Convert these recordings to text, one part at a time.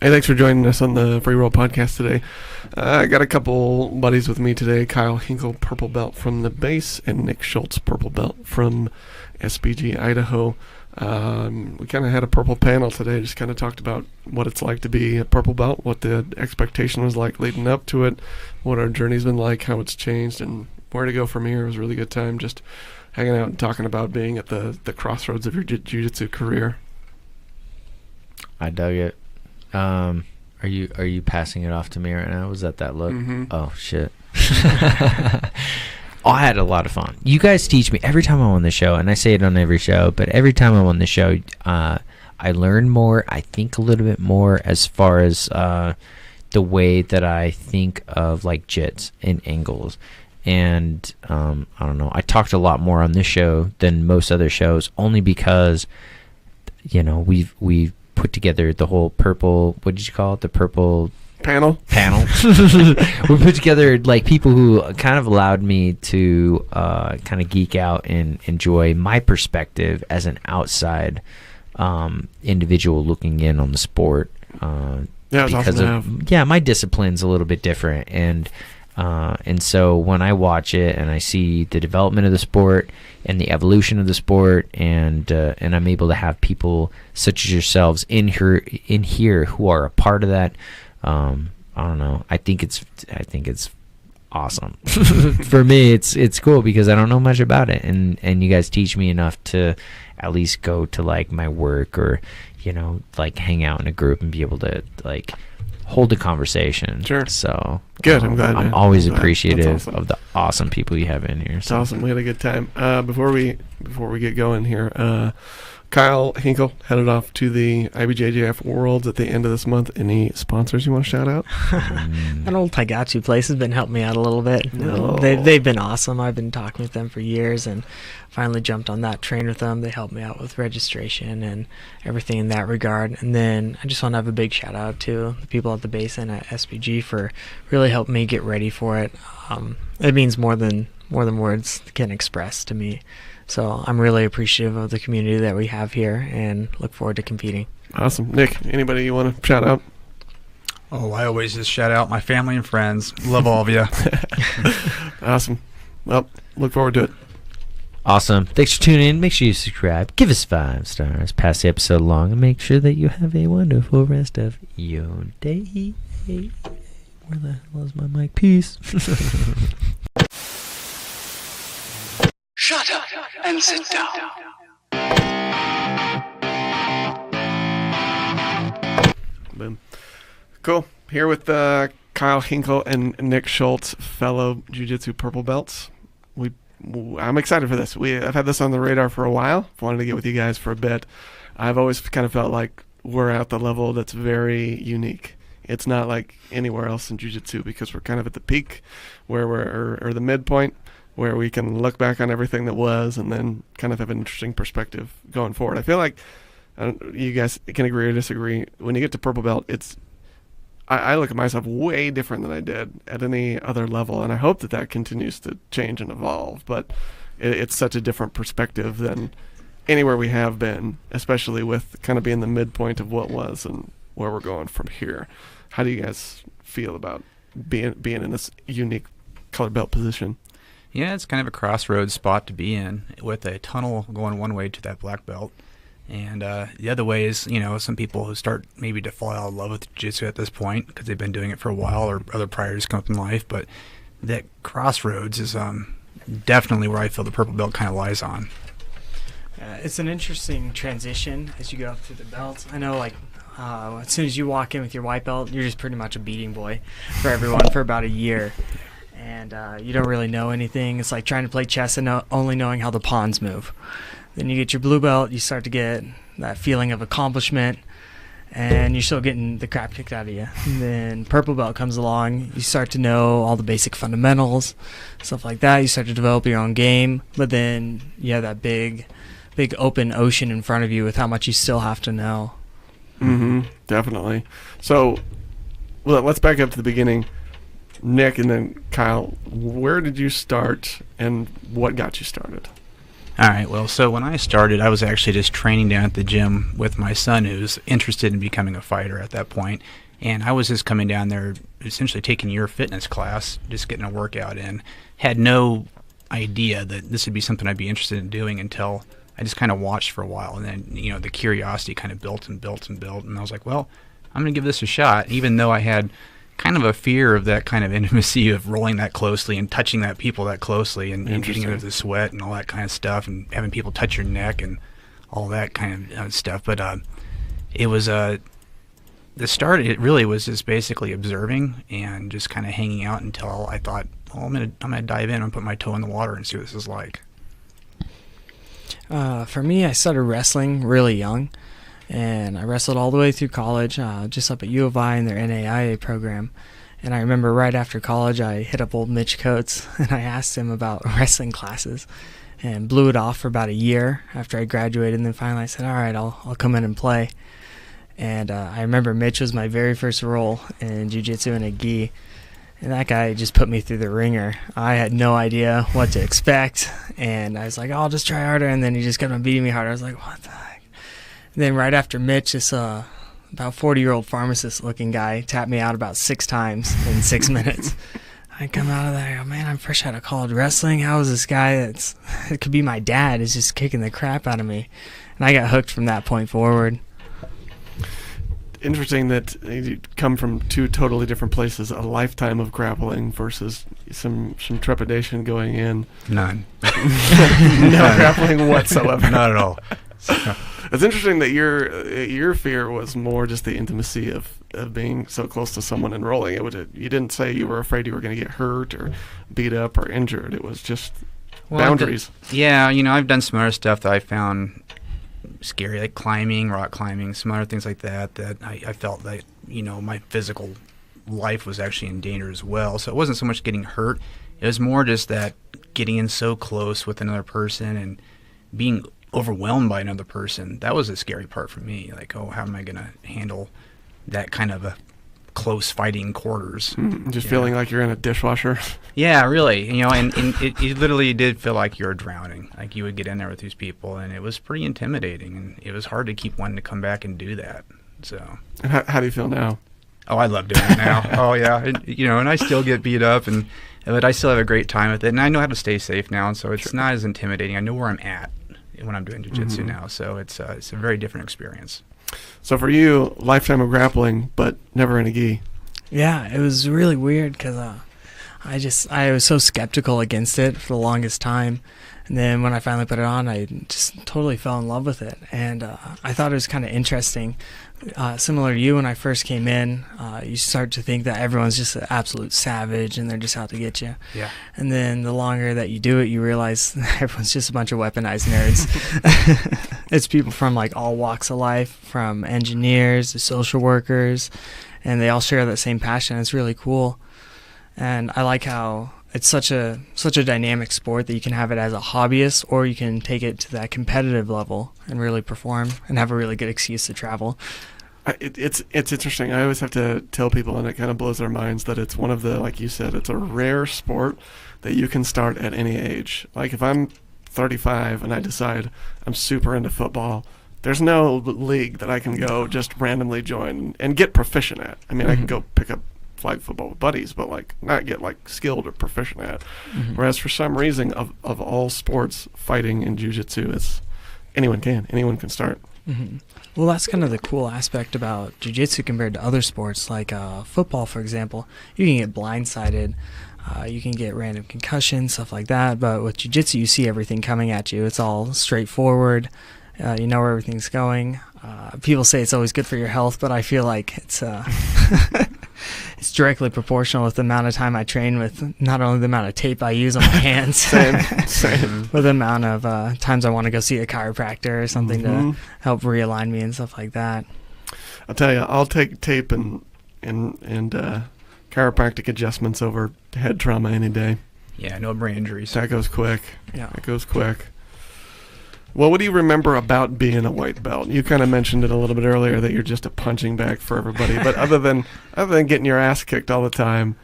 Hey, thanks for joining us on the Free Roll Podcast today. I got a couple buddies with me today, Kyle Hinkle, purple belt from the base, and Nick Schultz, purple belt from SBG Idaho. We kind of had a purple panel today, just kind of talked about what it's like to be a purple belt, what the expectation was like leading up to it, what our journey's been like, how it's changed, and where to go from here. It was a really good time just hanging out and talking about being at the crossroads of your jiu-jitsu career. I dug it. Are you passing it off to me right now? Was that look? Mm-hmm. Oh shit. I had a lot of fun. You guys teach me every time I'm on the show, and I say it on every show, but every time I'm on the show, I learn more. I think a little bit more as far as the way that I think of like jits and angles. And I don't know. I talked a lot more on this show than most other shows, only because we've put together the whole purple, what did you call it? The purple panel. We put together like people who kind of allowed me to kind of geek out and enjoy my perspective as an outside individual looking in on the sport. Because of my discipline's a little bit different, and so when I watch it and I see the development of the sport and the evolution of the sport, and I'm able to have people such as yourselves in here who are a part of that, I don't know. I think it's awesome. For me, it's cool because I don't know much about it, and you guys teach me enough to at least go to like my work or like hang out in a group and be able to like hold a conversation. Sure. So good. I'm glad. I'm always appreciative of the awesome people you have in here. It's awesome. We had a good time. Before we get going here, Kyle Hinkle headed off to the IBJJF Worlds at the end of this month. Any sponsors you want to shout out? That old Taigatsu place has been helping me out a little bit. No. They've been awesome. I've been talking with them for years and finally jumped on that train with them. They helped me out with registration and everything in that regard. And then I just want to have a big shout out to the people at the base and at SBG for really helping me get ready for it. It means more than words can express to me. So I'm really appreciative of the community that we have here and look forward to competing. Awesome. Nick, anybody you want to shout out? Oh, I always just shout out my family and friends. Love all of you. Awesome. Well, look forward to it. Awesome. Thanks for tuning in. Make sure you subscribe. Give us 5 stars. Pass the episode along and make sure that you have a wonderful rest of your day. Where the hell is my mic? Peace. Shut up and sit down. Boom. Cool. Here with Kyle Hinkle and Nick Schultz, fellow jiu-jitsu purple belts. I'm excited for this. I've had this on the radar for a while. Wanted to get with you guys for a bit. I've always kind of felt like we're at the level that's very unique. It's not like anywhere else in jiu-jitsu because we're kind of at the peak where or the midpoint, where we can look back on everything that was and then kind of have an interesting perspective going forward. I feel like you guys can agree or disagree. When you get to purple belt, I look at myself way different than I did at any other level, and I hope that continues to change and evolve. But it's such a different perspective than anywhere we have been, especially with kind of being the midpoint of what was and where we're going from here. How do you guys feel about being in this unique colored belt position? Yeah, it's kind of a crossroads spot to be in, with a tunnel going one way to that black belt. And the other way is, some people who start maybe to fall out of love with jiu-jitsu at this point because they've been doing it for a while or other priorities come up in life. But that crossroads is definitely where I feel the purple belt kind of lies on. It's an interesting transition as you go up through the belts. I know, as soon as you walk in with your white belt, you're just pretty much a beating boy for everyone for about a year. And you don't really know anything. It's like trying to play chess and only knowing how the pawns move. Then you get your blue belt, you start to get that feeling of accomplishment, and you're still getting the crap kicked out of you. And then purple belt comes along, you start to know all the basic fundamentals, stuff like that. You start to develop your own game, but then you have that big open ocean in front of you with how much you still have to know. Mm-hmm. Definitely. So, let's back up to the beginning. Nick and then Kyle, where did you start and what got you started? All right. Well, so when I started, I was actually just training down at the gym with my son, who's interested in becoming a fighter at that point. And I was just coming down there, essentially taking your fitness class, just getting a workout in. Had no idea that this would be something I'd be interested in doing until I just kind of watched for a while. And then, the curiosity kind of built and built and built. And I was like, well, I'm going to give this a shot, even though I had kind of a fear of that kind of intimacy of rolling that closely and touching that people that closely and getting into the sweat and all that kind of stuff and having people touch your neck and all that kind of stuff. But it was the start. It really was just basically observing and just kind of hanging out until I thought, well, I'm gonna dive in and put my toe in the water and see what this is like. For me, I started wrestling really young. And I wrestled all the way through college, just up at U of I in their NAIA program. And I remember right after college, I hit up old Mitch Coates, and I asked him about wrestling classes, and blew it off for about a year after I graduated. And then finally I said, all right, I'll come in and play. And I remember Mitch was my very first role in jiu-jitsu in a gi. And that guy just put me through the ringer. I had no idea what to expect. And I was like, I'll just try harder. And then he just kept on beating me harder. I was like, what the heck? Then right after Mitch, this about 40-year-old pharmacist-looking guy tapped me out about 6 times in 6 minutes. I come out of there, I go, man, I'm fresh out of college wrestling. How is this guy it could be my dad is just kicking the crap out of me? And I got hooked from that point forward. Interesting that you come from 2 totally different places, a lifetime of grappling versus some trepidation going in. None. No grappling whatsoever. Not at all. It's interesting that your fear was more just the intimacy of being so close to someone and rolling. You didn't say you were afraid you were going to get hurt or beat up or injured. It was just boundaries. I've done some other stuff that I found scary, like climbing, rock climbing, some other things like that I felt that, my physical life was actually in danger as well. So it wasn't so much getting hurt. It was more just that getting in so close with another person and being overwhelmed by another person. That was a scary part for me. Like, how am I going to handle that kind of a close fighting quarters? Just feeling like you're in a dishwasher. Yeah, really. And it literally did feel like you were drowning. Like you would get in there with these people, and it was pretty intimidating, and it was hard to keep wanting to come back and do that. So. And how do you feel now? Oh, I love doing it now. Oh, yeah. And I still get beat up, but I still have a great time with it, and I know how to stay safe now, and so it's not as intimidating. I know where I'm at when I'm doing jiu-jitsu now, so it's a very different experience. So for you, lifetime of grappling, but never in a gi. Yeah, it was really weird because I was so skeptical against it for the longest time, and then when I finally put it on, I just totally fell in love with it, and I thought it was kind of interesting. Similar to you, when I first came in, you start to think that everyone's just an absolute savage and they're just out to get you. Yeah. And then the longer that you do it, you realize everyone's just a bunch of weaponized nerds. It's people from like all walks of life, from engineers to social workers, and they all share that same passion. It's really cool. And I like how it's such a dynamic sport that you can have it as a hobbyist, or you can take it to that competitive level and really perform and have a really good excuse to travel. It's interesting. I always have to tell people, and it kind of blows their minds, that it's one of the, like you said, it's a rare sport that you can start at any age. Like if I'm 35 and I decide I'm super into football, there's no league that I can go just randomly join and get proficient at. I mean, I can go pick up flag football with buddies, but like not get like skilled or proficient at. Whereas for some reason of all sports, fighting and jiu-jitsu, it's anyone can start. Well, that's kind of the cool aspect about jiu-jitsu compared to other sports, like football, for example. You can get blindsided, you can get random concussions, stuff like that, but with jiu-jitsu, you see everything coming at you. It's all straightforward. You know where everything's going. People say it's always good for your health, but I feel like it's it's directly proportional with the amount of time I train, with not only the amount of tape I use on my hands, Same. but the amount of times I want to go see a chiropractor or something to help realign me and stuff like that. I'll tell you, I'll take tape and chiropractic adjustments over head trauma any day. Yeah, no brain injuries. That goes quick. Yeah. That goes quick. Well, what do you remember about being a white belt? You kind of mentioned it a little bit earlier that you're just a punching bag for everybody. But other than getting your ass kicked all the time,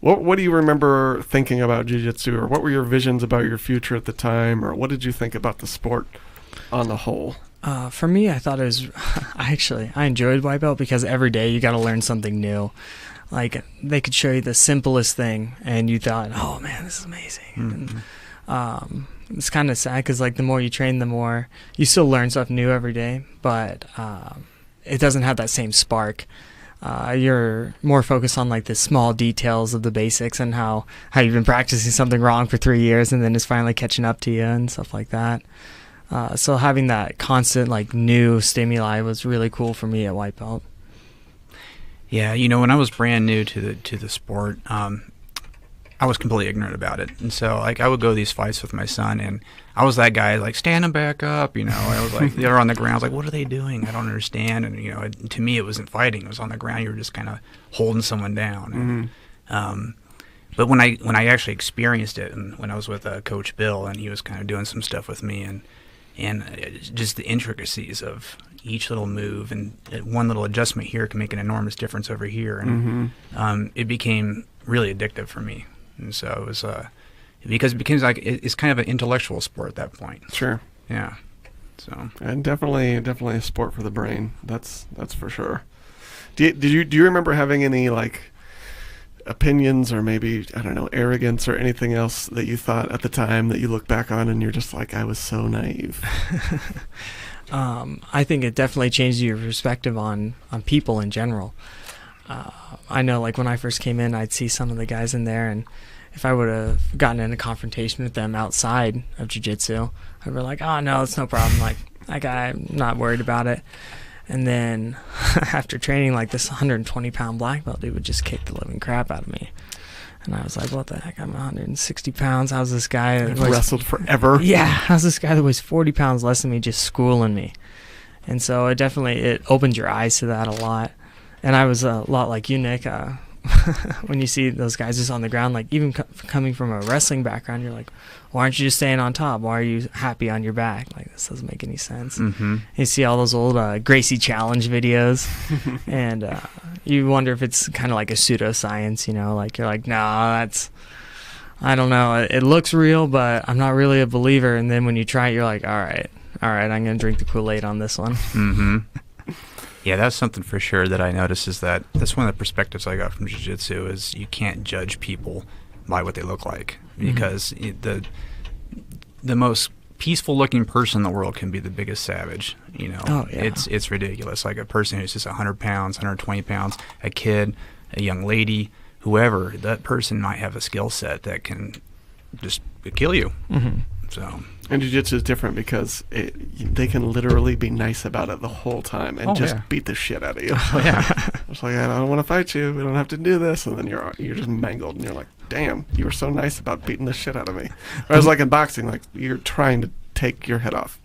What do you remember thinking about jiu-jitsu, or what were your visions about your future at the time, or what did you think about the sport on the whole? For me, I thought it was, I enjoyed white belt because every day you got to learn something new. Like, they could show you the simplest thing, and you thought, oh man, this is amazing. And, it's kind of sad because, like, the more you train, the more you still learn stuff new every day, but it doesn't have that same spark. You're more focused on, like, the small details of the basics and how you've been practicing something wrong for 3 years and then it's finally catching up to you and stuff like that. So having that constant, like, new stimuli was really cool for me at white belt. Yeah, when I was brand new to the sport, I was completely ignorant about it, and so, like, I would go to these fights with my son, and I was that guy, like, stand them back up, I was like, they're on the ground. I was like, what are they doing? I don't understand. And to me, it wasn't fighting. It was on the ground. You were just kind of holding someone down. And, but when I actually experienced it, and when I was with Coach Bill, and he was kind of doing some stuff with me, and just the intricacies of each little move, and one little adjustment here can make an enormous difference over here, and it became really addictive for me. And so it was because it became like it's kind of an intellectual sport at that point. Sure. Yeah. So. And definitely a sport for the brain. That's for sure. Do you remember having any, like, opinions or maybe, I don't know, arrogance or anything else that you thought at the time that you look back on and you're just like, I was so naive? I think it definitely changed your perspective on people in general. I know, like, when I first came in, I'd see some of the guys in there, and if I would have gotten in a confrontation with them outside of jiu-jitsu, I'd be like, oh, no, it's no problem. Like, that guy, I'm not worried about it. And then after training, like, this 120-pound black belt dude would just kick the living crap out of me. And I was like, what the heck? I'm 160 pounds. How's this guy that wrestled forever? Yeah. How's this guy that weighs 40 pounds less than me just schooling me? And so it opened your eyes to that a lot. And I was a lot like you, Nick. When you see those guys just on the ground, like, even coming from a wrestling background, you're like, why aren't you just staying on top? Why are you happy on your back? Like, this doesn't make any sense. You see all those old Gracie Challenge videos, and you wonder if it's kind of like a pseudoscience, like, you're like, no, I don't know. It looks real, but I'm not really a believer. And then when you try it, you're like, all right, I'm going to drink the Kool-Aid on this one. Yeah, that's something for sure that I noticed, is that's one of the perspectives I got from jiu-jitsu, is you can't judge people by what they look like, because the most peaceful looking person in the world can be the biggest savage. Oh, yeah. It's ridiculous. Like, a person who's just 100 pounds, 120 pounds, a kid, a young lady, whoever, that person might have a skill set that can just kill you. So. And jiu-jitsu is different because they can literally be nice about it the whole time and beat the shit out of you. It's like, I don't want to fight you. We don't have to do this. And then you're just mangled, and you're like, damn, you were so nice about beating the shit out of me. Whereas, like, in boxing, like, you're trying to take your head off.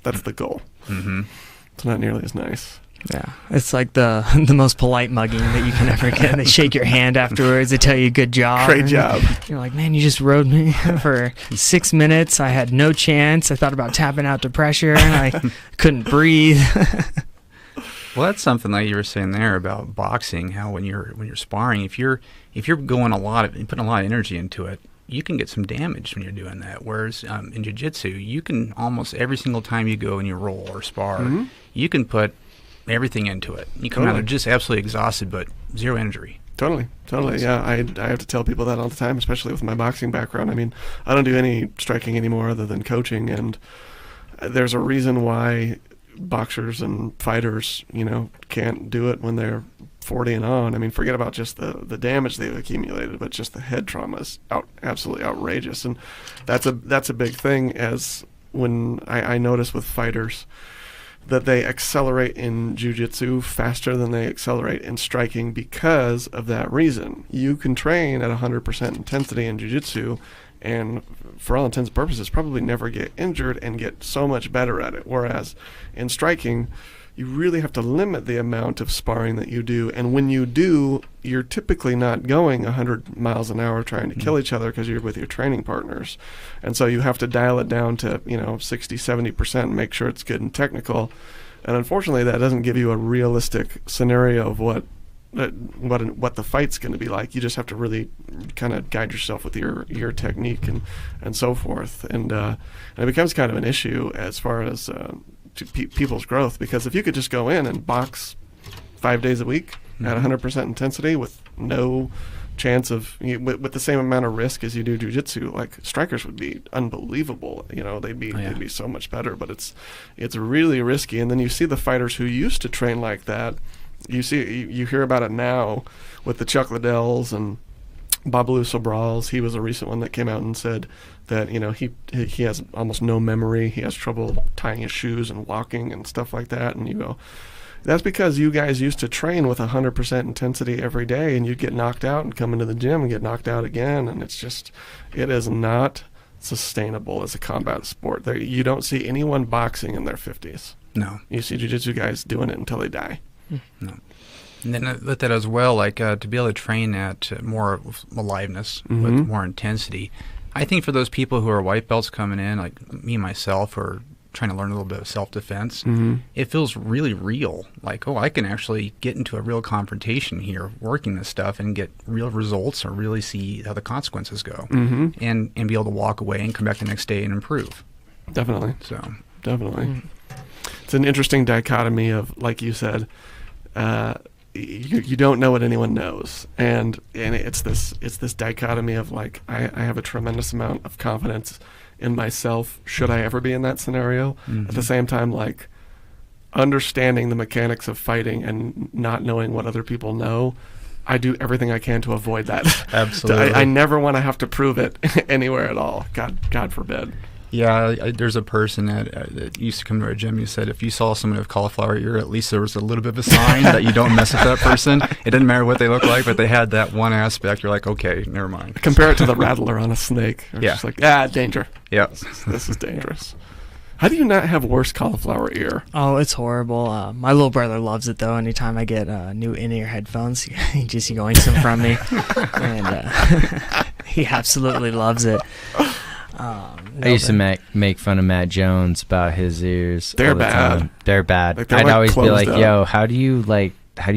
That's the goal. It's not nearly as nice. Yeah, it's like the most polite mugging that you can ever get. They shake your hand afterwards. They tell you good job. Great job. You're like, man, you just rode me for 6 minutes. I had no chance. I thought about tapping out to pressure, and I couldn't breathe. Well, that's something like you were saying there about boxing. How when you're sparring, if you're going putting a lot of energy into it, you can get some damage when you're doing that. Whereas in jiu-jitsu, you can almost every single time you go and you roll or spar, you can put everything into it. You come out of just absolutely exhausted, but zero injury. Totally. Yeah, I have to tell people that all the time, especially with my boxing background. I mean, I don't do any striking anymore other than coaching, and there's a reason why boxers and fighters, can't do it when they're 40 and on. I mean, forget about just the damage they've accumulated, but just the head trauma is absolutely outrageous, and that's a big thing. As when I notice with fighters, that they accelerate in jiu-jitsu faster than they accelerate in striking because of that reason. You can train at 100% intensity in jiu-jitsu and, for all intents and purposes, probably never get injured and get so much better at it. Whereas in striking, you really have to limit the amount of sparring that you do. And when you do, you're typically not going 100 miles an hour trying to kill each other because you're with your training partners. And so you have to dial it down to, 60, 70% and make sure it's good and technical. And unfortunately, that doesn't give you a realistic scenario of what what the fight's going to be like. You just have to really kind of guide yourself with your technique and so forth. And it becomes kind of an issue as far as people's growth, because if you could just go in and box 5 days a week at 100% intensity with no chance of with the same amount of risk as you do jiu-jitsu, like strikers would be unbelievable. They'd be so much better, but it's really risky. And then you see the fighters who used to train like that. You hear about it now with the Chuck Liddells and Babalu Sobrals. He was a recent one that came out and said that he has almost no memory. He has trouble tying his shoes and walking and stuff like that. And you go, that's because you guys used to train with 100% intensity every day, and you'd get knocked out and come into the gym and get knocked out again. And it is not sustainable as a combat sport. You don't see anyone boxing in their 50s. No. You see jiu-jitsu guys doing it until they die. No. And then with that as well, to be able to train at more aliveness with more intensity, I think for those people who are white belts coming in, like me myself, or trying to learn a little bit of self-defense, it feels really real. Like, I can actually get into a real confrontation here, working this stuff, and get real results, or really see how the consequences go, and be able to walk away and come back the next day and improve. Definitely. So definitely, it's an interesting dichotomy of, like you said, you don't know what anyone knows, and it's this dichotomy of like I have a tremendous amount of confidence in myself should I ever be in that scenario. At the same time, like, understanding the mechanics of fighting and not knowing what other people know, I do everything I can to avoid that. Absolutely. I never want to have to prove it anywhere at all. God forbid. Yeah, there's a person that used to come to our gym who said if you saw someone with cauliflower ear, at least there was a little bit of a sign that you don't mess with that person. It didn't matter what they look like, but they had that one aspect. You're like, okay, never mind. Compare it to the rattler on a snake. It's just like, danger. Yeah. This is dangerous. How do you not have worse cauliflower ear? Oh, it's horrible. My little brother loves it, though. Anytime I get new in-ear headphones, he just yoinks them from me. And he absolutely loves it. I used to make fun of Matt Jones about his ears. They're all the bad. time. They're bad. Like, they're I'd always be like, closed up. "Yo, how do you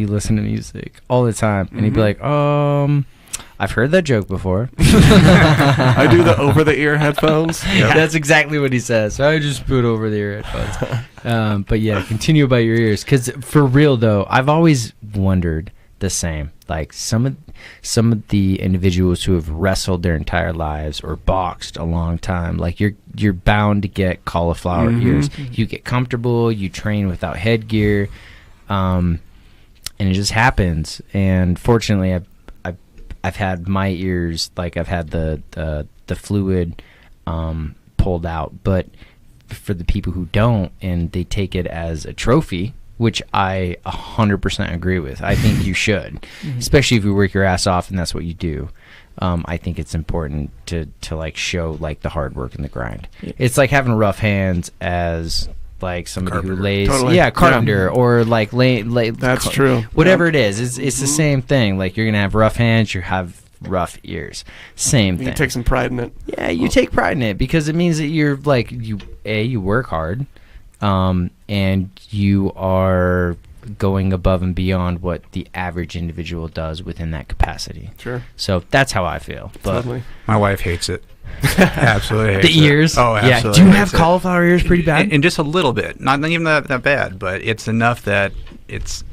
listen to music all the time?" And he'd be like, I've heard that joke before." I do the over-the-ear headphones. That's exactly what he says. I just put over the ear headphones. But yeah, continue about your ears, because for real though, I've always wondered the same. Like some of the individuals who have wrestled their entire lives or boxed a long time, like you're bound to get cauliflower ears. You get comfortable, you train without headgear, and it just happens. And fortunately, I've had my ears, like I've had the fluid pulled out, but for the people who don't and they take it as a trophy, which I 100% agree with. I think you should, especially if you work your ass off and that's what you do. I think it's important to like show like the hard work and the grind. It's like having rough hands as like somebody Carpenter. who lays, Totally. carpenter, or like lay. That's true. Whatever it is, it's the same thing. Like you're gonna have rough hands, you have rough ears. Same thing. You take some pride in it. Yeah, you take pride in it because it means that you're like you work hard. And you are going above and beyond what the average individual does within that capacity. Sure. So that's how I feel. But Totally. My wife hates it. Absolutely hates the ears. it. Oh, absolutely. Yeah. Do you have hates it. cauliflower ears pretty bad? And just a little bit. Not even that bad, but it's enough that it's...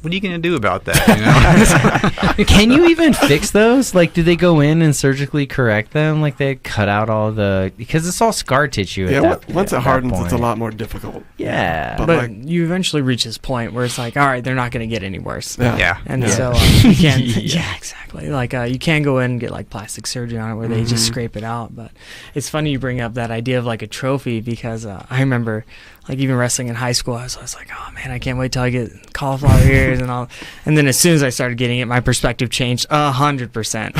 What are you going to do about that? You know? Can you even fix those? Like, do they go in and surgically correct them? Like, they cut out all the... Because it's all scar tissue Yeah, at that once it at that hardens, it's a point. lot more difficult. Yeah. But But like- you eventually reach this point where it's like, all right, they're not going to get any worse. Yeah. And Yeah. so you can't, Yeah. exactly. Like you can go in and get like plastic surgery on it where they just scrape it out. But it's funny you bring up that idea of like a trophy, because I remember like even wrestling in high school, I was like, oh man, I can't wait till I get cauliflower ears and all. And then as soon as I started getting it, my perspective changed 100%.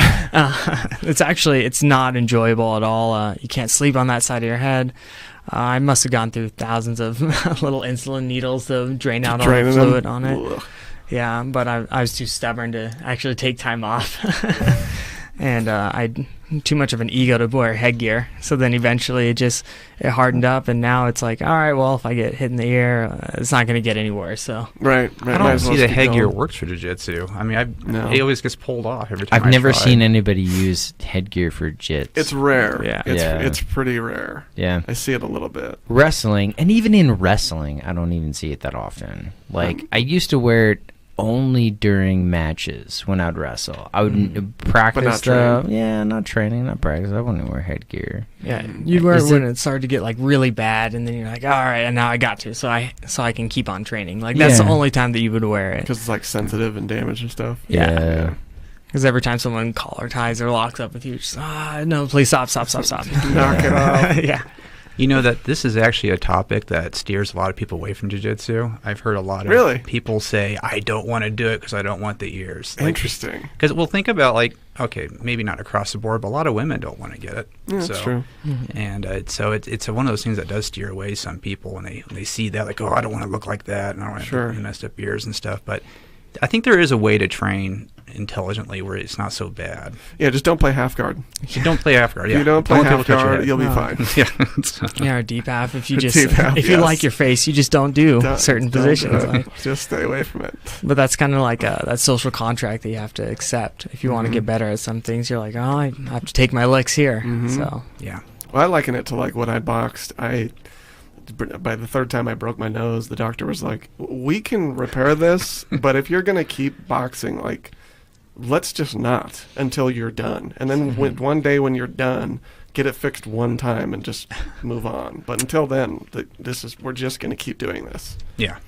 It's not enjoyable at all. You can't sleep on that side of your head. I must have gone through thousands of little insulin needles to drain out all the Draining them. fluid on it. Ugh. Yeah, but I was too stubborn to actually take time off. and I had too much of an ego to wear headgear. So then eventually it hardened up, and now it's like, all right, well, if I get hit in the ear, it's not going to get any worse. So Right. I don't see the headgear works for jiu-jitsu. I mean, it always gets pulled off every time. I've never seen anybody use headgear for jits. It's rare. Yeah. It's pretty rare. Yeah. I see it a little bit. Wrestling, and even in wrestling, I don't even see it that often. Like, I used to wear it only during matches when I'd wrestle. I would practice not training, not practice. I wouldn't wear headgear. Yeah, you'd wear it when it started to get like really bad, and then you're like, all right, and now I got to, so I can keep on training. Like that's the only time that you would wear it because it's like sensitive and damaged and stuff. Yeah. Because every time someone collar ties or locks up with you, just no, please stop. Knock it off. Yeah. You know that this is actually a topic that steers a lot of people away from jiu-jitsu. I've heard a lot of people say, I don't want to do it because I don't want the ears. Interesting. Because we'll think about, like, okay, maybe not across the board, but a lot of women don't want to get it. Yeah, that's true. And so it's one of those things that does steer away some people when they see that, like, oh, I don't want to look like that, and I don't want to have messed up ears and stuff. But I think there is a way to train intelligently where it's not so bad. Yeah, just don't play half guard. You don't play half guard. Yeah. You don't play half guard, you'll be fine. Yeah. Or deep half. If you you like your face, you just don't do certain positions. Just stay away from it. But that's kind of like that social contract that you have to accept. If you want to get better at some things, you're like, oh, I have to take my licks here. So yeah. Well, I liken it to like when I boxed. By the third time I broke my nose, the doctor was like, we can repair this, but if you're going to keep boxing, like, let's just not until you're done. And then one day when you're done, get it fixed one time and just move on. But until then, we're just going to keep doing this. Yeah.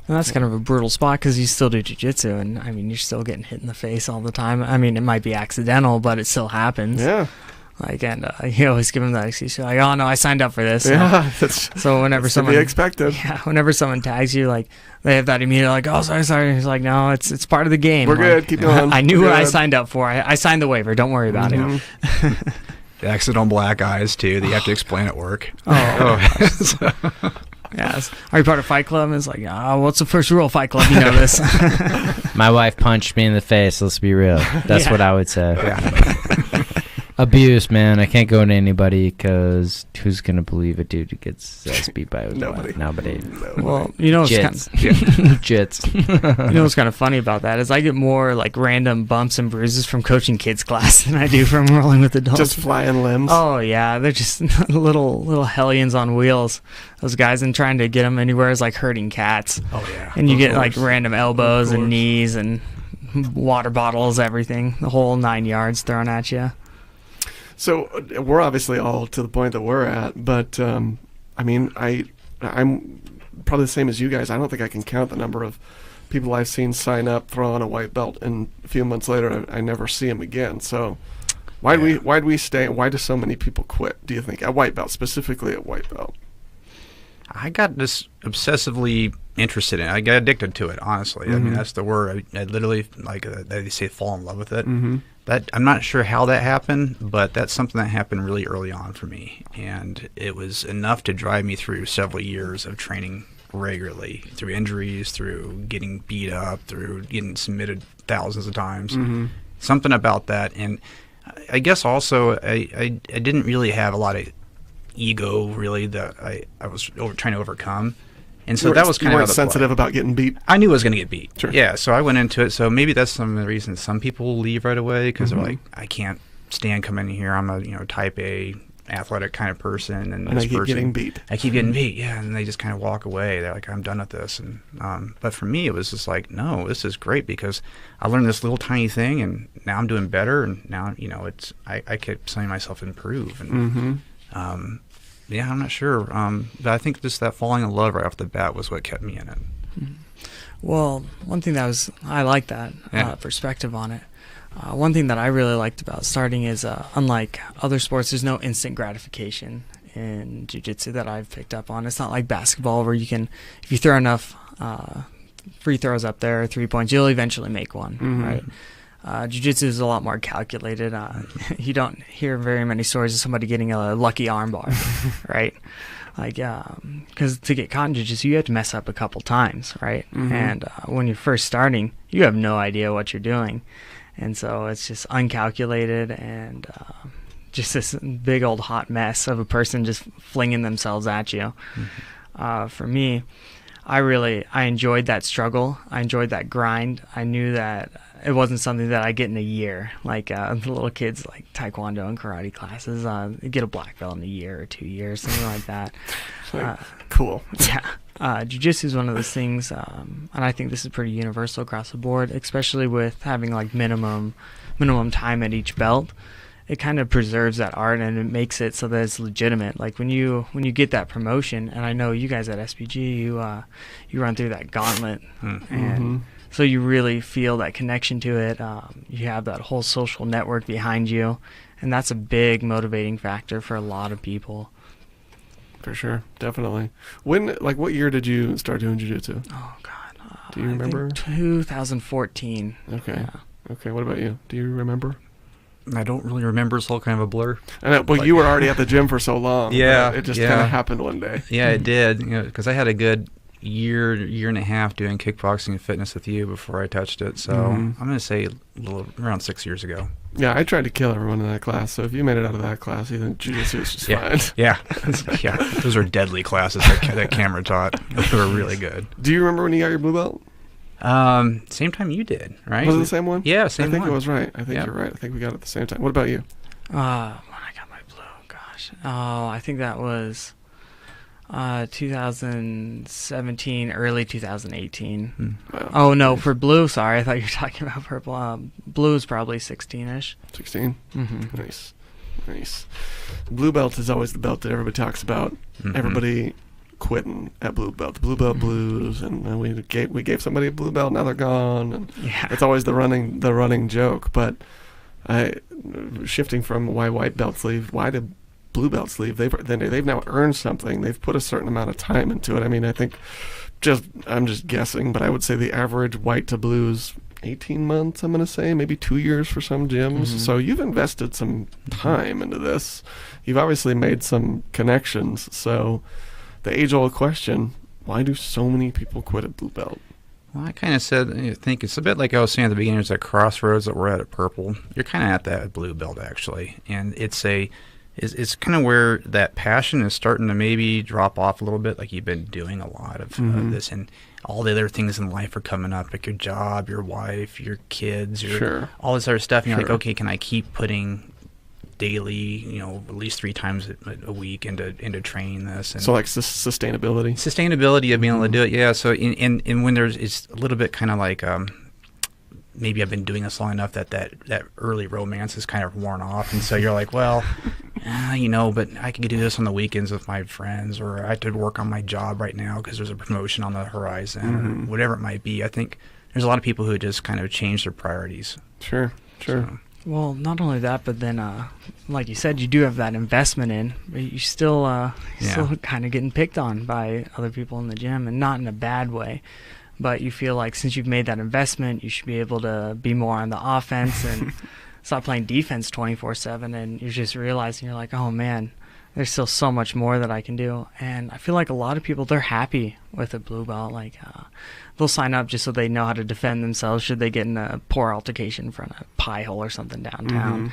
And that's kind of a brutal spot because you still do jiu-jitsu, and I mean, you're still getting hit in the face all the time. I mean, it might be accidental, but it still happens. Yeah. Like, and you always give them that excuse. You're like, oh no, I signed up for this. Yeah, so whenever someone to be expected. Yeah, whenever someone tags you, like they have that immediate like, oh sorry. He's like, no, it's part of the game. We're like, good. Keep going. I knew what I signed up for. I signed the waiver. Don't worry about it. The accidental black eyes too. That you have to explain at work. Yes. Are you part of Fight Club? And it's like, what's the first rule of Fight Club? You know this. My wife punched me in the face. Let's be real. That's what I would say. Yeah. Abuse, man. I can't go to anybody because who's gonna believe a dude who gets beat by his Nobody. wife? Nobody. Well, you know, Jits. Jits. You know what's kind of funny about that is I get more like random bumps and bruises from coaching kids class than I do from rolling with adults. Just flying limbs. Oh yeah, they're just little hellions on wheels. Those guys, and trying to get them anywhere is like herding cats. Oh yeah. And you get like random elbows and knees and water bottles, everything, the whole 9 yards thrown at you. So we're obviously all to the point that we're at, but I mean, I'm probably the same as you guys. I don't think I can count the number of people I've seen sign up, throw on a white belt, and a few months later I never see them again. So why do we stay? Why do so many people quit? Do you think at white belt, specifically at white belt? I got just obsessively interested in it. I got addicted to it, honestly. I mean, that's the word. I literally, like they say, fall in love with it. That I'm not sure how that happened, but that's something that happened really early on for me. And it was enough to drive me through several years of training regularly, through injuries, through getting beat up, through getting submitted thousands of times. Something about that. And I guess also I didn't really have a lot of ego, really, that I was trying to overcome. And so that was kind of sensitive about getting beat. I knew I was going to get beat. Sure. Yeah, so I went into it. So maybe that's some of the reasons some people leave right away because they're like, I can't stand coming in here. I'm a type A athletic kind of person, and I keep getting beat. I keep getting beat. Yeah, and they just kind of walk away. They're like, I'm done with this. And but for me, it was just like, no, this is great because I learned this little tiny thing, and now I'm doing better. And now it's I kept seeing myself improve. And yeah, I'm not sure. But I think just that falling in love right off the bat was what kept me in it. Well, one thing I like that perspective on it. One thing that I really liked about starting is, unlike other sports, there's no instant gratification in jiu-jitsu that I've picked up on. It's not like basketball where you can, if you throw enough free throws up there, 3 points, you'll eventually make one, right? Jiu-jitsu is a lot more calculated. You don't hear very many stories of somebody getting a lucky armbar, right? Like, because to get caught in jiu-jitsu, you have to mess up a couple times, right? And when you're first starting, you have no idea what you're doing. And so it's just uncalculated and just this big old hot mess of a person just flinging themselves at you. For me, I enjoyed that struggle. I enjoyed that grind. I knew that it wasn't something that I get in a year. Like the little kids, like taekwondo and karate classes, you get a black belt in a year or 2 years, something like that. Cool. Yeah. Jiu-jitsu is one of those things, and I think this is pretty universal across the board, especially with having like minimum time at each belt. It kind of preserves that art and it makes it so that it's legitimate. Like when you get that promotion, and I know you guys at SPG, you run through that gauntlet, and so you really feel that connection to it. You have that whole social network behind you, and that's a big motivating factor for a lot of people. For sure, definitely. What year did you start doing jiu-jitsu? Oh God, do you remember? I think 2014. Okay. Yeah. Okay. What about you? Do you remember? I don't really remember. It's all kind of a blur. Well, you were already at the gym for so long. Yeah, it just kind of happened one day. Yeah, it did. Because I had a good year and a half doing kickboxing and fitness with you before I touched it. So I'm going to say around 6 years ago. Yeah, I tried to kill everyone in that class. So if you made it out of that class, you think jiu-jitsu is just fine. Yeah, yeah. Those are deadly classes that camera taught. They were really good. Do you remember when you got your blue belt? Same time you did, right? Was it the same one? Yeah, same one. I think it was right. I think you're right. I think we got it at the same time. What about you? When I got my blue, gosh. Oh, I think that was 2017, early 2018. Wow. Oh, no, for blue, sorry. I thought you were talking about purple. Blue is probably 16-ish. 16? Mm-hmm. Nice. Blue belt is always the belt that everybody talks about. Everybody quitting at blue belt, the blue belt blues, and we gave somebody a blue belt, now they're gone, and it's always the running joke. But shifting from why white belts leave, why did blue belts leave? They've now earned something. They've put a certain amount of time into it. I mean, I think I'm just guessing, but I would say the average white to blues 18 months. I'm gonna say maybe 2 years for some gyms. So you've invested some time into this. You've obviously made some connections. So the age-old question, why do so many people quit at blue belt? Well, I kind of think it's a bit like I was saying at the beginning, it's that crossroads that we're at purple. You're kind of at that at blue belt, actually. And it's kind of where that passion is starting to maybe drop off a little bit, like you've been doing a lot of this, and all the other things in life are coming up, like your job, your wife, your kids, all this other stuff. And you're like, okay, can I keep putting daily, at least 3 times a week into training this? And so like sustainability of being able to do it. Yeah. So in when it's a little bit kind of like maybe I've been doing this long enough that early romance is kind of worn off, and so you're like, well, but I could do this on the weekends with my friends, or I have to work on my job right now because there's a promotion on the horizon, or whatever it might be. I think there's a lot of people who just kind of change their priorities. Sure. So. Well, not only that, but then, like you said, you do have that investment in, but you still kind of getting picked on by other people in the gym, and not in a bad way. But you feel like since you've made that investment, you should be able to be more on the offense and stop playing defense 24/7. And you're just realizing, you're like, oh man, there's still so much more that I can do. And I feel like a lot of people, they're happy with a blue belt. Like they'll sign up just so they know how to defend themselves should they get in a poor altercation in front of a pie hole or something downtown.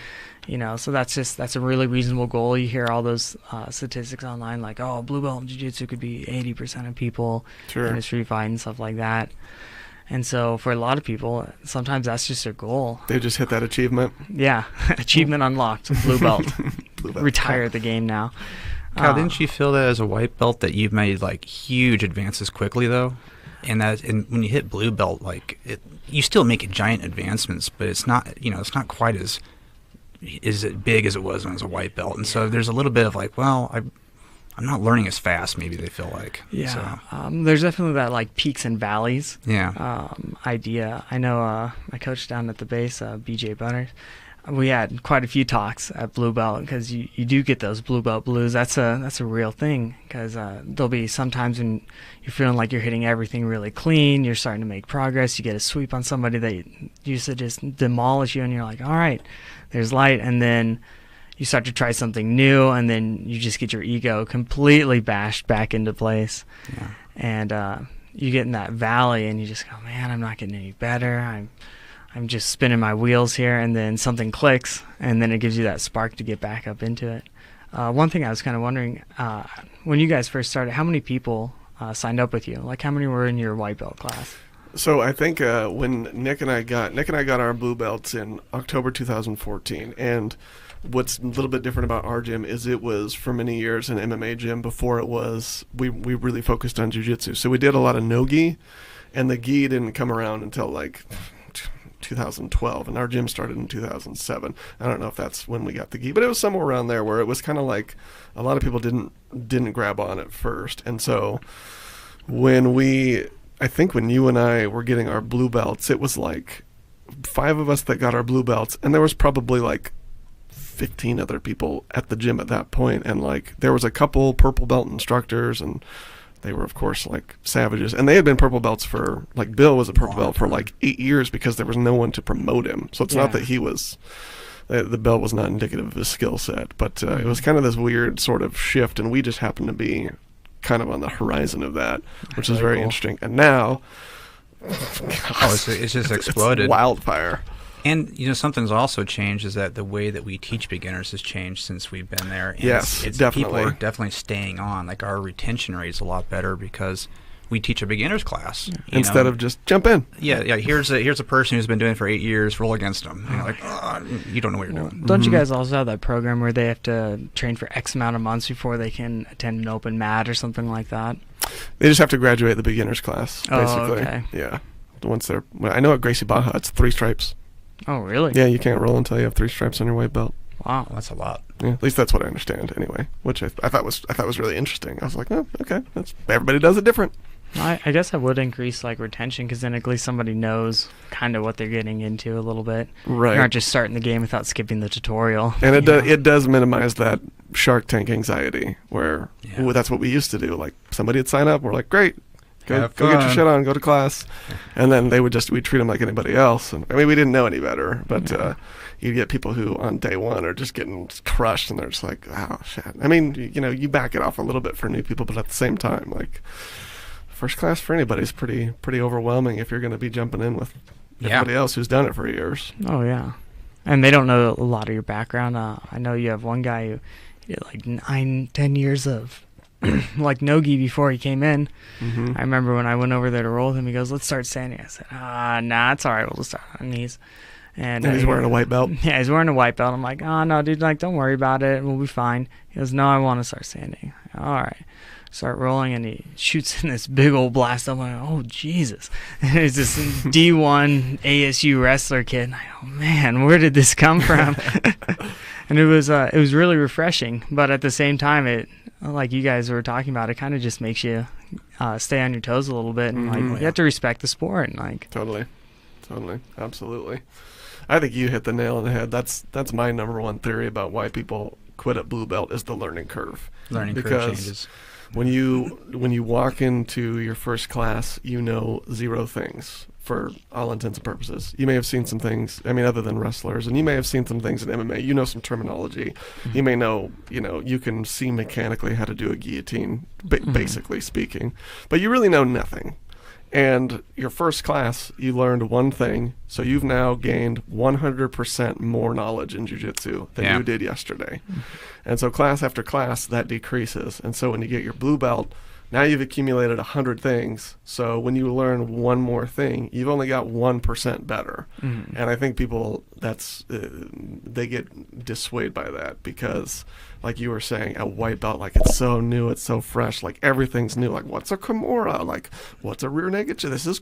So that's a really reasonable goal. You hear all those statistics online, like, oh, blue belt in jiu-jitsu could be 80% of people in a street fight and stuff like that. And so for a lot of people, sometimes that's just their goal. They just hit that achievement. Yeah, achievement unlocked, blue belt. Retire the game now. Kyle, didn't you feel that as a white belt that you've made like huge advances quickly though? And when you hit blue belt, like you still make giant advancements, but it's not quite as big as it was when it was a white belt. And so there's a little bit of like, well, I'm not learning as fast, maybe they feel like. Yeah. So. There's definitely that like peaks and valleys idea. I know my coach down at the base, BJ Butters, we had quite a few talks at blue belt because you do get those blue belt blues. That's a real thing because there'll be sometimes when you're feeling like you're hitting everything really clean, you're starting to make progress, you get a sweep on somebody that used to just demolish you, and you're like, all right, there's light, and then you start to try something new, and then you just get your ego completely bashed back into place. And you get in that valley, and you just go, man, I'm not getting any better. I'm just spinning my wheels here, and then something clicks, and then it gives you that spark to get back up into it. One thing I was kind of wondering, when you guys first started, how many people signed up with you? Like, how many were in your white belt class? So I think when Nick and I got our blue belts in October 2014, and what's a little bit different about our gym is it was for many years an MMA gym before it was we really focused on jiu-jitsu. So we did a lot of no-gi, and the gi didn't come around until like 2012, and our gym started in 2007. I don't know if that's when we got the gi, but it was somewhere around there where it was kind of like a lot of people didn't grab on at first. And so I think when you and I were getting our blue belts, it was like 5 of us that got our blue belts, and there was probably like 15 other people at the gym at that point. And like there was a couple purple belt instructors, and they were of course like savages, and they had been purple belts for, like, Bill was a purple belt for like 8 years because there was no one to promote him. So it's not that he was the belt was not indicative of his skill set, but it was kind of this weird sort of shift, and we just happened to be kind of on the horizon of that, which is very cool. interesting. And now it's just exploded. It's wildfire. And something's also changed is that the way that we teach beginners has changed since we've been there. And Yes, it's definitely. People are definitely staying on. Like, our retention rate is a lot better because we teach a beginner's class Instead of just jump in. Yeah. Here's a person who's been doing it for 8 years. Roll against them. And you're like, you don't know what you're doing. Don't you guys also have that program where they have to train for X amount of months before they can attend an open mat or something like that? They just have to graduate the beginner's class, basically. Okay. Yeah. I know at Gracie Baja it's 3 stripes. Oh, really? Yeah, you can't roll until you have 3 stripes on your white belt. Wow. Well, that's a lot. Yeah, at least that's what I understand anyway, which I thought was really interesting. I was like, oh, okay, everybody does it different. I guess that would increase like retention, because then at least somebody knows kind of what they're getting into a little bit. Right. You're not just starting the game without skipping the tutorial. And it does minimize that Shark Tank anxiety where that's what we used to do. Like, somebody would sign up, we're like, great, go get your shit on, go to class, and then we'd treat them like anybody else. And I mean, we didn't know any better, but you get people who on day one are just getting crushed, and they're just like, oh shit. I mean, you back it off a little bit for new people, but at the same time, like, first class for anybody is pretty overwhelming if you're going to be jumping in with everybody else who's done it for years. Oh yeah, and they don't know a lot of your background. I know you have one guy who did like 9-10 years of like no-gi before he came in. Mm-hmm. I remember when I went over there to roll with him, he goes, let's start standing. I said, nah, it's all right, we'll just start on knees. And he's wearing a white belt. Yeah, he's wearing a white belt. I'm like, oh no, dude, like, don't worry about it, we'll be fine. He goes, no, I want to start standing. All right. Start rolling, and he shoots in this big old blast. I'm like, oh Jesus! And it's this D1 ASU wrestler kid. And I go, man, where did this come from? And it was really refreshing. But at the same time, it, like you guys were talking about, it kind of just makes you stay on your toes a little bit, and like you have to respect the sport. And like Totally, absolutely. I think you hit the nail on the head. That's my number one theory about why people quit at blue belt is the learning curve. Learning curve changes. When you walk into your first class, you know 0 things for all intents and purposes. You may have seen some things, I mean, other than wrestlers, and you may have seen some things in MMA. You know some terminology. Mm-hmm. You may know, you can see mechanically how to do a guillotine, basically speaking, but you really know nothing. And your first class, you learned one thing, so you've now gained 100% more knowledge in jiu-jitsu than you did yesterday. Mm-hmm. And so class after class, that decreases. And so when you get your blue belt, now you've accumulated 100 things. So when you learn one more thing, you've only got 1% better. Mm-hmm. And I think people, they get dissuaded by that because, like you were saying, a white belt, like, it's so new, it's so fresh, like everything's new. Like, what's a Kimura? Like, what's a rear naked? This is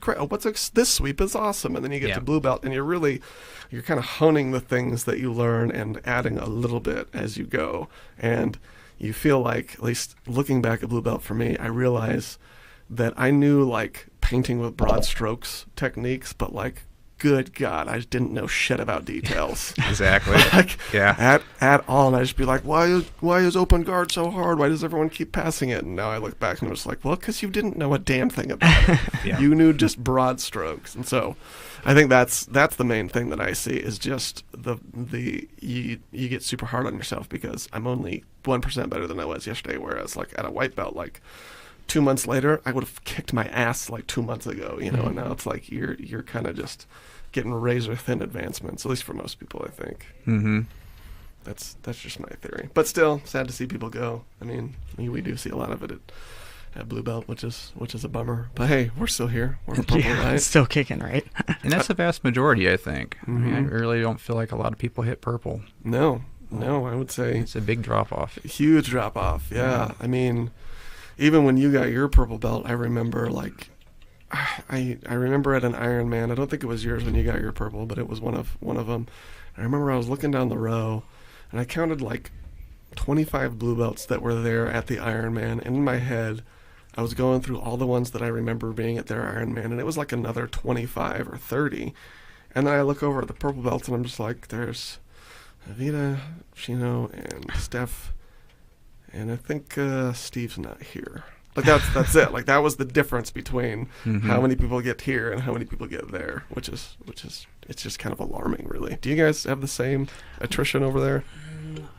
this sweep is awesome. And then you get to blue belt, and you're kind of honing the things that you learn and adding a little bit as you go. And you feel like, at least looking back at blue belt for me, I realize that I knew like painting with broad strokes techniques, but like, good God, I just didn't know shit about details. Exactly. At all. And I'd just be like, why is open guard so hard? Why does everyone keep passing it? And now I look back and I was like, well, because you didn't know a damn thing about it. You knew just broad strokes. And so I think that's the main thing that I see is just you get super hard on yourself because I'm only 1% better than I was yesterday, whereas like at a white belt, like 2 months later, I would have kicked my ass like 2 months ago, you know, and now it's like you're kind of just getting razor thin advancements, at least for most people, I think. Mm-hmm. That's just my theory. But still, sad to see people go. I mean, we do see a lot of it at Blue Belt, which is a bummer. But hey, we're still here. We're in purple, Yeah, right? it's still kicking, right? And that's the vast majority, I think. I mean, I Mhm. really don't feel like a lot of people hit purple. No, I would say It's a big drop off. huge drop off. Yeah, I mean, even when you got your purple belt, I remember like, I remember at an Ironman. I don't think it was yours when you got your purple, but it was one of them. I remember I was looking down the row, and I counted like 25 blue belts that were there at the Ironman. And in my head, I was going through all the ones that I remember being at their Ironman, and it was like another 25 or 30. And then I look over at the purple belts, and I'm just like, there's Avita, Chino, and Steph, and I think Steve's not here. Like that's it. Like that was the difference between how many people get here and how many people get there, which is it's just kind of alarming, really. Do you guys have the same attrition over there?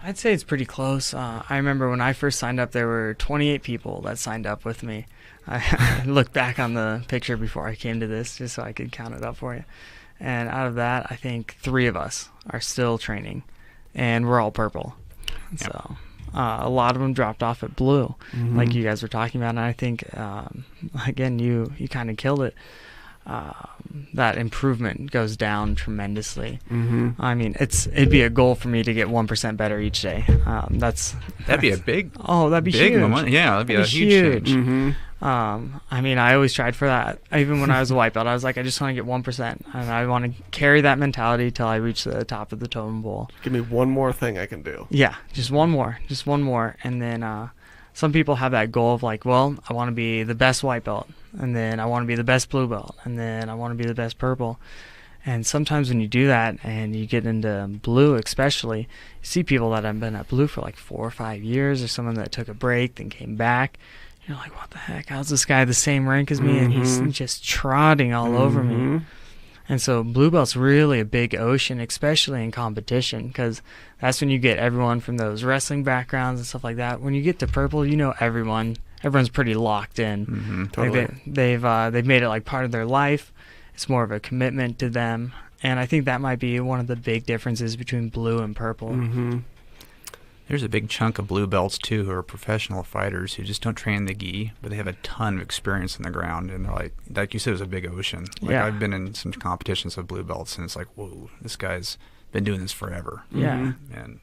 I'd say it's pretty close. I remember when I first signed up, there were 28 people that signed up with me. I looked back on the picture before I came to this just so I could count it up for you. And out of that, I think 3 of us are still training, and we're all purple. Yep. So a lot of them dropped off at blue, like you guys were talking about. And I think, again, you kind of killed it. That improvement goes down tremendously. I mean, it'd be a goal for me to get 1% better each day. That'd be a big. That'd be big huge. moment. Yeah, that'd be a huge change. I mean, I always tried for that. Even when I was a white belt, I was like, I just want to get 1%, and I want to carry that mentality till I reach the top of the totem pole. Give me one more thing I can do. Yeah, just one more, and then some people have that goal of like, well, I want to be the best white belt, and then I want to be the best blue belt, and then I want to be the best purple. And sometimes when you do that and you get into blue especially, you see people that have been at blue for like 4 or 5 years, or someone that took a break then came back. You're like, what the heck? How's this guy the same rank as me? And he's just trotting all over me. And so blue belt's really a big ocean, especially in competition, because that's when you get everyone from those wrestling backgrounds and stuff like that. When you get to purple, you know everyone's pretty locked in. Totally. Like they've made it like part of their life. It's more of a commitment to them, and I think that might be one of the big differences between blue and purple. There's a big chunk of blue belts too who are professional fighters who just don't train the gi, but they have a ton of experience on the ground, and they're like you said, it was a big ocean. Like Yeah. I've been in some competitions with blue belts, and it's like, whoa, this guy's been doing this forever. Yeah. And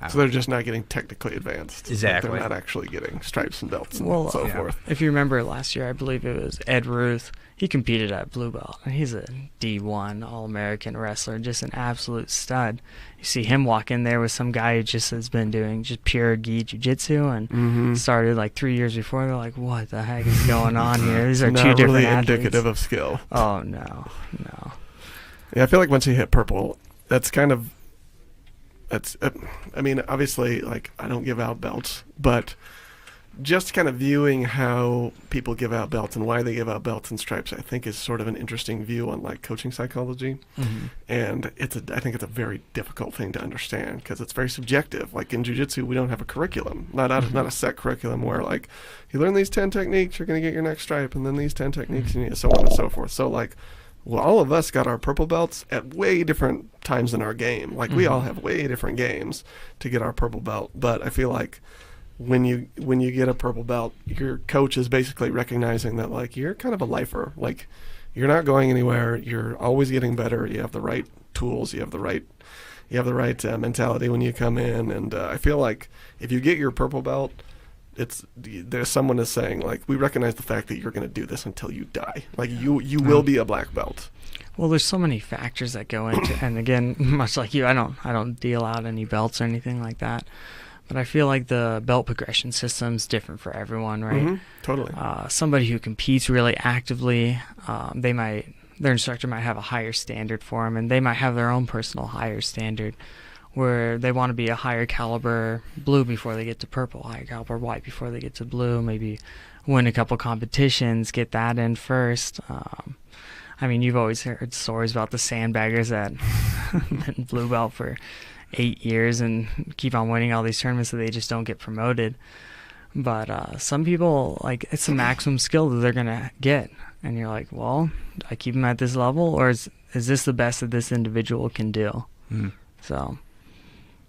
So they're just not getting technically advanced. Like, Exactly. they're not actually getting stripes and belts and Well, so yeah. forth. If you remember last year, I believe it was Ed Ruth. He competed at blue belt, and he's a D1 All-American wrestler, just an absolute stud. You see him walk in there with some guy who just has been doing just pure gi jiu-jitsu and started like 3 years before. They're like, what the heck is going on here? These are Not two different really athletes. indicative of skill. Oh, no. Yeah, I feel like once you hit purple, I mean, obviously, like, I don't give out belts, but just kind of viewing how people give out belts and why they give out belts and stripes, I think is sort of an interesting view on like coaching psychology. And I think it's a very difficult thing to understand because it's very subjective. Like in jiu-jitsu, we don't have a curriculum, not a set curriculum where like you learn these 10 techniques, you're going to get your next stripe, and then these 10 techniques, and so on and so forth. So like, well, all of us got our purple belts at way different times in our game. Like we all have way different games to get our purple belt. But I feel like when you get a purple belt, your coach is basically recognizing that like you're kind of a lifer. Like you're not going anywhere. You're always getting better. You have the right tools. You have the right mentality when you come in. And I feel like if you get your purple belt, there's someone is saying like we recognize the fact that you're going to do this until you die. Like you will be a black belt. Well, there's so many factors that go into, and again, much like you, I don't deal out any belts or anything like that. But I feel like the belt progression system's different for everyone, right? Totally. Somebody who competes really actively, their instructor might have a higher standard for them, and they might have their own personal higher standard, where they want to be a higher caliber blue before they get to purple, higher caliber white before they get to blue, maybe win a couple competitions, get that in first. I mean, you've always heard stories about the sandbaggers that been blue belt for 8 years and keep on winning all these tournaments so they just don't get promoted. But some people, like, it's the maximum skill that they're gonna get, and you're like, well, do I keep them at this level, or is this the best that this individual can do? Mm. So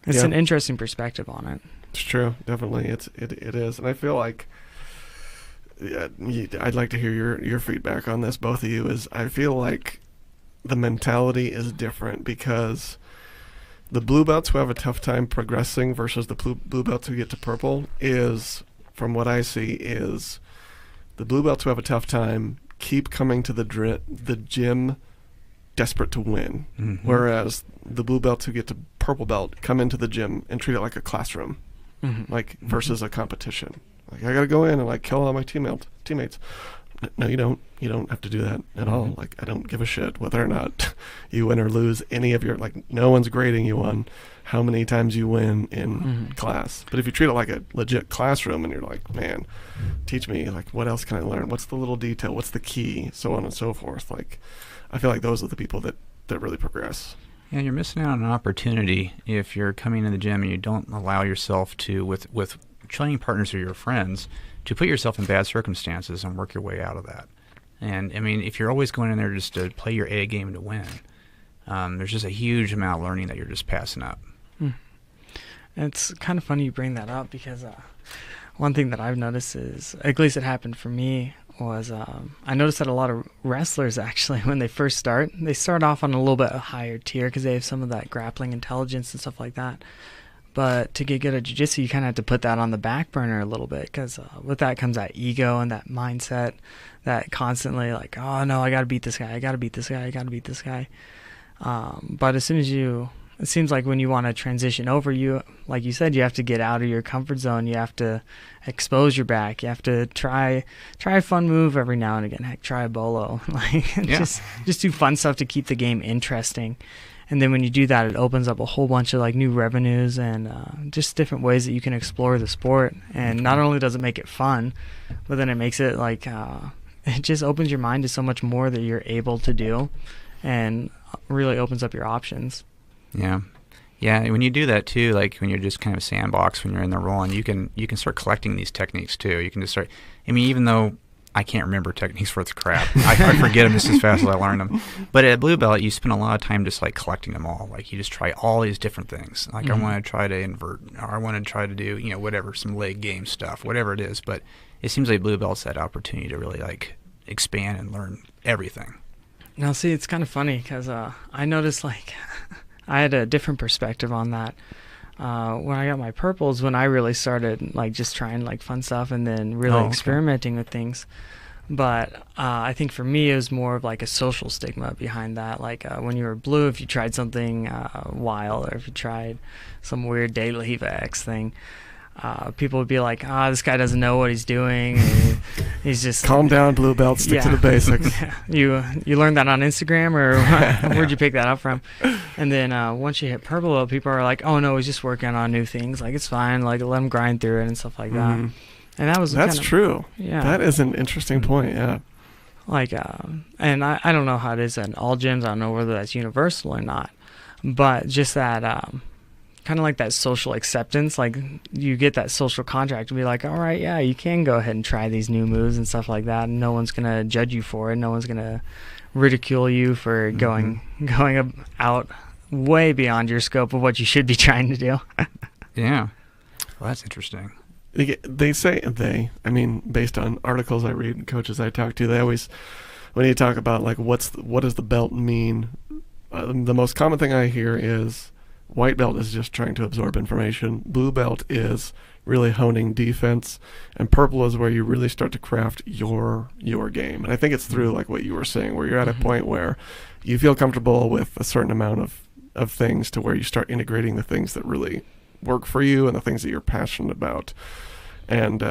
it's an interesting perspective on it. It's true, definitely. It is, and I feel like I'd like to hear your feedback on this, both of you. Is I feel like the mentality is different because the blue belts who have a tough time progressing versus the blue belts who get to purple is, from what I see, is the blue belts who have a tough time keep coming to the gym desperate to win, Mm-hmm. whereas the blue belts who get to purple belt come into the gym and treat it like a classroom, like versus a competition. Like, I gotta go in and like kill all my teammates. No, you don't. You don't have to do that at all. Like, I don't give a shit whether or not you win or lose any of your, like, no one's grading you on how many times you win in class. But if you treat it like a legit classroom and you're like, man, teach me, like, what else can I learn? What's the little detail? What's the key? So on and so forth. Like, I feel like those are the people that really progress. Yeah, you're missing out on an opportunity if you're coming in the gym and you don't allow yourself to, with training partners or your friends, to put yourself in bad circumstances and work your way out of that. And, I mean, if you're always going in there just to play your A game to win, there's just a huge amount of learning that you're just passing up. It's kind of funny you bring that up because one thing that I've noticed is, at least it happened for me, was I noticed that a lot of wrestlers actually, when they first start, they start off on a little bit higher tier because they have some of that grappling intelligence and stuff like that. But to get good at jiu-jitsu, you kind of have to put that on the back burner a little bit because with that comes that ego and that mindset that constantly like, oh, no, I got to beat this guy. I got to beat this guy. I got to beat this guy. But as soon as it seems like when you want to transition over, like you said, you have to get out of your comfort zone. You have to expose your back. You have to try a fun move every now and again. Heck, try a bolo. Like, just do fun stuff to keep the game interesting. And then when you do that, it opens up a whole bunch of like new revenues and just different ways that you can explore the sport. And not only does it make it fun, but then it makes it like it just opens your mind to so much more that you're able to do, and really opens up your options. Yeah. Yeah, when you do that too, like when you're just kind of sandbox, when you're in the rolling, you can start collecting these techniques too. You can just start, I mean, even though I can't remember techniques worth of crap, I forget them just as fast as I learn them. But at Blue Belt, you spend a lot of time just like collecting them all. Like you just try all these different things. Like I want to try to invert, or I want to try to do, whatever, some leg game stuff, whatever it is. But it seems like Blue Belt's that opportunity to really like expand and learn everything. Now, see, it's kind of funny because I noticed like I had a different perspective on that. When I got my purples, when I really started like just trying like fun stuff and then really experimenting with things. But I think for me it was more of like a social stigma behind that. Like when you were blue, if you tried something wild, or if you tried some weird day leave X thing, people would be like, this guy doesn't know what he's doing. He's just calm down, blue belt, stick to the basics. You learned that on Instagram, or where'd you pick that up from? And then once you hit purple belt, people are like, oh no, he's just working on new things. Like it's fine. Like let him grind through it and stuff like that. And that's true. Yeah, that is an interesting point. Yeah. Like and I don't know how it is at all gyms. I don't know whether that's universal or not. But just that kind of like that social acceptance, like you get that social contract to be like, all right, yeah, you can go ahead and try these new moves and stuff like that, and no one's gonna judge you for it. No one's gonna ridicule you for going out way beyond your scope of what you should be trying to do. Yeah, well, that's interesting. They say I mean, based on articles I read and coaches I talk to, they always, when you talk about like what does the belt mean, the most common thing I hear is white belt is just trying to absorb information. Blue belt is really honing defense, and purple is where you really start to craft your game. And I think it's through like what you were saying, where you're at a point where you feel comfortable with a certain amount of things to where you start integrating the things that really work for you and the things that you're passionate about. And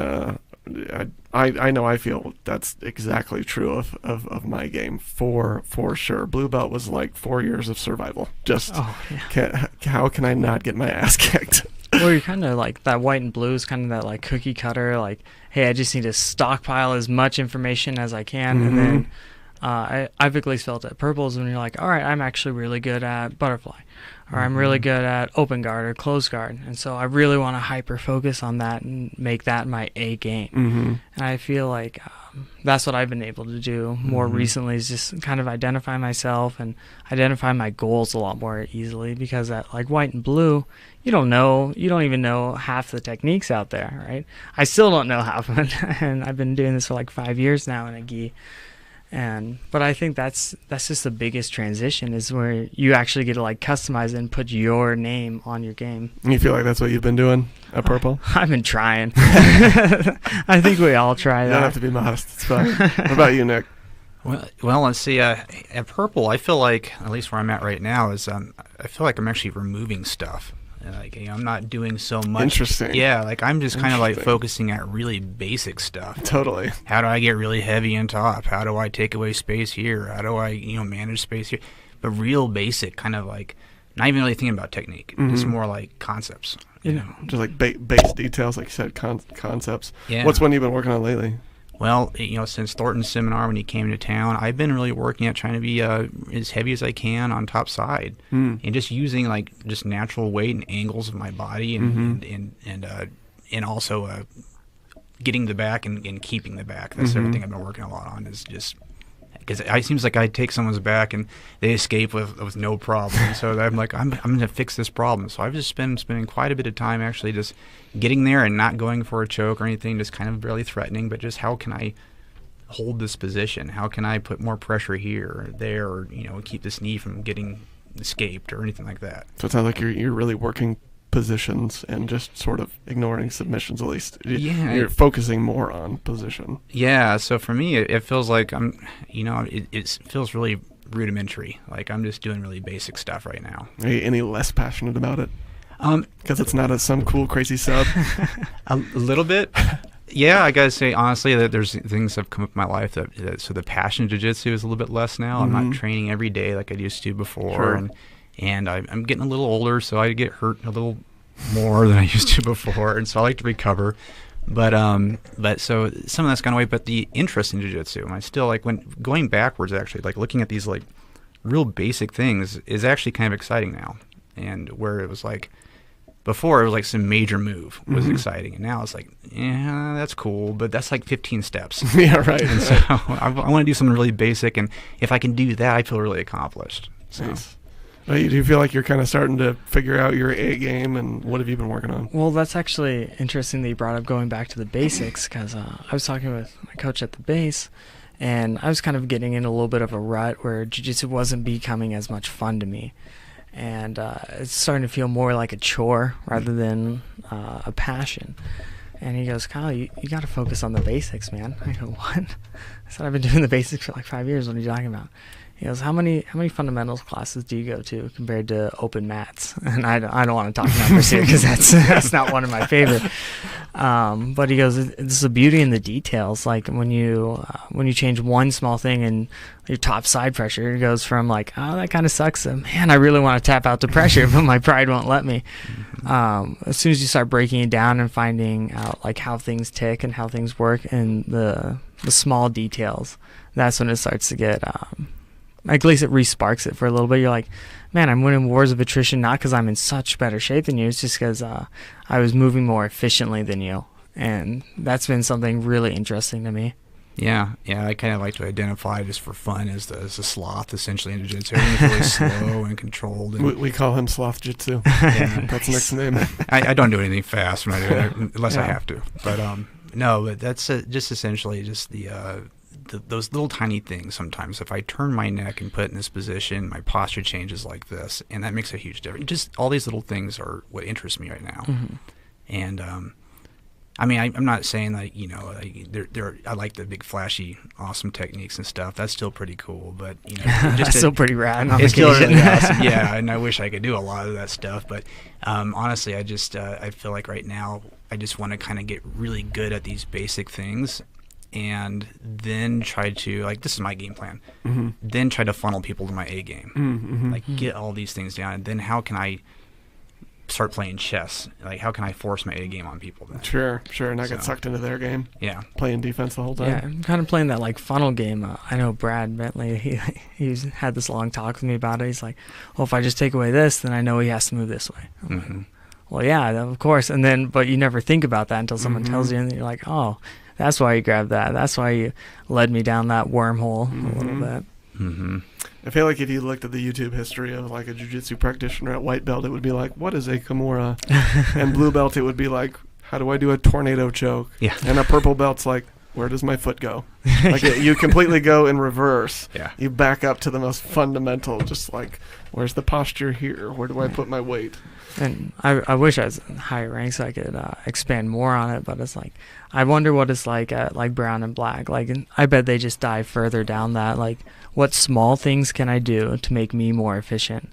I know I feel that's exactly true of my game for sure. Blue belt was like 4 years of survival. Just how can I not get my ass kicked? Well, you're kind of like that white and blue is kind of that like cookie cutter, like, hey, I just need to stockpile as much information as I can, and then I've at least felt at purple is when you're like, all right, I'm actually really good at butterfly, or I'm really good at open guard or closed guard, and so I really want to hyper focus on that and make that my A game. And I feel like that's what I've been able to do more recently, is just kind of identify myself and identify my goals a lot more easily, because at like white and blue, you don't even know half the techniques out there, right? I still don't know half of it, and I've been doing this for like 5 years now in a gi. But I think that's just the biggest transition, is where you actually get to like customize it and put your name on your game. You feel like that's what you've been doing at Purple? I've been trying. I think we all try You that. don't have to be modest. It's fine. What about you, Nick? Well, let's see. At Purple, I feel like, at least where I'm at right now, is I feel like I'm actually removing stuff. Like, I'm not doing so much. Interesting. Yeah, like I'm just kind of like focusing at really basic stuff. Totally. How do I get really heavy on top? How do I take away space here? How do I, manage space here? But real basic, kind of like, not even really thinking about technique. It's more like concepts. You know. Just like base details, like you said, concepts. Yeah. What's one you've been working on lately? Well, since Thornton's seminar when he came to town, I've been really working at trying to be as heavy as I can on top side, and just using like just natural weight and angles of my body, and also getting the back and keeping the back. That's everything I've been working a lot on, is just because it seems like I take someone's back and they escape with no problem. So I'm like, I'm going to fix this problem. So I've just been spending quite a bit of time actually just getting there and not going for a choke or anything, just kind of barely threatening, but just how can I hold this position? How can I put more pressure here or there, or keep this knee from getting escaped or anything like that? So it sounds like you're really working positions and just sort of ignoring submissions, at least. Yeah. You're focusing more on position. Yeah, so for me, it feels like it feels really rudimentary. Like I'm just doing really basic stuff right now. Are you any less passionate about it? Because it's not some cool, crazy sub? A little bit. Yeah, I gotta say honestly that there's things that have come up in my life that so the passion of jiu-jitsu is a little bit less now. I'm not training every day like I used to before, Sure. and I'm getting a little older, so I get hurt a little more than I used to before, and so I like to recover. But so some of that's gone away. But the interest in jiu-jitsu, I still like when going backwards. Actually, like looking at these like real basic things is actually kind of exciting now, and where it was like. Before, it was like some major move was exciting, and now it's like, yeah, that's cool, but that's like 15 steps. Yeah, right. And so I want to do something really basic, and if I can do that, I feel really accomplished. So. Nice. Do you feel like you're kind of starting to figure out your A game, and what have you been working on? Well, that's actually interesting that you brought up going back to the basics, because I was talking with my coach at the base, and I was kind of getting in a little bit of a rut where jiu-jitsu wasn't becoming as much fun to me. And it's starting to feel more like a chore rather than a passion. And he goes, Kyle, you got to focus on the basics, man. I go, what? I said, I've been doing the basics for like 5 years. What are you talking about? He goes, how many fundamentals classes do you go to compared to open mats? And I don't want to talk numbers here because that's not one of my favorite. But he goes, it's the beauty in the details. Like when you change one small thing in your top side pressure, it goes from like, oh, that kind of sucks. Man, I really want to tap out the pressure, but my pride won't let me. As soon as you start breaking it down and finding out like how things tick and how things work and the small details, that's when it starts to get. At least it re-sparks it for a little bit. You're like, man, I'm winning wars of attrition not because I'm in such better shape than you. It's just because I was moving more efficiently than you. And that's been something really interesting to me. Yeah, I kind of like to identify just for fun as the sloth, essentially, in jiu-jitsu. Everything's really slow and controlled. And We call him Sloth Jitsu. Yeah. That's Nick's name. I don't do anything fast when I do it, unless I have to. But no, but that's just essentially just those little tiny things. Sometimes if I turn my neck and put it in this position, my posture changes like this, and that makes a huge difference. Just all these little things are what interests me right now. And I mean, I'm not saying like I like the big flashy awesome techniques and stuff. That's still pretty cool, but That's still pretty rad. It's still really awesome. Yeah, and I wish I could do a lot of that stuff, but honestly, I just I feel like right now I just want to kind of get really good at these basic things. And then try to, like, this is my game plan, then try to funnel people to my A game. Like, get all these things down, and then how can I start playing chess. Like, how can I force my A game on people then? Sure, not get sucked into their game. Yeah. Playing defense the whole time. Yeah, I'm kind of playing that like funnel game. I know Brad Bentley. He's had this long talk with me about it. He's like, "Well, if I just take away this, then I know he has to move this way." I'm like, well, yeah, of course. And then, but you never think about that until someone tells you, and then you're like, "Oh, that's why you grabbed that. That's why you led me down that wormhole a little bit." I feel like if you looked at the YouTube history of like a jiu-jitsu practitioner at white belt, it would be like, what is a Kimura? And blue belt, it would be like, how do I do a tornado choke? Yeah. And a purple belt's like, where does my foot go? Like you completely go in reverse. Yeah. You back up to the most fundamental, just like, where's the posture here? Where do I put my weight? And I wish I was in higher ranks so I could expand more on it, but it's like, I wonder what it's like at like brown and black. Like, and I bet they just dive further down that. Like, what small things can I do to make me more efficient?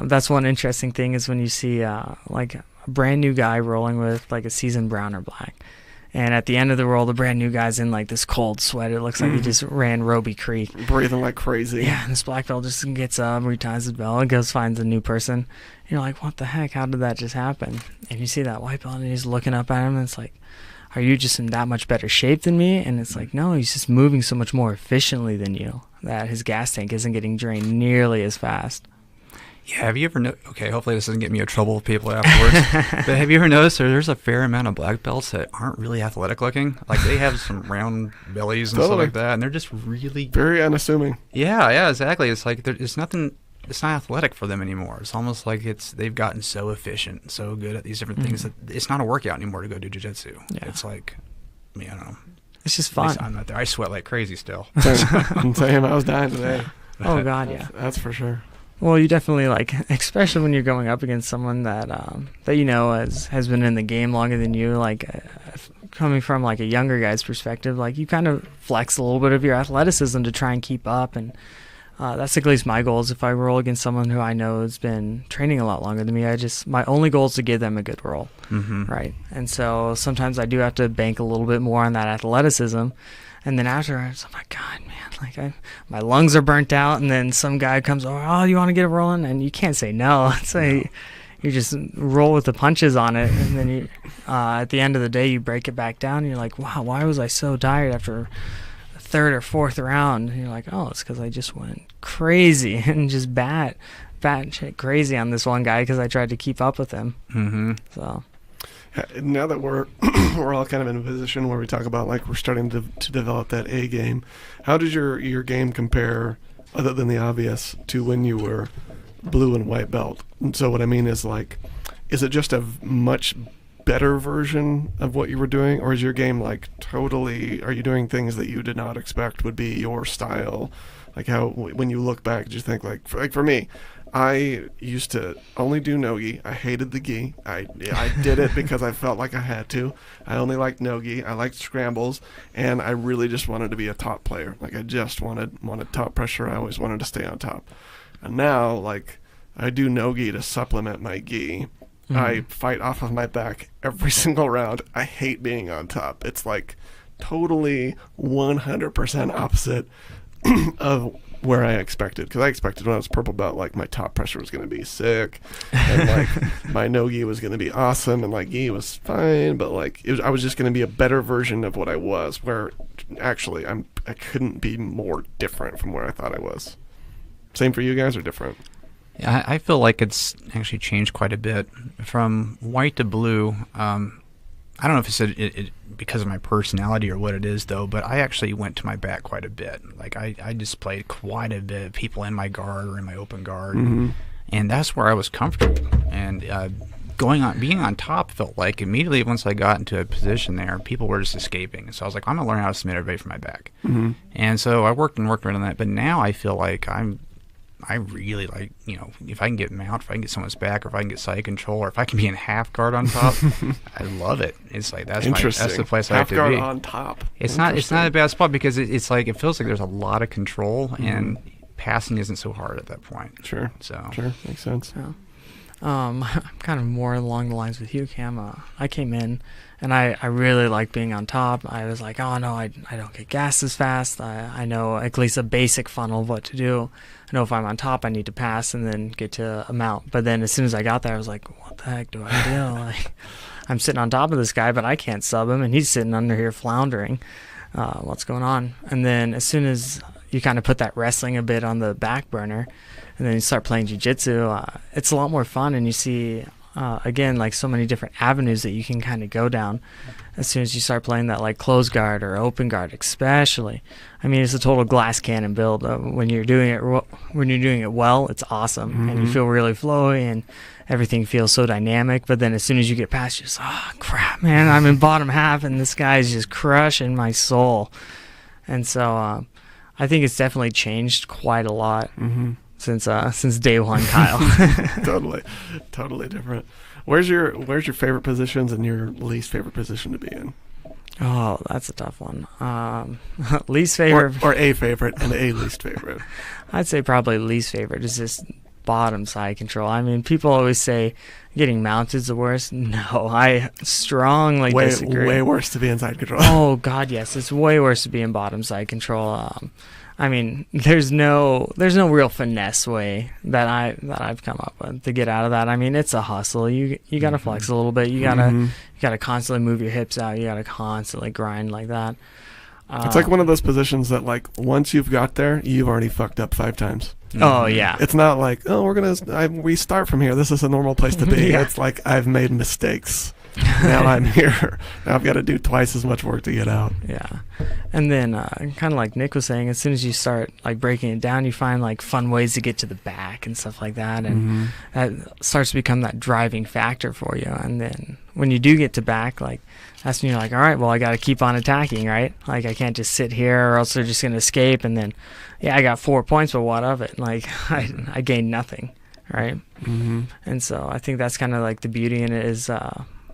That's one interesting thing is when you see like a brand new guy rolling with like a seasoned brown or black. And at the end of the roll, the brand new guy's in like this cold sweat. It looks like he just ran Roby Creek. Breathing like crazy. Yeah, and this black belt just gets up, reties his belt, and goes finds a new person. You're like, what the heck? How did that just happen? And you see that white belt, and he's looking up at him, and it's like, are you just in that much better shape than me? And it's like, no, he's just moving so much more efficiently than you, that his gas tank isn't getting drained nearly as fast. Yeah, have you ever okay, hopefully this doesn't get me in trouble with people afterwards, but have you ever noticed there's a fair amount of black belts that aren't really athletic looking? Like, they have some round bellies and stuff like that, and they're just really... Very unassuming. Yeah, exactly. It's like, it's nothing... It's not athletic for them anymore. It's almost like they've gotten so efficient, so good at these different things that it's not a workout anymore to go do jiu-jitsu. Yeah. It's like, I don't know. It's just fun. I'm not there. I sweat like crazy still. Same. I was dying today. Oh, God, yeah. That's for sure. Well, you definitely, like, especially when you're going up against someone that that you know has been in the game longer than you, like, coming from, like, a younger guy's perspective, like, you kind of flex a little bit of your athleticism to try and keep up, and that's at least my goal is if I roll against someone who I know has been training a lot longer than me, my only goal is to give them a good roll, right? And so sometimes I do have to bank a little bit more on that athleticism. And then afterwards, I'm like, God, man, like my lungs are burnt out. And then some guy comes over, oh, you want to get it rolling? And you can't say no. It's like you just roll with the punches on it. And then you, at the end of the day, you break it back down. And you're like, wow, why was I so tired after the third or fourth round? And you're like, oh, it's because I just went crazy and just bat shit crazy on this one guy because I tried to keep up with him. So. Now that we're all kind of in a position where we talk about like we're starting to develop that A game, how did your game compare, other than the obvious, to when you were blue and white belt? And so what I mean is, like, is it just a much better version of what you were doing, or is your game like totally, are you doing things that you did not expect would be your style? Like, how when you look back, did you think like for me, I used to only do no-gi. I hated the gi. I did it because I felt like I had to. I only liked no-gi. I liked scrambles, and I really just wanted to be a top player. Like, I just wanted top pressure. I always wanted to stay on top. And now, like, I do no-gi to supplement my gi. I fight off of my back every single round. I hate being on top. It's like totally 100% opposite of where I expected, because I expected when I was purple belt, like, my top pressure was going to be sick, and like my no-gi was going to be awesome, and like gi was fine, but like I was just going to be a better version of what I was, where actually I couldn't be more different from where I thought I was. Same for you guys, or different? Yeah, I feel like it's actually changed quite a bit from white to blue. I don't know if it's it because of my personality or what it is, though, but I actually went to my back quite a bit. Like, I just played quite a bit of people in my guard or in my open guard, and that's where I was comfortable. And being on top felt like immediately once I got into a position there, people were just escaping. So I was like, I'm going to learn how to submit everybody from my back. And so I worked on that, but now I feel like I really like, if I can get mount, if I can get someone's back, or if I can get side control, or if I can be in half guard on top, I love it. It's like that's the place I like to be. Half guard on top. It's not a bad spot because it's like it feels like there's a lot of control and passing isn't so hard at that point. Sure. So sure, makes sense. Yeah. I'm kind of more along the lines with you, Cam. I came in, and I really like being on top. I was like, oh no, I don't get gassed as fast. I know at least a basic funnel of what to do. I know if I'm on top, I need to pass and then get to a mount. But then as soon as I got there, I was like, what the heck do I do? Like, I'm sitting on top of this guy, but I can't sub him, and he's sitting under here floundering. What's going on? And then as soon as you kind of put that wrestling a bit on the back burner, and then you start playing jiu-jitsu, it's a lot more fun, and you see, again, like so many different avenues that you can kind of go down as soon as you start playing that like closed guard or open guard, especially. I mean, it's a total glass cannon build. When you're doing it well, it's awesome, and you feel really flowy, and everything feels so dynamic. But then as soon as you get past, you're just, oh crap, man, I'm in bottom half, and this guy's just crushing my soul. And so I think it's definitely changed quite a lot. Since day one, Kyle. totally different. Where's your favorite positions and your least favorite position to be in? Oh, that's a tough one. Least favorite, or a favorite and a least favorite. I'd say probably least favorite is just bottom side control. I mean, people always say getting mounted is the worst. No, I strongly disagree. Way worse to be inside control. Oh God, yes, it's way worse to be in bottom side control. I mean, there's no real finesse way that I've come up with to get out of that. I mean, it's a hustle. You gotta flex a little bit. You gotta constantly move your hips out. You gotta constantly grind like that. It's like one of those positions that, like, once you've got there, you've already fucked up 5 times. Oh yeah. It's not like, oh, we start from here. This is a normal place to be. Yeah. It's like, I've made mistakes. Now I'm here. Now I've got to do twice as much work to get out. Yeah. And then kind of like Nick was saying, as soon as you start like breaking it down, you find like fun ways to get to the back and stuff like that, and that starts to become that driving factor for you. And then when you do get to back, like that's when you're like, all right, well, I got to keep on attacking, right? Like I can't just sit here or else they're just going to escape. And then, yeah, I got 4 points, but what of it? Like I gained nothing, right? And so I think that's kind of like the beauty in it is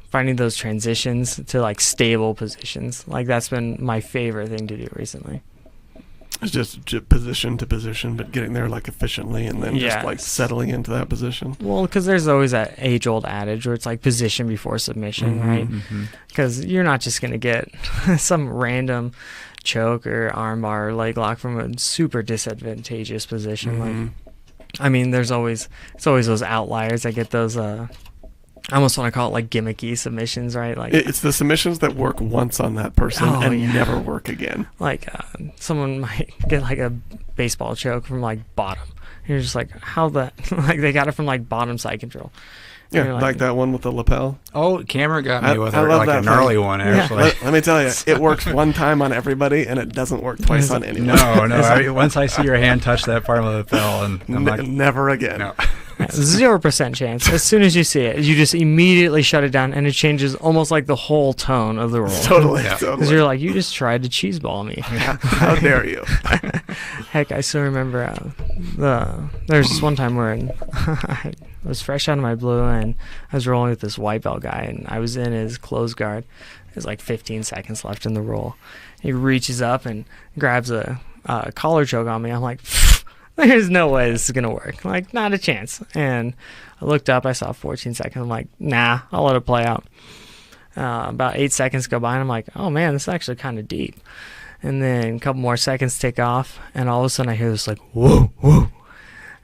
finding those transitions to like stable positions. Like that's been my favorite thing to do recently. It's just position to position, but getting there like efficiently and then just like settling into that position. Well, because there's always that age-old adage where it's like position before submission, right? Because you're not just going to get some random choke or armbar or leg lock from a super disadvantageous position. Like, I mean, it's always those outliers that get those I almost want to call it like gimmicky submissions, right? Like it's the submissions that work once on that person never work again. Like someone might get like a baseball choke from like bottom. You're just like, how the like they got it from like bottom side control. Yeah, like that one with the lapel. Oh, Cameron got me with like a gnarly one, actually. Let me tell you, it works one time on everybody, and it doesn't work twice on anyone. No. Once I see your hand touch that part of the lapel, and I'm like, never again. No. 0% chance. As soon as you see it, you just immediately shut it down, and it changes almost like the whole tone of the roll. Totally. Because you're like, you just tried to cheese ball me. How dare you? Heck, I still remember there's this one time where I was fresh out of my blue, and I was rolling with this white belt guy, and I was in his closed guard. There's like 15 seconds left in the roll. He reaches up and grabs a collar choke on me. I'm like, there's no way this is going to work. Like, not a chance. And I looked up. I saw 14 seconds. I'm like, nah, I'll let it play out. About 8 seconds go by, and I'm like, oh, man, this is actually kind of deep. And then a couple more seconds tick off, and all of a sudden I hear this, like, whoa, whoa.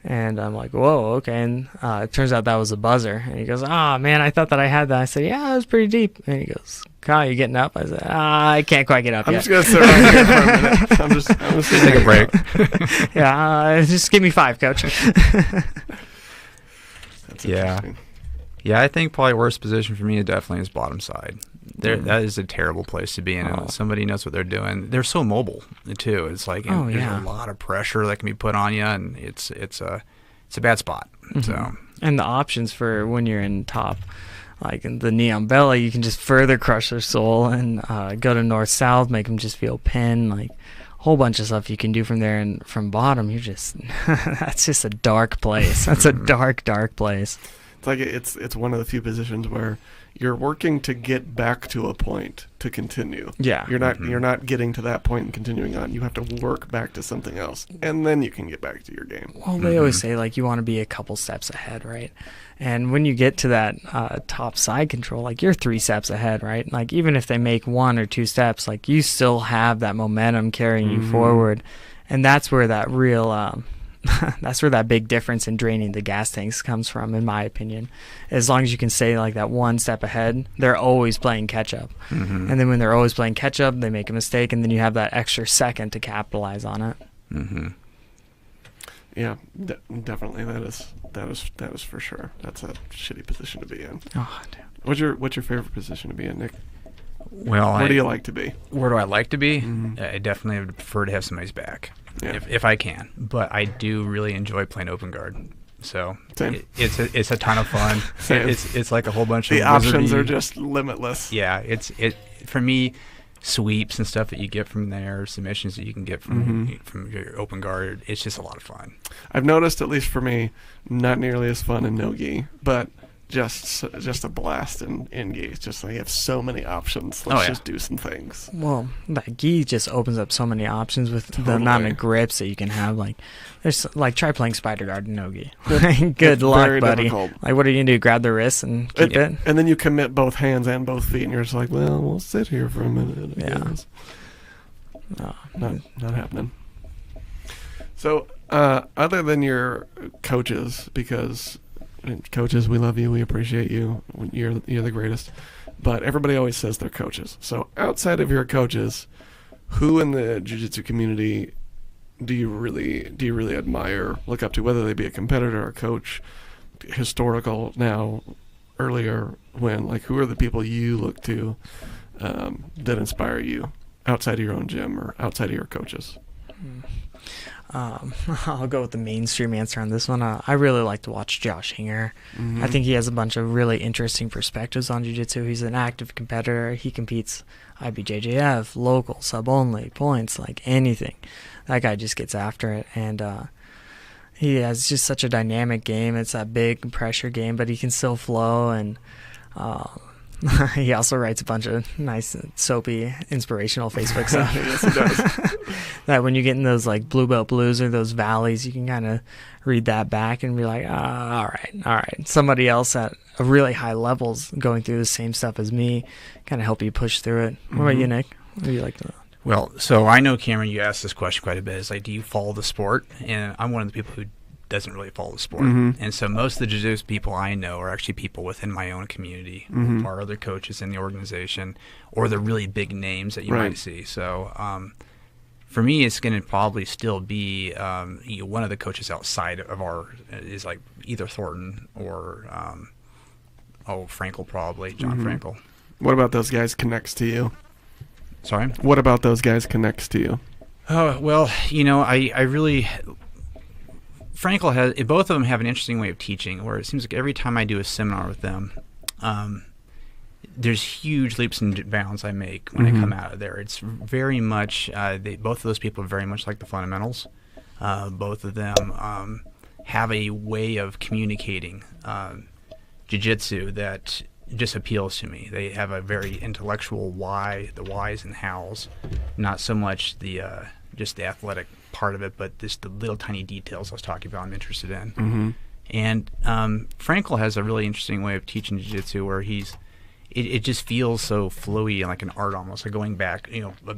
And I'm like, whoa, okay. And it turns out that was a buzzer. And he goes, man, I thought that I had that. I said, yeah, it was pretty deep. And he goes, Kyle, you getting up? I said, I can't quite get up yet. I'm just going to sit right here for a minute. I'm just going to take a break. Yeah, just give me 5, coach. That's interesting. Yeah, I think probably worst position for me definitely is bottom side. That is a terrible place to be in. Somebody knows what they're doing. They're so mobile too. It's like there's a lot of pressure that can be put on you, and it's a bad spot. So and the options for when you're in top, like in the knee on belly, you can just further crush their soul and go to north south, make them just feel pinned. Like a whole bunch of stuff you can do from there, and from bottom, you're just that's just a dark place. That's a dark place. It's like it's one of the few positions where you're working to get back to a point to continue. Yeah. You're not getting to that point and continuing on. You have to work back to something else, and then you can get back to your game. Well, they always say, like, you want to be a couple steps ahead, right? And when you get to that top side control, like, you're 3 steps ahead, right? Like, even if they make 1 or 2 steps, like, you still have that momentum carrying you forward. And that's where that real that's where that big difference in draining the gas tanks comes from, in my opinion. As long as you can stay like that 1 step ahead, they're always playing catch up. And then when they're always playing catch up, they make a mistake, and then you have that extra second to capitalize on it. Yeah, definitely. That is for sure. That's a shitty position to be in. Oh, dude. What's your favorite position to be in, Nick? Well, Where do you like to be? Where do I like to be? I definitely would prefer to have somebody's back, if I can. But I do really enjoy playing open guard. So it's a ton of fun. It's like a whole bunch of the options are just limitless. Yeah, it for me, sweeps and stuff that you get from there, submissions that you can get from your open guard. It's just a lot of fun. I've noticed, at least for me, not nearly as fun in no-gi, but just a blast in gi. It's just like you have so many options. Let's just do some things. Well, that gi just opens up so many options with the amount of grips that you can have. Like, there's like, try playing spider guard in no-gi. Good luck, buddy. Difficult. Like, what are you gonna do? Grab the wrist and keep it? And then you commit both hands and both feet, and you're just like, well, we'll sit here for a minute. Not happening. So, other than your coaches, because coaches, we love you, we appreciate you, you're the greatest, but everybody always says they're coaches. So outside of your coaches, who in the jiu-jitsu community do you really admire, look up to, whether they be a competitor or a coach, historical now, earlier, when, like, who are the people you look to that inspire you outside of your own gym or outside of your coaches? I'll go with the mainstream answer on this one. I really like to watch Josh Hinger. I think he has a bunch of really interesting perspectives on jiu-jitsu. He's an active competitor. He competes IBJJF, local, sub-only, points, like anything. That guy just gets after it. And he has just such a dynamic game. It's that big pressure game, but he can still flow. And he also writes a bunch of nice, soapy, inspirational Facebook stuff. Yes, he does. That when you get in those, like, blue belt blues or those valleys, you can kind of read that back and be like, all right. Somebody else at a really high levels going through the same stuff as me, kind of help you push through it. What about you, Nick? What do you like to? Well, so I know, Cameron, you asked this question quite a bit. It's like, do you follow the sport? And I'm one of the people who doesn't really follow the sport. And so most of the jiu-jitsu people I know are actually people within my own community, or other coaches in the organization, or the really big names that you might see. So for me, it's going to probably still be one of the coaches outside of our is like either Thornton or Frankel, probably John Frankel. What about those guys connects to you? Sorry? What about those guys connects to you? Oh, well, I really... Frankel has... Both of them have an interesting way of teaching, where it seems like every time I do a seminar with them, there's huge leaps and bounds I make when I come out of there. It's very much... both of those people are very much like the fundamentals. Both of them have a way of communicating jiu-jitsu that just appeals to me. They have a very intellectual why, the whys and hows, not so much the just the athletic part of it, but just the little tiny details I was talking about I'm interested in. And Frankel has a really interesting way of teaching jiu-jitsu where it just feels so flowy and like an art almost, like going back,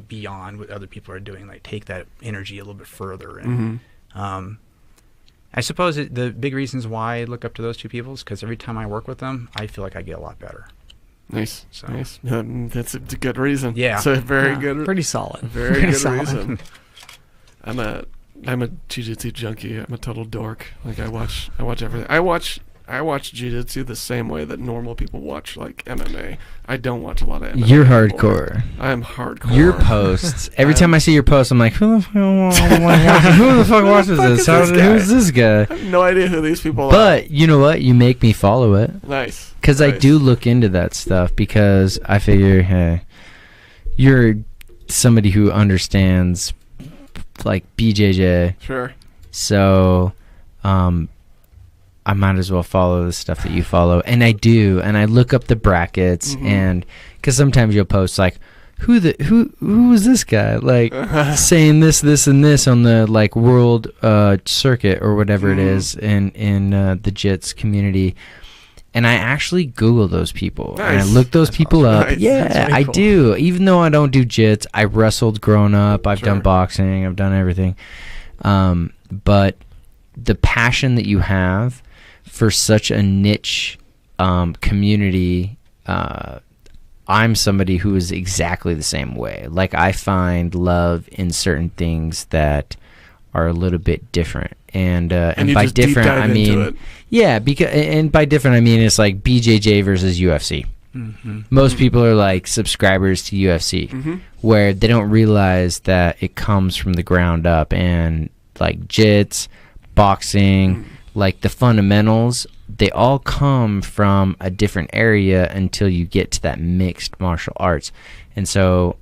beyond what other people are doing, like take that energy a little bit further. And I suppose the big reasons why I look up to those two people is because every time I work with them, I feel like I get a lot better. Nice. That's a good reason. Yeah. It's a very good. Pretty solid. Very good reason. I'm a jiu-jitsu junkie. I'm a total dork. Like I watch everything. I watch jiu-jitsu the same way that normal people watch like MMA. I don't watch a lot of MMA. You're hardcore. I'm hardcore. Your posts. Every time I see your posts, I'm like, who the fuck watches this? Who's this guy? I have no idea who these people are. But you know what? You make me follow it. Nice. Because I do look into that stuff because I figure, hey, you're somebody who understands like BJJ. Sure. So, I might as well follow the stuff that you follow. And I do. And I look up the brackets, and because sometimes you'll post like, who is this guy like saying this and this on the like world circuit or whatever it is in the JITS community. And I actually Google those people. Nice. And I look those people up. Nice. Yeah, Really I cool. do. Even though I don't do JITS, I wrestled growing up. I've Sure. done boxing. I've done everything. But the passion that you have for such a niche community, I'm somebody who is exactly the same way. Like, I find love in certain things that are a little bit different. And you by just deep different, dive I into mean, it. yeah, and by different, I mean it's like BJJ versus UFC. Most people are like subscribers to UFC, where they don't realize that it comes from the ground up. And like JITS, boxing, like the fundamentals, they all come from a different area until you get to that mixed martial arts. And so,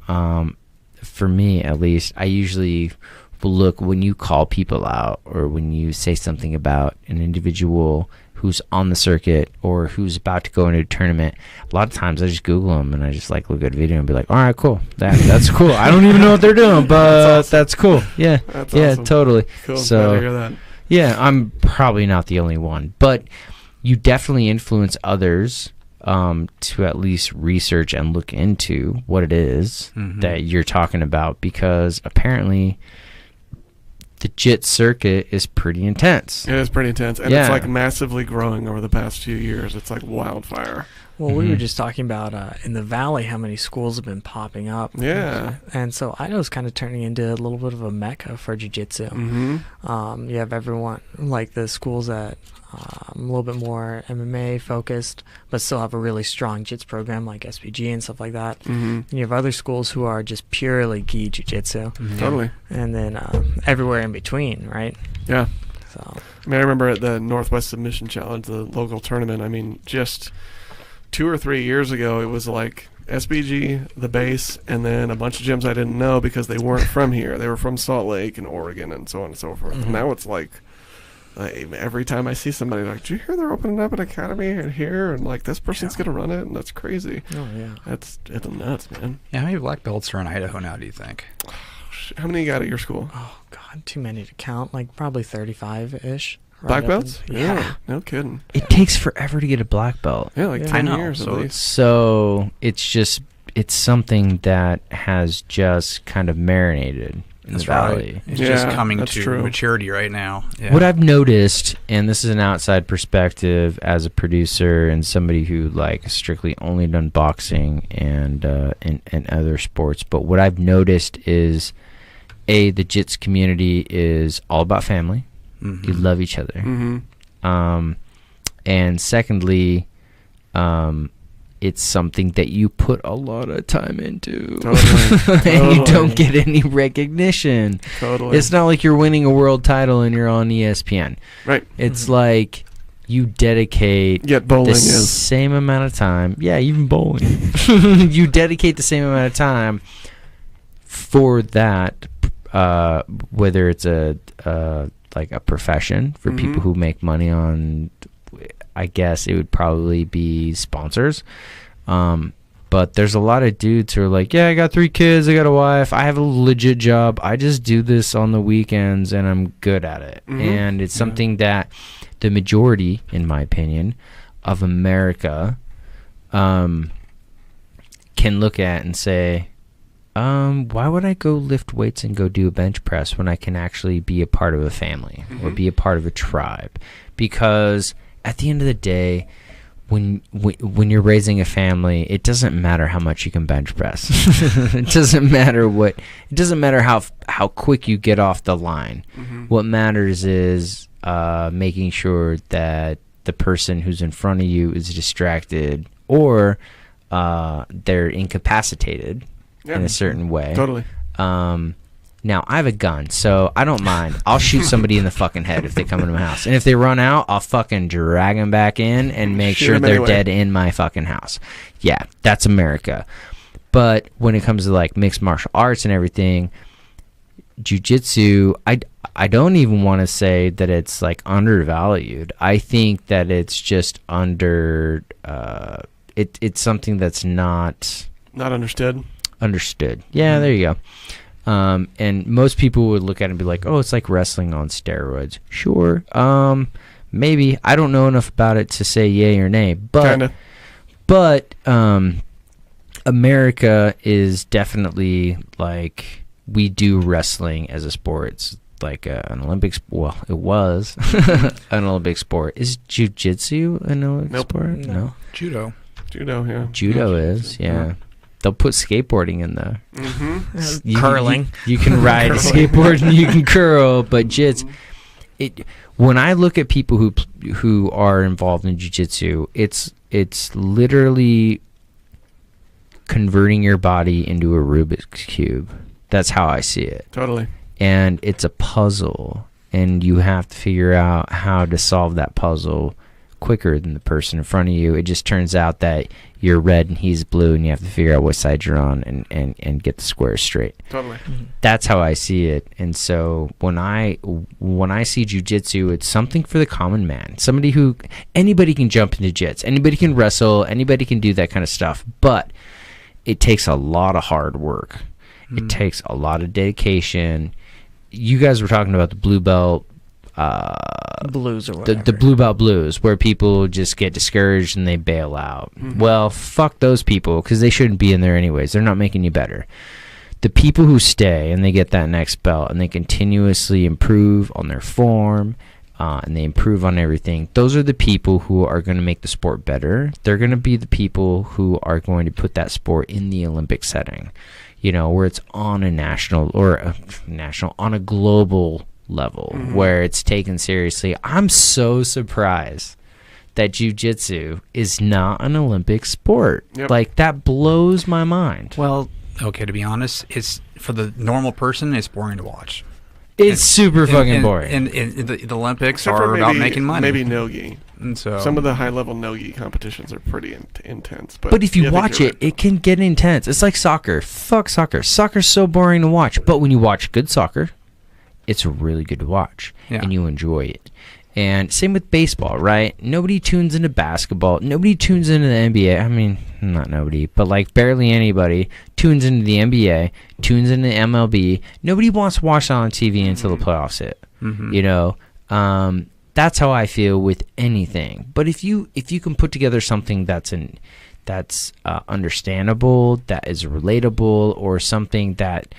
for me at least, I usually will look when you call people out or when you say something about an individual who's on the circuit or who's about to go into a tournament. A lot of times I just Google them and I just like look at a video and be like, all right, cool. That's cool. I don't even know what they're doing, but that's cool. Yeah. That's yeah, awesome. totally. Cool. So, Glad to hear that. yeah, I'm probably not the only one, but you definitely influence others to at least research and look into what it is that you're talking about, because apparently the JIT circuit is pretty intense. It is pretty intense, and Yeah. it's like massively growing over the past few years. It's like wildfire. Well, we were just talking about in the Valley how many schools have been popping up. Yeah. And so Idaho's kind of turning into a little bit of a mecca for jiu-jitsu. You have everyone, like the schools that a little bit more MMA focused, but still have a really strong JITS program like SPG and stuff like that. And you have other schools who are just purely gi jiu-jitsu. Totally. And then everywhere in between, right? Yeah. So I mean, I remember at the Northwest Submission Challenge, the local tournament, I mean, just 2 or 3 years ago, it was like SBG, the base, and then a bunch of gyms I didn't know because they weren't from here. They were from Salt Lake and Oregon and so on and so forth. Now it's like every time I see somebody, like, do you hear they're opening up an academy here? And like, this person's going to run it, and that's crazy. oh yeah. It's nuts, man. Yeah, how many black belts are in Idaho now, do you think? How many you got at your school? Oh god, too many to count. Like probably 35-ish. Black belts? Yeah. No kidding. It takes forever to get a black belt. Yeah, like Yeah. 10 I know, years so at least. So it's something that has just kind of marinated in That's the valley. right. It's Yeah, just coming that's to true. maturity right now. Yeah. What I've noticed, and this is an outside perspective as a producer and somebody who like strictly only done boxing and other sports, but what I've noticed is the JITS community is all about family. You love each other. And secondly, it's something that you put a lot of time into. Totally. And you don't get any recognition. Totally. It's not like you're winning a world title and you're on ESPN. Right. It's like you dedicate Yet bowling the is. same amount of time. Yeah, even bowling. You dedicate the same amount of time for that, whether it's like a profession for people who make money on, I guess it would probably be sponsors. But there's a lot of dudes who are like, yeah, I got 3 kids, I got a wife, I have a legit job, I just do this on the weekends and I'm good at it. And it's something that the majority, in my opinion, of America can look at and say, why would I go lift weights and go do a bench press when I can actually be a part of a family or be a part of a tribe? Because at the end of the day, when you're raising a family, it doesn't matter how much you can bench press. It doesn't matter how quick you get off the line. What matters is making sure that the person who's in front of you is distracted or they're incapacitated in a certain way. Totally. Now, I have a gun, so I don't mind. I'll shoot somebody in the fucking head if they come into my house. And if they run out, I'll fucking drag them back in and make Shoot sure 'em they're anyway. dead in my fucking house. Yeah, that's America. But when it comes to, like, mixed martial arts and everything, jiu-jitsu, I don't even want to say that it's like undervalued. I think that it's just it's something that's not understood. Yeah, there you go. And most people would look at it and be like, oh, it's like wrestling on steroids. Sure. Maybe. I don't know enough about it to say yay or nay, but America is definitely like, we do wrestling as a sport. It's like an Olympic sport. Well, it was an Olympic sport. Is jiu-jitsu an Olympic sport? No. Judo, yeah. Judo is, yeah. They'll put skateboarding in there. Mm-hmm. Curling. You can ride a skateboard and you can curl, but jits. When I look at people who are involved in jiu-jitsu, it's literally converting your body into a Rubik's Cube. That's how I see it. Totally. And it's a puzzle, and you have to figure out how to solve that puzzle quicker than the person in front of you. It just turns out that you're red and he's blue, and you have to figure out what side you're on and get the squares straight. Totally. Mm-hmm. That's how I see it. And so when I see jiu-jitsu, it's something for the common man. Anybody can jump into jits, anybody can wrestle, anybody can do that kind of stuff, but it takes a lot of hard work. It takes a lot of dedication. You guys were talking about the blue belt blues or whatever. the blue belt blues, where people just get discouraged and they bail out. Well, fuck those people, because they shouldn't be in there anyways. They're not making you better. The people who stay and they get that next belt and they continuously improve on their form and they improve on everything, those are the people who are going to make the sport better. They're going to be the people who are going to put that sport in the Olympic setting, where it's on a on a global level, where it's taken seriously. I'm so surprised that jiu-jitsu is not an Olympic sport. Yep. Like, that blows my mind. Well, okay, to be honest, it's, for the normal person, it's boring to watch. It's super fucking boring. And the Olympics Except for are about making money. Maybe no-gi. And so Some of the high-level no-gi competitions are pretty intense. But if you I think watch you're it, right. it can get intense. It's like soccer. Fuck soccer. Soccer's so boring to watch. But when you watch good soccer, it's really good to watch. Yeah. And you enjoy it. And same with baseball, right? Nobody tunes into basketball. Nobody tunes into the NBA. I mean, not nobody, but like barely anybody tunes into the NBA, tunes into MLB. Nobody wants to watch that on TV until the playoffs hit. That's how I feel with anything. But if you can put together something that's understandable, that is relatable, or something that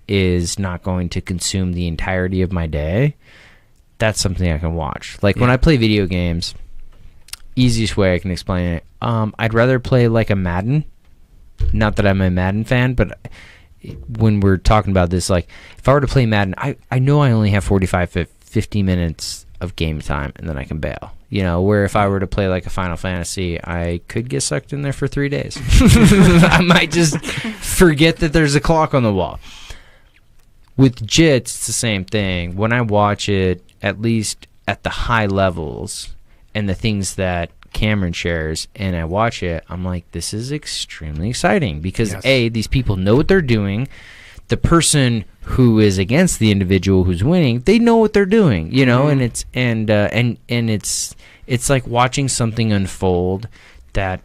is not going to consume the entirety of my day, that's something I can watch. Like when I play video games, easiest way I can explain it, I'd rather play like a Madden. Not that I'm a Madden fan, but when we're talking about this, like if I were to play Madden, I know I only have 45 to 50 minutes of game time, and then I can bail. Where if I were to play like a Final Fantasy, I could get sucked in there for 3 days. I might just forget that there's a clock on the wall. With jits, it's the same thing. When I watch it, at least at the high levels and the things that Cameron shares, and I watch it, I'm like, this is extremely exciting because these people know what they're doing. The person who is against the individual who's winning, they know what they're doing, and it's and it's like watching something unfold that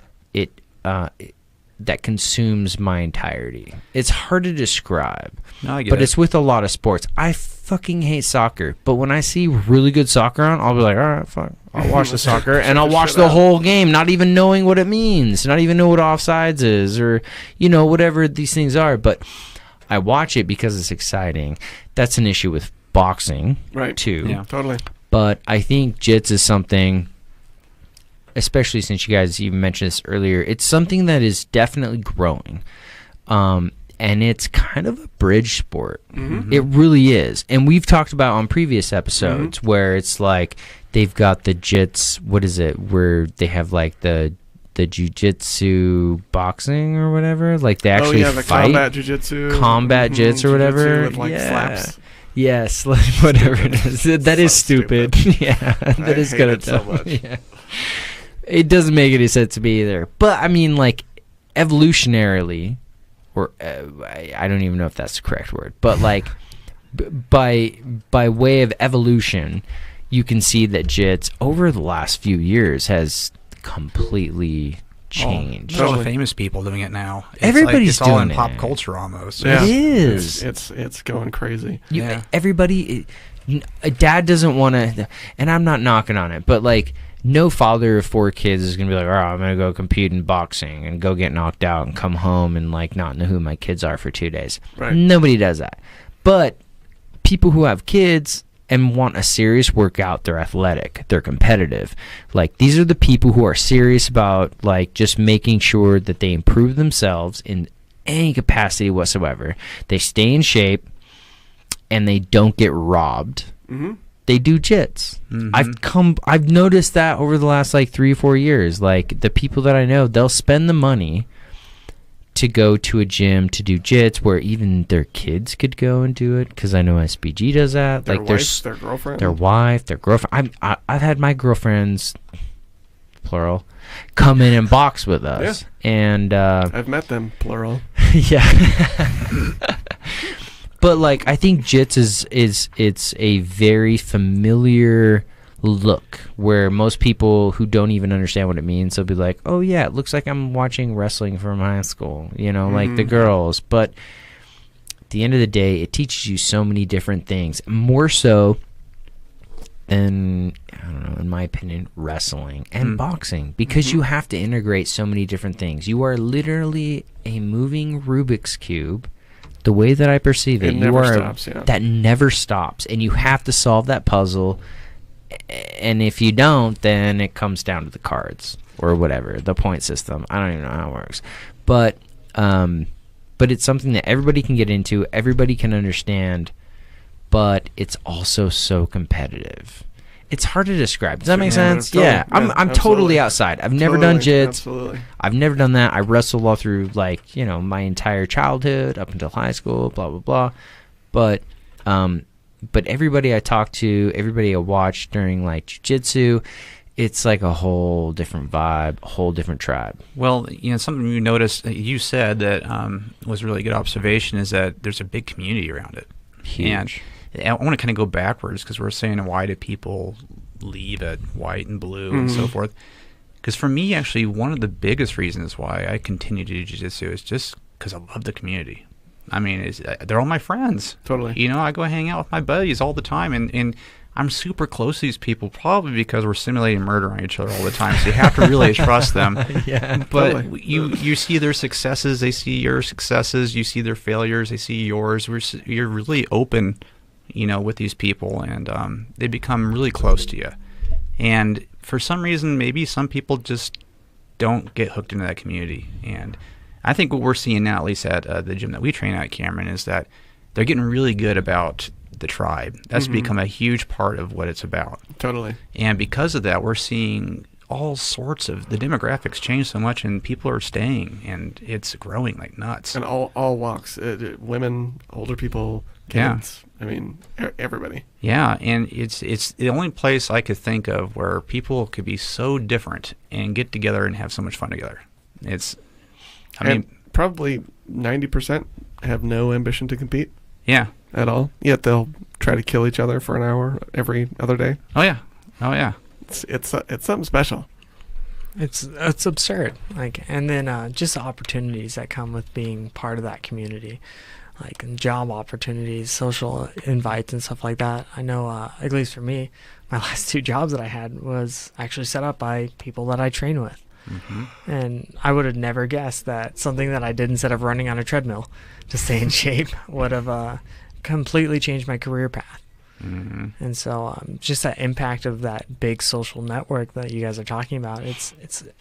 that consumes my entirety. It's hard to describe. No, I get but it. it's with a lot of sports. I fucking hate soccer, but when I see really good soccer on, I'll be like, all right, fine. I'll watch the soccer, and I'll watch the whole game, not even knowing what it means, not even know what offsides is, or whatever these things are. But I watch it because it's exciting. That's an issue with boxing, right? Too. Yeah, totally. But I think jits is something, especially since you guys even mentioned this earlier, it's something that is definitely growing. And it's kind of a bridge sport. It really is. And we've talked about on previous episodes where it's like they've got the jits, what is it, where they have like the jiu-jitsu boxing or whatever. Like they actually the fight. combat jiu-jitsu. Combat jits or whatever. With like slaps. Yes, like whatever it is. That is stupid. Yeah, that is kind of so dumb. much. Yeah. It doesn't make any sense to me either. But, I mean, like, evolutionarily, or I don't even know if that's the correct word, but, like, by way of evolution, you can see that jits over the last few years has completely changed. There's all the famous people doing it now. Everybody's it's all doing in pop it. culture almost. Yeah. It is. It's going crazy. Everybody, a dad doesn't want to, and I'm not knocking on it, but like no father of 4 kids is gonna be like, oh, I'm gonna go compete in boxing and go get knocked out and come home and like not know who my kids are for 2 days. Right. Nobody does that. But people who have kids and want a serious workout, they're athletic, they're competitive. Like these are the people who are serious about like just making sure that they improve themselves in any capacity whatsoever. They stay in shape and they don't get robbed. Mm-hmm. They do jits. I've noticed that over the last like 3 or 4 years. Like the people that I know, they'll spend the money to go to a gym to do jits where even their kids could go and do it, because I know SBG does that. Their like wife, their girlfriend. Their wife, their girlfriend. I've had my girlfriends, plural, come in and box with us. Yeah. And I've met them, plural. yeah. But like I think jits it's a very familiar look where most people who don't even understand what it means, they'll be like, oh yeah, it looks like I'm watching wrestling from high school, like the girls. But at the end of the day, it teaches you so many different things, more so than, I don't know, in my opinion, wrestling and boxing, because you have to integrate so many different things. You are literally a moving Rubik's Cube. The way that I perceive it, never stops, yeah. That never stops, and you have to solve that puzzle. And if you don't, then it comes down to the cards or whatever, the point system. I don't even know how it works, but it's something that everybody can get into, everybody can understand, but it's also so competitive. It's hard to describe. Does that make sense? Totally. Yeah, I'm totally outside. I've never done jits. Absolutely. I've never done that. I wrestled all through my entire childhood up until high school, blah blah blah. But everybody I talked to, everybody I watched during like jiu-jitsu, it's like a whole different vibe, a whole different tribe. Well, something you noticed, you said that was a really good observation, is that there's a big community around it. Huge. And I want to kind of go backwards, because we're saying, why do people leave at white and blue and so forth? Because for me, actually, one of the biggest reasons why I continue to do jiu-jitsu is just because I love the community. I mean, they're all my friends. Totally. I go hang out with my buddies all the time, and I'm super close to these people, probably because we're simulating murder on each other all the time, so you have to really trust them. Yeah, but totally. you see their successes, they see your successes, you see their failures, they see yours. You're really open, with these people, and they become really close to you. And for some reason, maybe some people just don't get hooked into that community. And I think what we're seeing now, at least at the gym that we train at, Cameron, is that they're getting really good about the tribe. That's become a huge part of what it's about. Totally. And because of that, we're seeing all sorts of, the demographics change so much, and people are staying, and it's growing like nuts. And all walks, women, older people, kids. Yeah. I mean, everybody. Yeah, and it's the only place I could think of where people could be so different and get together and have so much fun together. I mean, probably 90% have no ambition to compete. Yeah. At all. Yet they'll try to kill each other for an hour every other day. Oh yeah. It's something special. It's absurd. And then just the opportunities that come with being part of that community, like job opportunities, social invites, and stuff like that. I know, at least for me, my last 2 jobs that I had was actually set up by people that I train with. And I would have never guessed that something that I did instead of running on a treadmill to stay in shape would have completely changed my career path. And so just that impact of that big social network that you guys are talking about, it's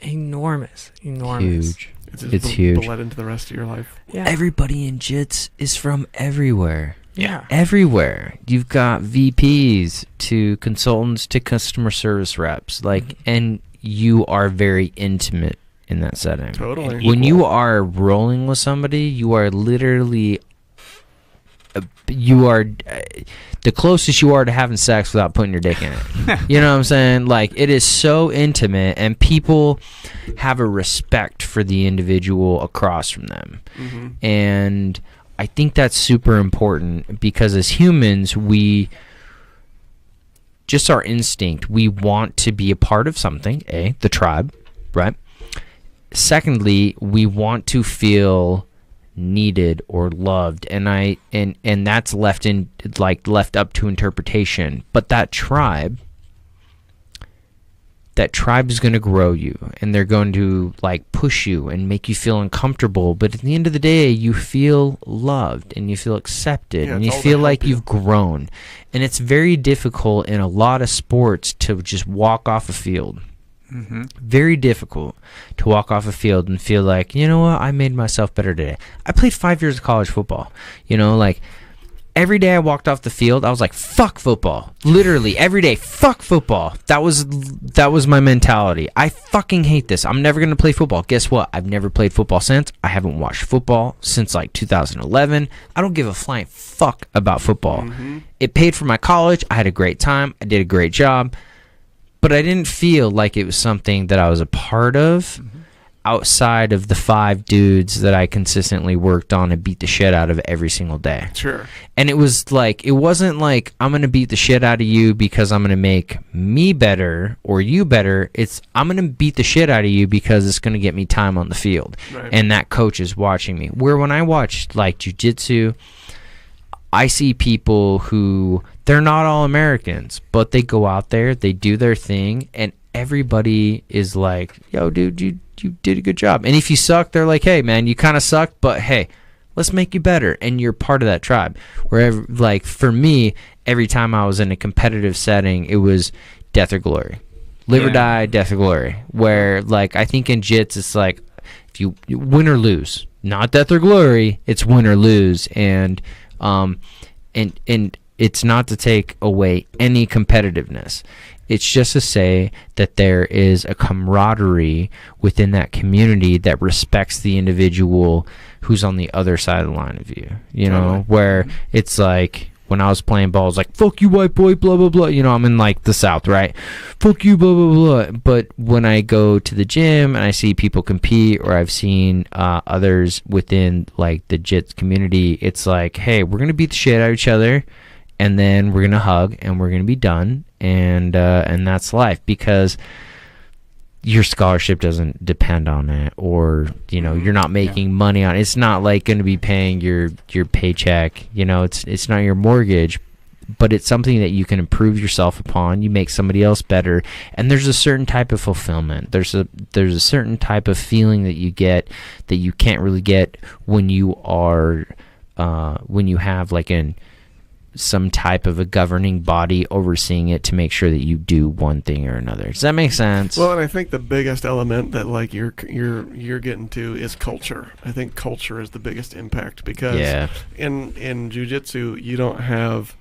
enormous. Huge. It's huge. Bled into the rest of your life. Yeah. Everybody in jits is from everywhere. Yeah. Everywhere. You've got VPs to consultants to customer service reps, and you are very intimate in that setting. Totally. When you are rolling with somebody, you are literally the closest you are to having sex without putting your dick in it. You know what I'm saying? It is so intimate, and people have a respect for the individual across from them. And I think that's super important because as humans, just our instinct, we want to be a part of something, the tribe, right? Secondly, we want to feel needed or loved, and that's left up to interpretation. But that tribe is going to grow you, and they're going to like push you and make you feel uncomfortable. But at the end of the day, you feel loved and you feel accepted, and you feel like you've grown. And it's very difficult in a lot of sports to just walk off a field. Mm-hmm. Very difficult to walk off a field and feel like, you know what, I made myself better today. I played 5 years of college football. Like every day I walked off the field, I was like, fuck football. Literally every day, fuck football. That was my mentality. I fucking hate this. I'm never going to play football. Guess what? I've never played football since. I haven't watched football since like 2011. I don't give a flying fuck about football. Mm-hmm. It paid for my college. I had a great time. I did a great job. But I didn't feel like it was something that I was a part of outside of the 5 dudes that I consistently worked on and beat the shit out of every single day. Sure. And it wasn't like I'm going to beat the shit out of you because I'm going to make me better or you better. It's I'm going to beat the shit out of you because it's going to get me time on the field. Right. And that coach is watching me. Where when I watch like jiu-jitsu, I see people who, they're not all Americans, but they go out there, they do their thing, and everybody is like, yo, dude, you did a good job. And if you suck, they're like, hey, man, you kind of suck, but hey, let's make you better. And you're part of that tribe. Wherever, like, for me, every time I was in a competitive setting, it was death or glory. Live or die, death or glory. Where, like, I think in jits, it's like, if you win or lose, not death or glory, it's win or lose. And it's not to take away any competitiveness. It's just to say that there is a camaraderie within that community that respects the individual who's on the other side of the line of you. You know, where it's like when I was playing ball, it's like, fuck you, white boy, blah, blah, blah. I'm in like the South, right? Fuck you, blah, blah, blah. But when I go to the gym and I see people compete, or I've seen others within like the JITS community, it's like, hey, we're going to beat the shit out of each other, and then we're going to hug, and we're going to be done. And that's life, because your scholarship doesn't depend on it, or you're not making money on it. It's not like going to be paying your paycheck. It's not your mortgage, but it's something that you can improve yourself upon. You make somebody else better, and there's a certain type of fulfillment. There's a certain type of feeling that you get that you can't really get when you are when you have like some type of a governing body overseeing it to make sure that you do one thing or another. Does that make sense? Well, and I think the biggest element that like you're getting to is culture. I think culture is the biggest impact, because in jiu-jitsu you don't have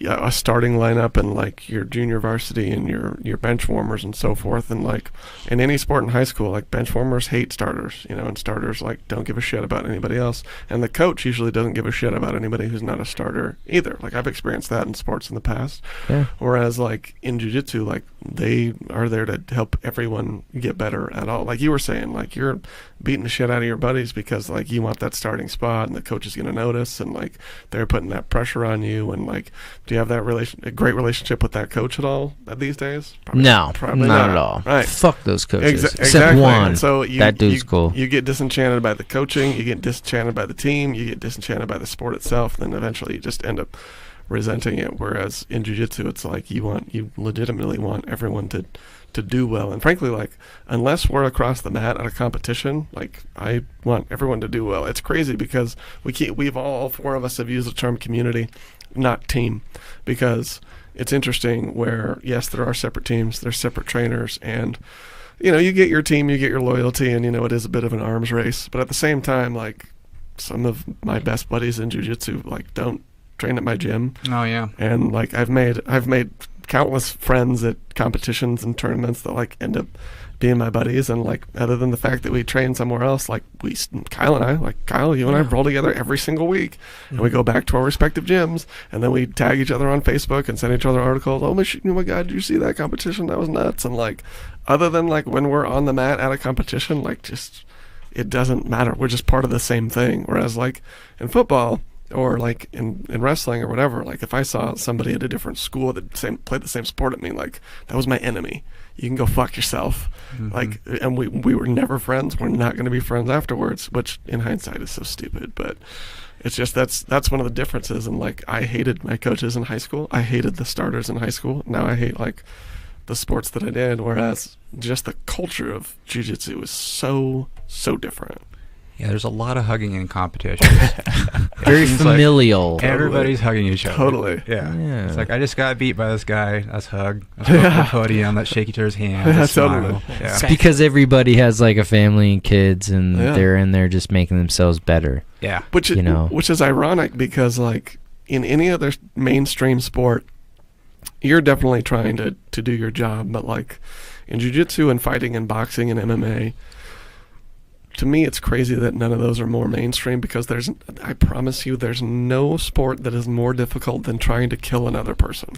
a starting lineup and like your junior varsity and your bench warmers and so forth, and like in any sport in high school, like bench warmers hate starters, and starters like don't give a shit about anybody else, and the coach usually doesn't give a shit about anybody who's not a starter either. Like I've experienced that in sports in the past. Whereas like in jiu-jitsu, like they are there to help everyone get better at all. Like you were saying, like you're beating the shit out of your buddies because like you want that starting spot, and the coach is going to notice, and like they're putting that pressure on you. And like, do you have that a great relationship with that coach at all these days? Probably not at all. Right. Fuck those coaches. Except exactly. One. And so that dude's cool. You get disenchanted by the coaching, you get disenchanted by the team, you get disenchanted by the sport itself, and then eventually you just end up resenting it. Whereas in jiu-jitsu, it's like you legitimately want everyone to do well. And frankly, like unless we're across the mat at a competition, like I want everyone to do well. It's crazy because we've all 4 of us have used the term community, not team, because it's interesting where yes, there are separate teams, there's separate trainers, and you get your team, you get your loyalty, and it is a bit of an arms race. But at the same time, like some of my best buddies in jiu-jitsu like don't train at my gym. Oh yeah. And like I've made countless friends at competitions and tournaments that like end up being my buddies, and like other than the fact that we train somewhere else, like Kyle, you and I roll together every single week, and we go back to our respective gyms, and then we tag each other on Facebook and send each other articles. Oh my god, did you see that competition? That was nuts. And like other than like when we're on the mat at a competition, like just it doesn't matter. We're just part of the same thing. Whereas like in football or like in wrestling or whatever, like if I saw somebody at a different school that played the same sport at me, like that was my enemy. You can go fuck yourself. Like, and we were never friends. We're not going to be friends afterwards, which in hindsight is so stupid, but it's just that's one of the differences. And like, I hated my coaches in high school. I hated the starters in high school. Now I hate like the sports that I did, whereas just the culture of jiu-jitsu is so different. Yeah, there's a lot of hugging in competition. Very familial. Like everybody's hugging each other. Totally. Yeah. It's like, I just got beat by this guy. Let's hug. Let's go to the podium. Let's shake each other's hands. Let's Totally. smile. Yeah. It's because everybody has like a family and kids, and they're in there just making themselves better. Yeah. Which is ironic, because like in any other mainstream sport, you're definitely trying to do your job, but like in jiu-jitsu and fighting and boxing and MMA, to me it's crazy that none of those are more mainstream, because I promise you there's no sport that is more difficult than trying to kill another person.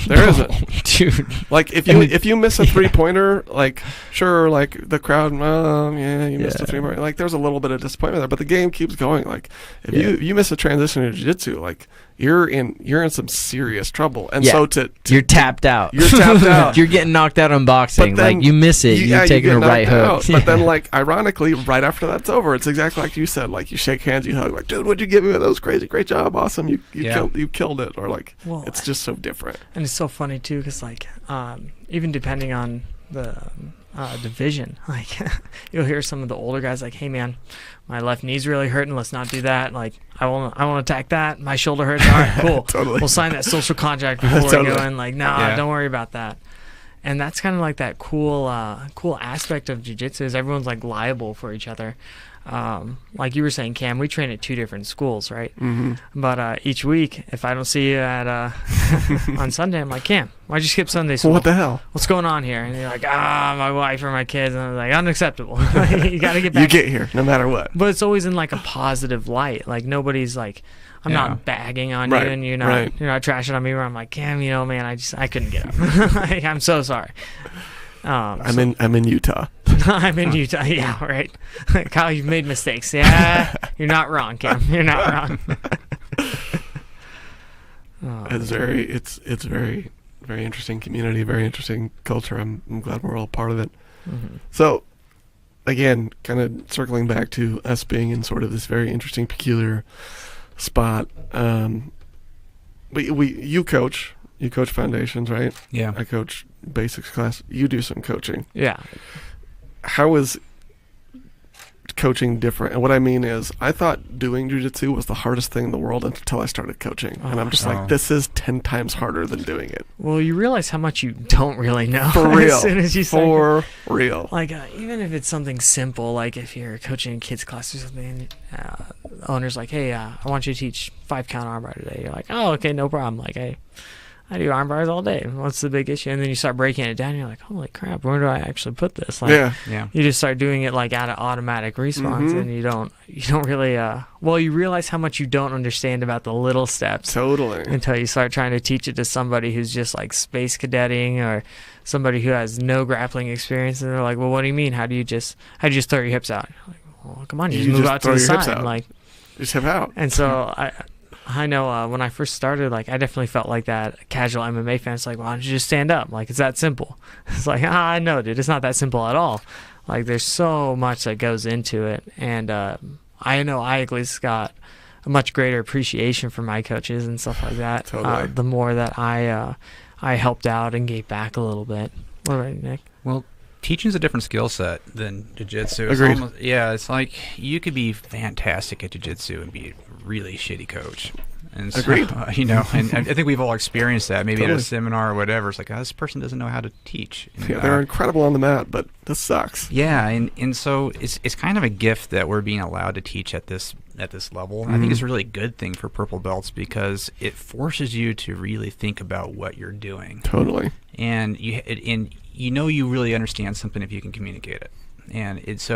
There isn't. Dude. Like if you miss a 3-pointer, like sure, like the crowd, you missed a 3-pointer. Like there's a little bit of disappointment there, but the game keeps going. Like if you miss a transition in jiu-jitsu, like you're in some serious trouble. And so you're tapped out. You're tapped out. You're getting knocked out on boxing. Then, like you miss it, you're taking a right hook. But then like ironically, right after that's over, it's exactly like you said. Like you shake hands, you hug. Like, dude, what'd you give me? That was crazy. Great job. Awesome. You killed it. Or like, it's just so different. And it's so funny too, because like even depending on the division, like you'll hear some of the older guys like, hey man, my left knee's really hurting, let's not do that. Like I won't attack that. My shoulder hurts. All right, cool. Totally. We'll sign that social contract before we go in. Like, don't worry about that. And that's kind of like that cool aspect of jiu-jitsu, is everyone's like liable for each other. Like you were saying, Cam, we train at 2 different schools, right? Mm-hmm. But each week, if I don't see you at on Sunday, I'm like, Cam, why'd you skip Sunday school? What the hell? What's going on here? And you're like, my wife or my kids. And I'm like, unacceptable. You got to get back. You get here no matter what. But it's always in like a positive light. Like nobody's like, I'm not bagging on you, and you're not trashing on me. Where I'm like, Cam, man, I couldn't get up. Like, I'm so sorry. I'm in Utah. I'm in Utah. Yeah, right. Kyle, you've made mistakes. Yeah, you're not wrong, Cam. You're not wrong. It's very, very interesting community, very interesting culture. I'm glad we're all part of it. Mm-hmm. So, again, kind of circling back to us being in sort of this very interesting, peculiar spot. But you coach foundations, right? Yeah. I coach basics class. You do some coaching. Yeah. How is coaching different? And what I mean is, I thought doing jiu-jitsu was the hardest thing in the world until I started coaching. And I'm just like, this is 10 times harder than doing it. Well, you realize how much you don't really know. For real. As soon as you For real. Like, even if it's something simple, like if you're coaching a kid's class or something, owner's like, hey, I want you to teach 5-count armbar today. You're like, oh, okay, no problem. Like, I do arm bars all day. What's the big issue? And then you start breaking it down. And you're like, holy crap, where do I actually put this? Like, yeah. You just start doing it like out of automatic response, and you don't really. You realize how much you don't understand about the little steps. Totally. Until you start trying to teach it to somebody who's just like space cadetting, or somebody who has no grappling experience, and they're like, well, what do you mean? How do you just throw your hips out? You're like, well, come on, you just move out to the side, like just hip out. And so I know when I first started, like I definitely felt like that casual MMA fan. It's like, why don't you just stand up? Like, it's that simple. It's like, I know, dude, it's not that simple at all. Like, there's so much that goes into it, and I know I at least got a much greater appreciation for my coaches and stuff like that. Totally. The more that I helped out and gave back a little bit. What about you, Nick? Well, teaching's a different skill set than jiu-jitsu. Agreed. It's like you could be fantastic at jiu-jitsu and be a really shitty coach. And so, Agreed. And I think we've all experienced that, maybe at a seminar or whatever. It's like, this person doesn't know how to teach. And, they're incredible on the mat, but this sucks. Yeah, and so it's kind of a gift that we're being allowed to teach at this level. Mm-hmm. I think it's a really good thing for purple belts, because it forces you to really think about what you're doing. Totally. And you really understand something if you can communicate it. And it's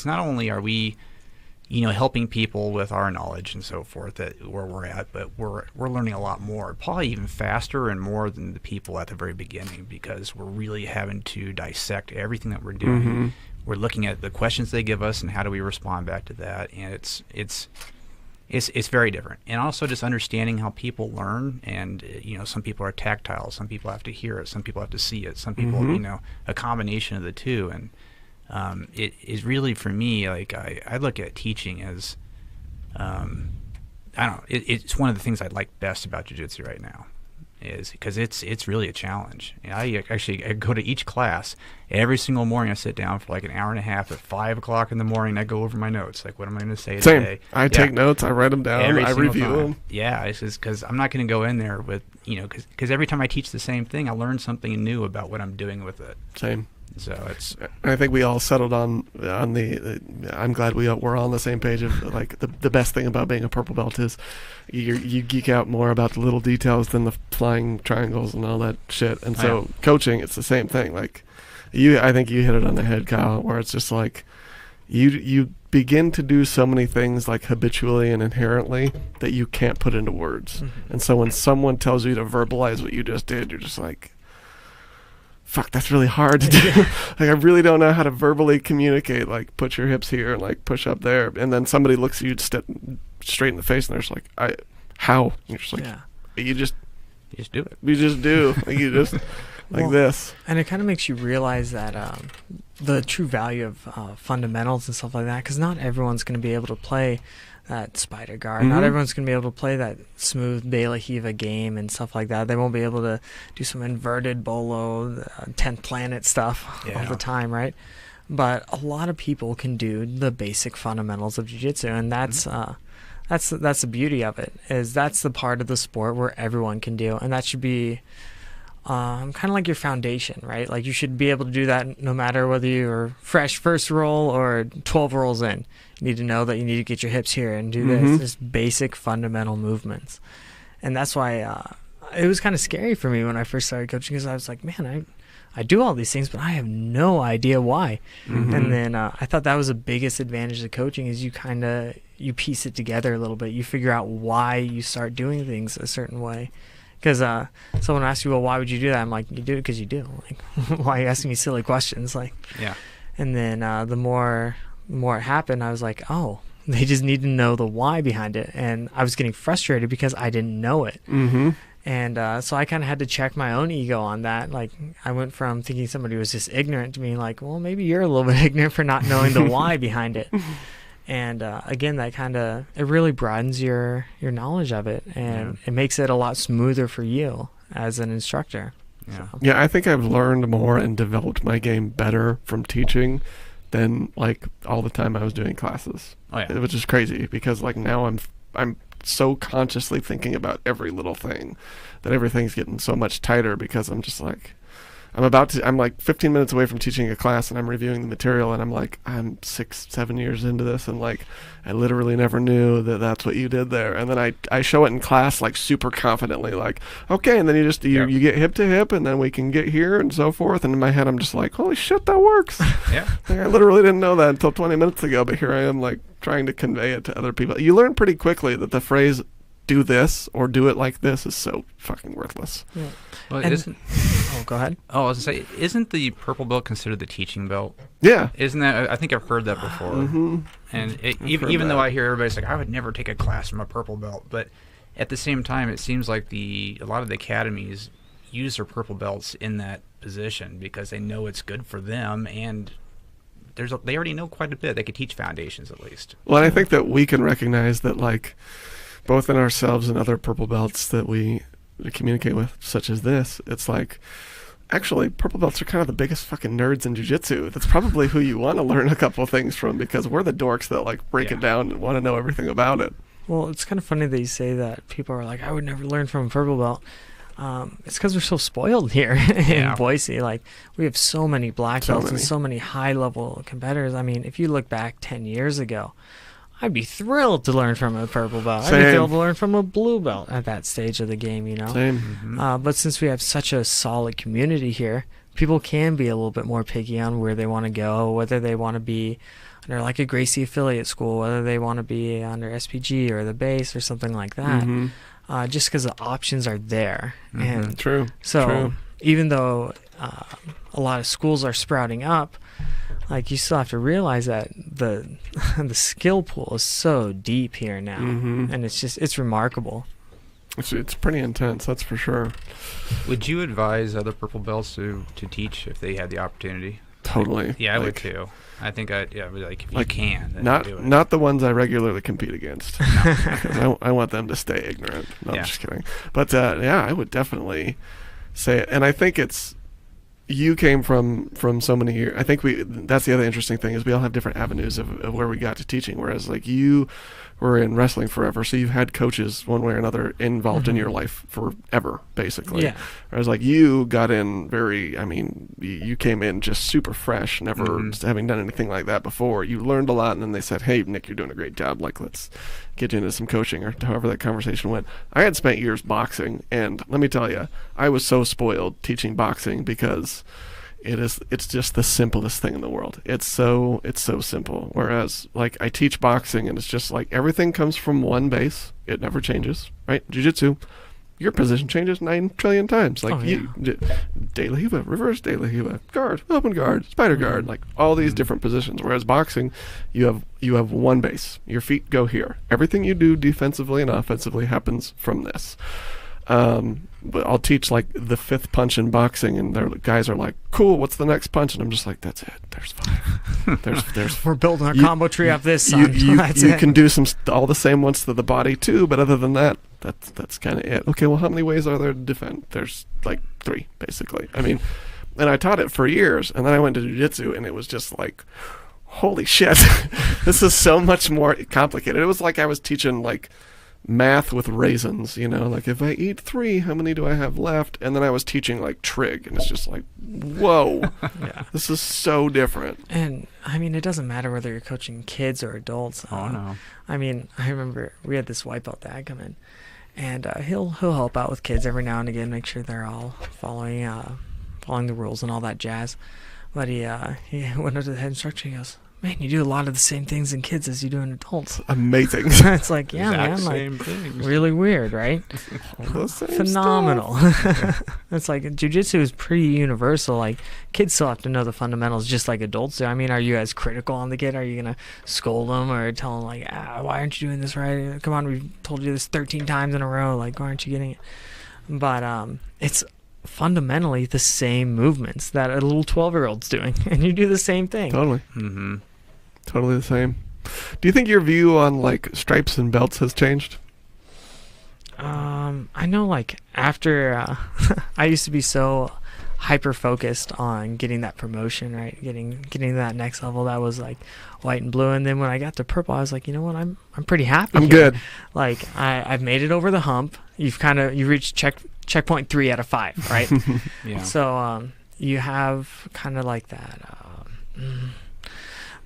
not only are we, helping people with our knowledge and so forth where we're at, but we're learning a lot more, probably even faster and more than the people at the very beginning, because we're really having to dissect everything that we're doing. Mm-hmm. we're looking at the questions they give us and how do we respond back to that, and it's very different. And also just understanding how people learn, and some people are tactile, some people have to hear it, some people have to see it, some people a combination of the two. And it is really, for me, like I look at teaching as I don't know, it's one of the things I like best about jiu-jitsu right now, is because it's really a challenge. I go to each class every single morning. I sit down for like an hour and a half at 5 o'clock in the morning. I go over my notes, like what am I going to say today? I take notes, I write them down, I review them. Yeah, it's just because I'm not going to go in there with because every time I teach the same thing, I learn something new about what I'm doing with it. Same. So it's. I think we all settled on the. I'm glad we're all on the same page of like the best thing about being a purple belt is you geek out more about the little details than the flying triangles and all that shit. And so coaching, it's the same thing. Like I think you hit it on the head, Kyle, where it's just like you begin to do so many things like habitually and inherently that you can't put into words. Mm-hmm. And so when someone tells you to verbalize what you just did, you're just like, fuck, that's really hard to do. Like, I really don't know how to verbally communicate, like, put your hips here and, like, push up there. And then somebody looks at you straight in the face and they're just like, how? And you're just like, you just do it. You just do. Like, you just, like this. And it kind of makes you realize that the true value of fundamentals and stuff like that, because not everyone's going to be able to play that spider guard. Not everyone's going to be able to play that smooth Bela Hiva game and stuff like that. They won't be able to do some inverted bolo, 10th planet stuff all the time, right? But a lot of people can do the basic fundamentals of jiu-jitsu, and that's the beauty of it, is that's the part of the sport where everyone can do, and that should be kind of like your foundation, right? Like you should be able to do that no matter whether you're fresh first roll or 12 rolls in. You need to know that you need to get your hips here and do this, just basic fundamental movements. And that's why it was kind of scary for me when I first started coaching, because I was like, man, I do all these things, but I have no idea why. And then I thought that was the biggest advantage of coaching, is you piece it together a little bit. You figure out why you start doing things a certain way. Because someone asks you, well, why would you do that? I'm like, you do it because you do. Like, why are you asking me silly questions? Like, yeah. And then the more it happened, I was like, oh, they just need to know the why behind it. And I was getting frustrated because I didn't know it. And so I kind of had to check my own ego on that. Like, I went from thinking somebody was just ignorant to being like, well, maybe you're a little bit ignorant for not knowing the why behind it. And again, that it really broadens your knowledge of it, and it makes it a lot smoother for you as an instructor. Yeah. So. Yeah, I think I've learned more and developed my game better from teaching than like all the time I was doing classes. Oh yeah, which is crazy, because like now I'm so consciously thinking about every little thing that everything's getting so much tighter, because I'm just like, I'm like 15 minutes away from teaching a class, and I'm reviewing the material, and I'm like, I'm 6-7 years into this, and like, I literally never knew that that's what you did there. And then I show it in class like super confidently, like, okay, and then you get hip to hip, and then we can get here and so forth. And in my head, I'm just like, holy shit, that works. Yeah. Like, I literally didn't know that until 20 minutes ago, but here I am like trying to convey it to other people. You learn pretty quickly that the phrase do this or do it like this is so fucking worthless. Yeah. Well, go ahead. Oh, I was going to say, isn't the purple belt considered the teaching belt? Yeah. Isn't that? I think I've heard that before. And even though I hear everybody's like, I would never take a class from a purple belt, but at the same time, it seems like a lot of the academies use their purple belts in that position because they know it's good for them, and they already know quite a bit. They could teach foundations at least. Well, and I think that we can recognize that, like, both in ourselves and other purple belts that we communicate with, such as this, it's like, actually, purple belts are kind of the biggest fucking nerds in jiu-jitsu. That's probably who you want to learn a couple of things from, because we're the dorks that like break it down and want to know everything about it. Well, it's kind of funny that you say that. People are like, I would never learn from a purple belt. It's because we're so spoiled here in Boise. Like, we have so many black belts and so many high-level competitors. I mean, if you look back 10 years ago, I'd be thrilled to learn from a purple belt. Same. I'd be thrilled to learn from a blue belt at that stage of the game, you know? Same. But since we have such a solid community here, people can be a little bit more picky on where they want to go, whether they want to be under like a Gracie affiliate school, whether they want to be under SPG or the base or something like that, just because the options are there. And True. So even though a lot of schools are sprouting up, like you still have to realize that the the skill pool is so deep here now, and it's remarkable. It's pretty intense, that's for sure. Would you advise other purple belts to teach if they had the opportunity? Totally. Yeah, I would too. I think if you can, then do it. Not the ones I regularly compete against. Because I want them to stay ignorant. No, I'm just kidding. But I would definitely say it. And I think you came from so many years. I think that's the other interesting thing is we all have different avenues of where we got to teaching. Whereas like you were in wrestling forever, so you've had coaches one way or another involved in your life forever, basically. Yeah. Whereas like you got in you came in just super fresh, never having done anything like that before. You learned a lot, and then they said, "Hey, Nick, you're doing a great job. Like, let's get you into some coaching," or however that conversation went. I had spent years boxing, and let me tell you, I was so spoiled teaching boxing because it's just the simplest thing in the world. It's so simple. Whereas like I teach boxing and it's just like everything comes from one base. It never changes, right? Jiu-jitsu, your position changes 9 trillion times. Like de la riva, reverse de la riva, guard, open guard, spider guard, like all these different positions. Whereas boxing, you have one base. Your feet go here. Everything you do defensively and offensively happens from this. But I'll teach like the 5th punch in boxing, and the guys are like, "Cool, what's the next punch?" And I'm just like, "That's it. There's 5. There's We're building our combo tree off this, son. You can do all the same ones to the body too, but other than that, that's kind of it." Okay, well, how many ways are there to defend? There's like 3, basically. I mean, and I taught it for years, and then I went to jiu-jitsu, and it was just like, holy shit, this is so much more complicated. It was like I was teaching like math with raisins, like if I eat 3, how many do I have left? And then I was teaching like trig, and it's just like, whoa, this is so different. And I mean, it doesn't matter whether you're coaching kids or adults. Oh no. I mean, I remember we had this white belt dad come in, and he'll help out with kids every now and again, make sure they're all following the rules and all that jazz. But he went up to the head instructor, and he goes, "Man, you do a lot of the same things in kids as you do in adults." Amazing. It's like, yeah, man, same like things. really weird, right? Phenomenal. It's like jiu-jitsu is pretty universal. Like kids still have to know the fundamentals just like adults do. I mean, are you as critical on the kid? Are you gonna scold them or tell them like, why aren't you doing this right? Come on, we've told you this 13 times in a row. Like, why aren't you getting it? But it's fundamentally the same movements that a little 12-year-old's doing, and you do the same thing. Totally. Totally the same. Do you think your view on like stripes and belts has changed? I know like after I used to be so hyper focused on getting that promotion, right? Getting to that next level that was like white and blue, and then when I got to purple, I was like, you know what? I'm pretty happy. I'm here. good. Like I've made it over the hump. You reached checkpoint 3 out of 5, right? Yeah. So you have kind of like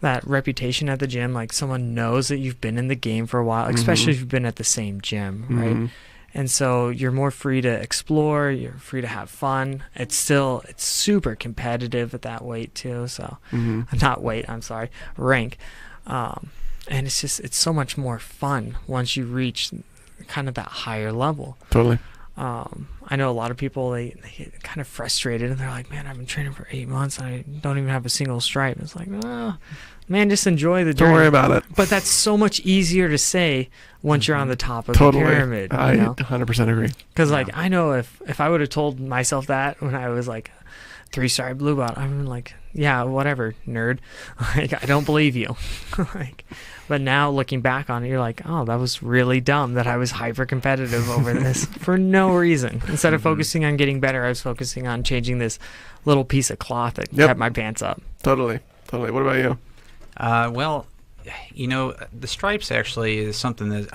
that reputation at the gym, like someone knows that you've been in the game for a while, especially if you've been at the same gym, right? And so you're more free to explore, you're free to have fun. It's super competitive at that weight too, so not weight, I'm sorry, rank. And it's so much more fun once you reach kind of that higher level. Totally. I know a lot of people, they get kind of frustrated, and they're like, "Man, I've been training for 8 months and I don't even have a single stripe." It's like, man, just enjoy the journey. Don't worry about it. But that's so much easier to say once you're on the top of the pyramid. I 100% agree. Because like I know if I would have told myself that when I was like 3-star blue belt, I'm like, yeah, whatever, nerd. Like I don't believe you. But now looking back on it, you're like, oh, that was really dumb that I was hyper competitive over this for no reason. Instead of focusing on getting better, I was focusing on changing this little piece of cloth that kept my pants up. Totally. What about you? Well, the stripes actually is something that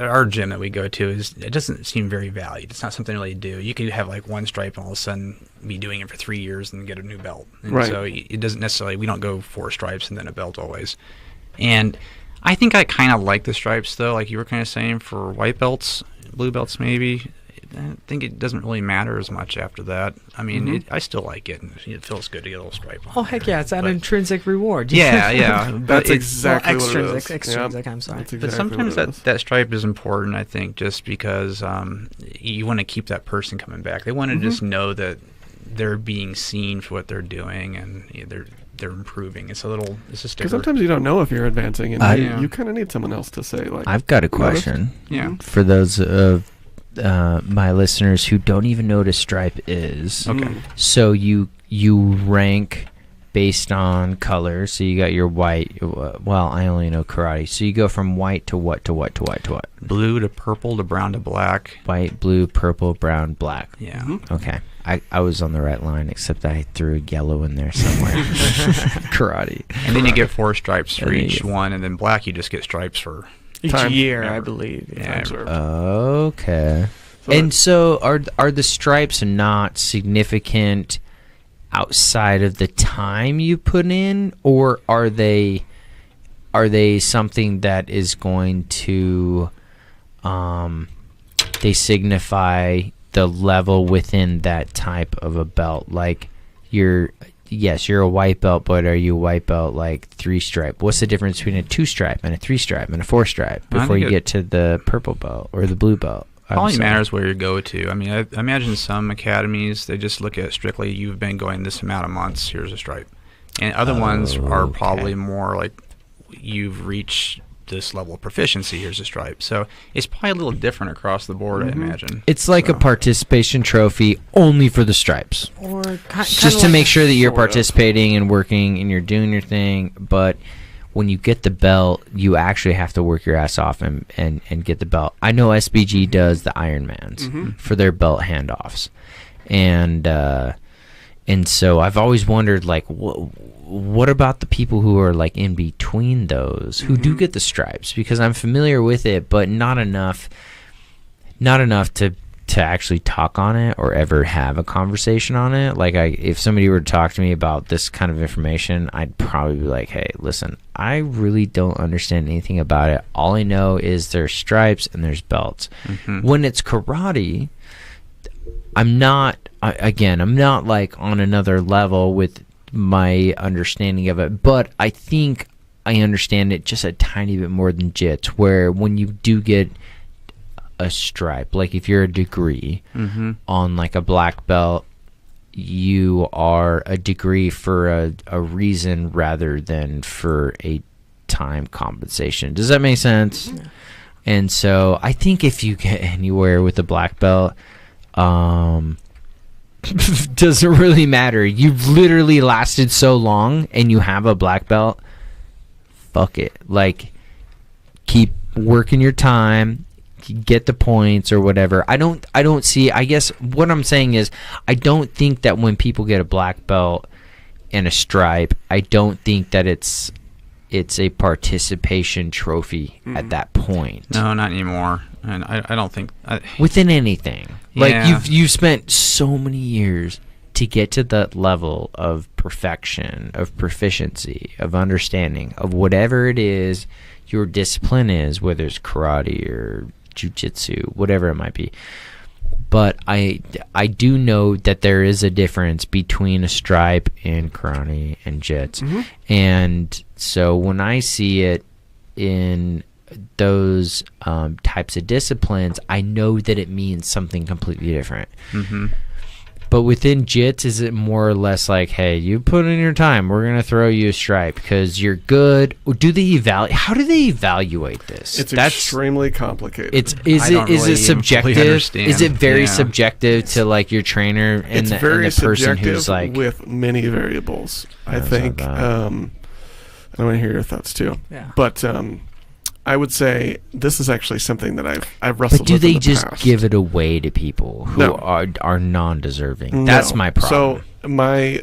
our gym that we go to it doesn't seem very valued. It's not something really do. You could have like 1 stripe and all of a sudden be doing it for 3 years and get a new belt. And right. So it doesn't necessarily, we don't go 4 stripes and then a belt always. And I think I kind of like the stripes though, like you were kind of saying, for white belts, blue belts maybe. I think it doesn't really matter as much after that. I mean, I still like it, and it feels good to get a little stripe on. Oh, heck yeah, it's that intrinsic reward. Yeah. That's exactly what it is. Extrinsic, I'm sorry. Exactly but sometimes that stripe is important, I think, just because you want to keep that person coming back. They want to just know that they're being seen for what they're doing, and they're improving. It's just Because sometimes you don't know if you're advancing, and you kind of need someone else to say, like, I've got a question. Yeah. For those of my listeners who don't even know what a stripe is. Okay. So you rank based on color. So you got your white. Well, I only know karate. So you go from white to what to what to what to what? Blue to purple to brown to black. White, blue, purple, brown, black. Yeah. Okay. I was on the right line, except I threw yellow in there somewhere. Karate. And then you get 4 stripes for And then each one, and then black you just get stripes for. Each Time. year, Yeah. I believe. Yeah. time served. Okay. So And so are the stripes not significant outside of the time you put in, or are they something that is going to they signify the level within that type of a belt? Like you're a white belt, but are you a white belt like 3-stripe? What's the difference between a 2-stripe and a 3-stripe and a 4-stripe before you get to the purple belt or the blue belt? Probably matters where you go to. I mean, I imagine some academies, they just look at strictly, you've been going this amount of months, here's a stripe. And other ones are probably more like, you've reached this level of proficiency, here's a stripe. So it's probably a little different across the board, I imagine. It's like a participation trophy only for the stripes. Or Just to make sure that you're sort of. participating and working and you're doing your thing. But when you get the belt, you actually have to work your ass off and get the belt. I know SBG does the Ironmans for their belt handoffs. And so I've always wondered, like, what about the people who are like in between those who do get the stripes? Because I'm familiar with it, but not enough to actually talk on it or ever have a conversation on it. Like, if somebody were to talk to me about this kind of information, I'd probably be like, hey, listen, I really don't understand anything about it. All I know is there's stripes and there's belts. When it's karate, I'm not like on another level with my understanding of it, but I think I understand it just a tiny bit more than jits, where when you do get a stripe, like if you're a degree on like a black belt, you are a degree for a reason rather than for a time compensation. Does that make sense? Yeah. And so I think if you get anywhere with a black belt, doesn't really matter. You've literally lasted so long and you have a black belt. Fuck it. Like, keep working your time, get the points or whatever. I don't see, I guess what I'm saying is, I don't think that when people get a black belt and a stripe, I don't think that it's a participation trophy at that point. No, not anymore. And I don't think within anything. Like, Yeah. you've spent so many years to get to that level of perfection, of proficiency, of understanding of whatever it is your discipline is, whether it's karate or jiu-jitsu, whatever it might be. But I do know that there is a difference between a stripe and karate and jits. And so when I see it in those types of disciplines, I know that it means something completely different. But within jits, is it more or less like, hey, you put in your time, we're going to throw you a stripe because you're good? Or do they how do they evaluate this? It's extremely complicated. Is don't it really subjective? fully understand. Is it very Yeah. subjective to like your trainer and It's the very person subjective who's like, with many variables. I How's think. that? I want to hear your thoughts too. Yeah. But I would say this is actually something that I've but wrestled do with in they the just past. give it away to people who No. are non-deserving? That's No. my problem. So I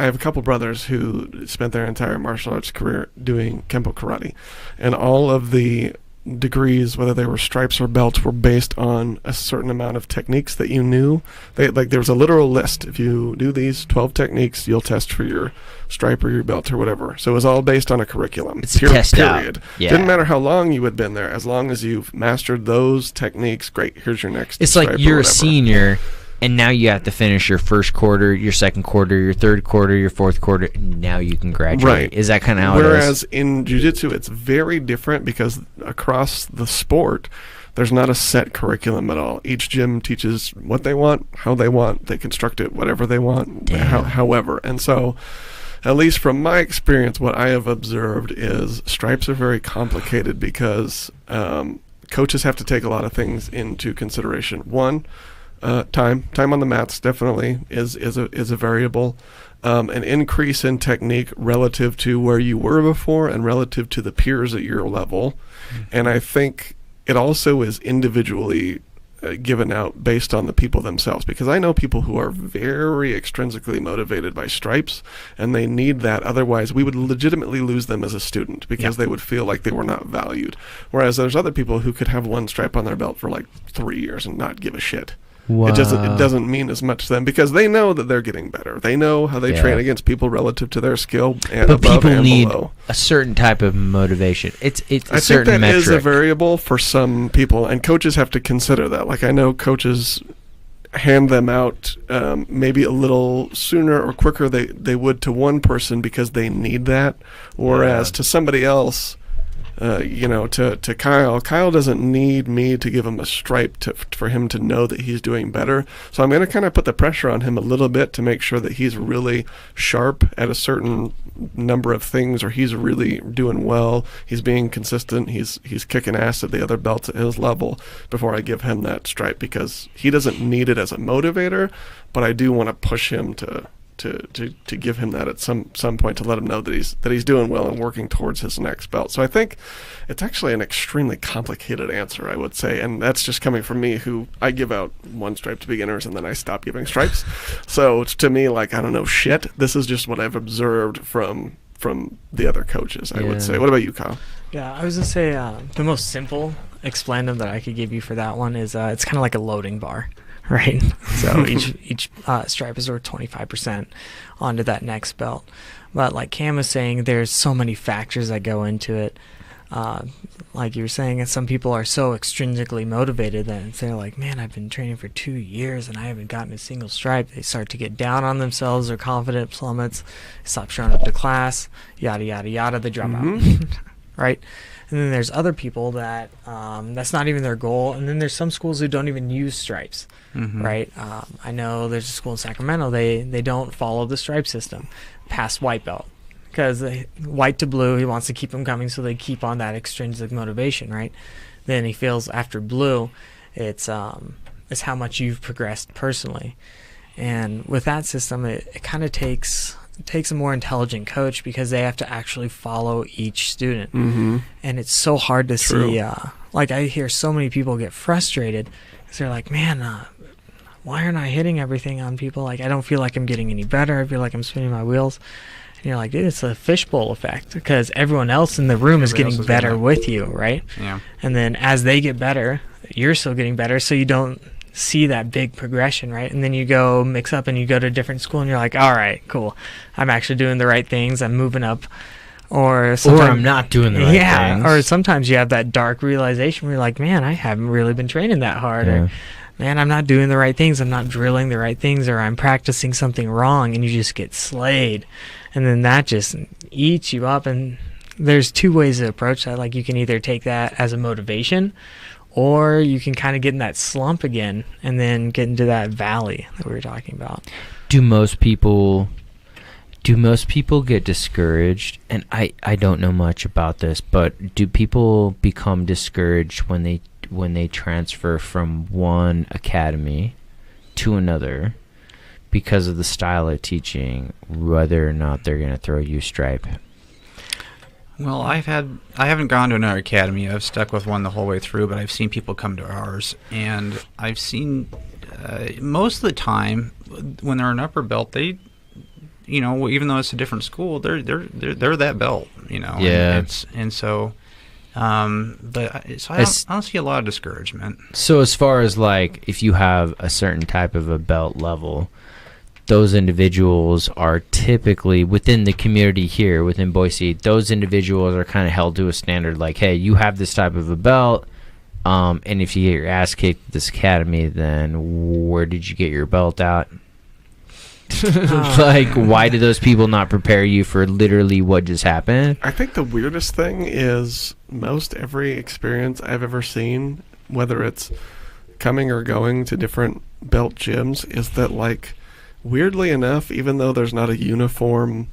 have a couple brothers who spent their entire martial arts career doing Kempo karate, and all of the degrees, whether they were stripes or belts, were based on a certain amount of techniques that you knew. There was a literal list. If you do these 12 techniques, you'll test for your stripe or your belt or whatever. So it was all based on a curriculum. It's a test out. Period. Yeah. Didn't matter how long you had been there, as long as you've mastered those techniques. Great. Here's your next. It's stripe like or you're a whatever. senior, and now you have to finish your first quarter, your second quarter, your third quarter, your fourth quarter, and now you can graduate. Right. Is that kind of how it is? Whereas in jiu-jitsu, it's very different because across the sport, There's not a set curriculum at all. Each gym teaches what they want, how they want. They construct it whatever they want, however. And so, at least from my experience, what I have observed is stripes are very complicated because coaches have to take a lot of things into consideration. One, time on the mats definitely is a variable. An increase in technique relative to where you were before and relative to the peers at your level. And I think it also is individually given out based on the people themselves, because I know people who are very extrinsically motivated by stripes, and they need that. Otherwise, we would legitimately lose them as a student because they would feel like they were not valued. Whereas there's other people who could have one stripe on their belt for like 3 years and not give a shit. Wow. It doesn't mean as much to them because they know that they're getting better. They know how they train against people relative to their skill and but above people and need below. a certain type of motivation. It's a I certain think that metric. is a variable for some people, and coaches have to consider that. Like I know coaches hand them out maybe a little sooner or quicker they would to one person because they need that, whereas to somebody else, to Kyle doesn't need me to give him a stripe for him to know that he's doing better. So I'm going to kind of put the pressure on him a little bit to make sure that he's really sharp at a certain number of things, or he's really doing well. He's being consistent. He's kicking ass at the other belts at his level before I give him that stripe, because he doesn't need it as a motivator, but I do want to push him to give him that at some point to let him know that he's doing well and working towards his next belt. So I think it's actually an extremely complicated answer, I would say, and that's just coming from me, who I give out one stripe to beginners and then I stop giving stripes. So it's to me like, I don't know shit. This is just what I've observed from the other coaches, I would say. What about you, Kyle? Yeah, I was going to say the most simple explanum that I could give you for that one is it's kind of like a loading bar. Right, so each stripe is worth 25% onto that next belt. But like Cam was saying, there's so many factors that go into it. Like you were saying, and some people are so extrinsically motivated that they're like, man, I've been training for 2 years and I haven't gotten a single stripe. They start to get down on themselves, their confidence plummets, stop showing up to class, yada, yada, yada, they drop out, right? And then there's other people that that's not even their goal. And then there's some schools who don't even use stripes, right? I know there's a school in Sacramento, they don't follow the stripe system past white belt, because white to blue, he wants to keep them coming, so they keep on that extrinsic motivation, right? Then he feels after blue, it's how much you've progressed personally. And with that system, it kind of takes a more intelligent coach, because they have to actually follow each student. And it's so hard to see. Like I hear so many people get frustrated because they're like, man, why aren't I hitting everything on people? Like, I don't feel like I'm getting any better. I feel like I'm spinning my wheels. And you're like, dude, it's a fishbowl effect, because everyone else in the room is getting better with you, right? Yeah. And then as they get better, you're still getting better, so you don't see that big progression, right? And then you go mix up and you go to a different school and you're like, all right, cool, I'm actually doing the right things, I'm moving up. Or I'm not doing the right things. Or sometimes you have that dark realization where you're like, man, I haven't really been training that hard, or man, I'm not doing the right things, I'm not drilling the right things, or I'm practicing something wrong, and you just get slayed. And then that just eats you up. And there's two ways to approach that. Like, you can either take that as a motivation, or you can kind of get in that slump again and then get into that valley that we were talking about. Do most people get discouraged? And I don't know much about this, but do people become discouraged when they transfer from one academy to another because of the style of teaching, whether or not they're going to throw you stripe? Well, I haven't gone to another academy. I've stuck with one the whole way through, but I've seen people come to ours, and I've seen most of the time when they're an upper belt, they, even though it's a different school, they're that belt, Yeah. But I don't see a lot of discouragement. So as far as like, if you have a certain type of a belt level, those individuals are typically within the community here within Boise. Those individuals are kind of held to a standard like, hey, you have this type of a belt, and if you get your ass kicked at this academy, then where did you get your belt out? Like, why do those people not prepare you for literally what just happened? I think the weirdest thing is most every experience I've ever seen, whether it's coming or going to different belt gyms, is that, like, weirdly enough, even though there's not a uniform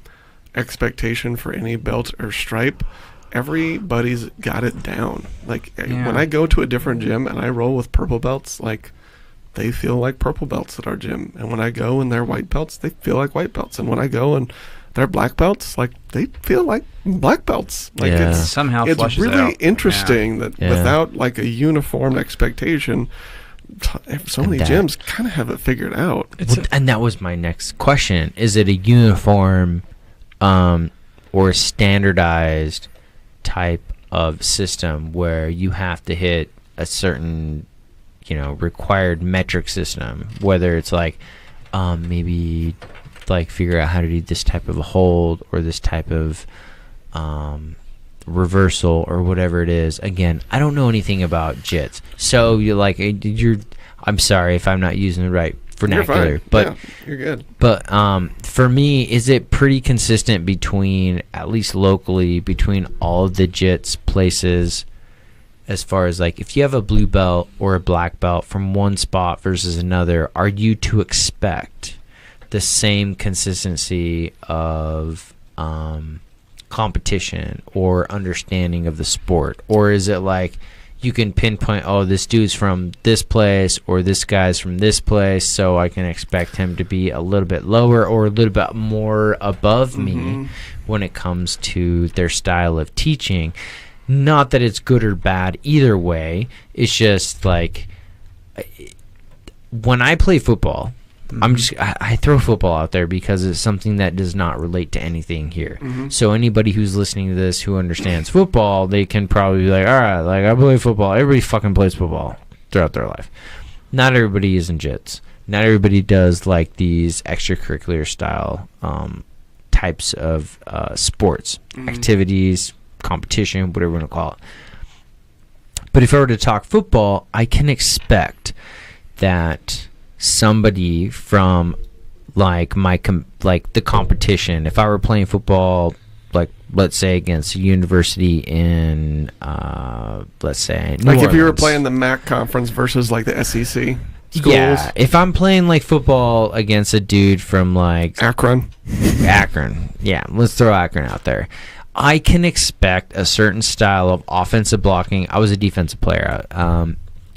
expectation for any belt or stripe, everybody's got it down. Like, when I go to a different gym and I roll with purple belts, like, they feel like purple belts at our gym. And when I go and they're white belts, they feel like white belts. And when I go and they're black belts, like, they feel like black belts. Like, Yeah. Somehow it's flushes really out. interesting that Yeah. without, like, a uniform expectation, so many That- gyms kind of have it figured out. And that was my next question. Is it a uniform or standardized type of system where you have to hit a certain, required metric system, whether it's like maybe like figure out how to do this type of a hold or this type of reversal or whatever it is. Again, I don't know anything about jits, so I'm sorry if I'm not using the right vernacular. You're fine. But Yeah, you're good. But for me, is it pretty consistent between, at least locally, between all of the jits places, as far as, like, if you have a blue belt or a black belt from one spot versus another, are you to expect the same consistency of competition or understanding of the sport? Or is it like you can pinpoint, oh, this dude's from this place or this guy's from this place, so I can expect him to be a little bit lower or a little bit more above me when it comes to their style of teaching? Not that it's good or bad either way. It's just like, when I play football, I throw football out there because it's something that does not relate to anything here. So anybody who's listening to this who understands football, they can probably be like, all right, like, I play football. Everybody fucking plays football throughout their life. Not everybody is in jits. Not everybody does, like, these extracurricular style types of sports, activities, competition, whatever you want to call it. But if I were to talk football, I can expect that somebody from, like, the competition, if I were playing football, like, let's say against a university in let's say New Like, if you were Orleans. playing the MAC conference versus, like, the SEC schools. Yeah, if I'm playing, like, football against a dude from, like, Akron. yeah, let's throw Akron out there, I can expect a certain style of offensive blocking. I was a defensive player.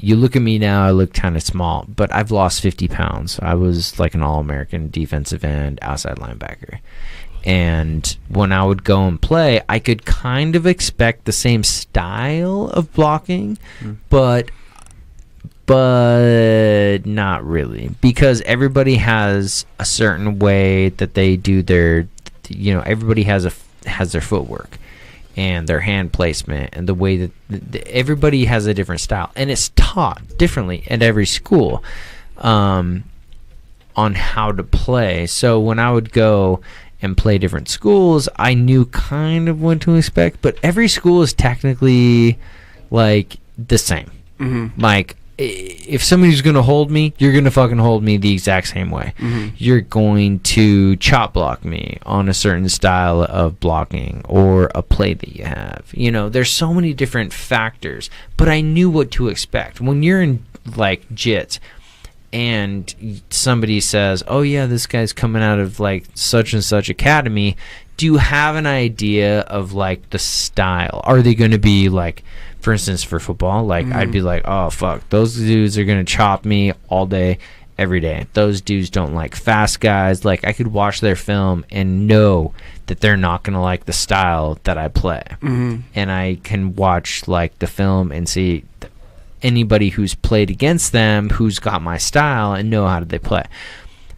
You look at me now, I look kind of small, but I've lost 50 pounds. I was like an All-American defensive end, outside linebacker. And when I would go and play, I could kind of expect the same style of blocking, but not really. Because everybody has a certain way that they do their, everybody has their footwork and their hand placement and the way that everybody has a different style, and it's taught differently at every school on how to play. So when I would go and play different schools, I knew kind of what to expect, but every school is technically, like, the same. Like, if somebody's going to hold me, you're going to fucking hold me the exact same way. You're going to chop block me on a certain style of blocking or a play that you have. There's so many different factors, but I knew what to expect. When you're in, like, jits and somebody says, oh yeah, this guy's coming out of, like, such and such academy, do you have an idea of, like, the style? Are they going to be, like, for instance, for football, like, I'd be like, oh, fuck, those dudes are going to chop me all day, every day. Those dudes don't like fast guys. Like, I could watch their film and know that they're not going to like the style that I play. And I can watch, like, the film and see anybody who's played against them who's got my style and know how they play.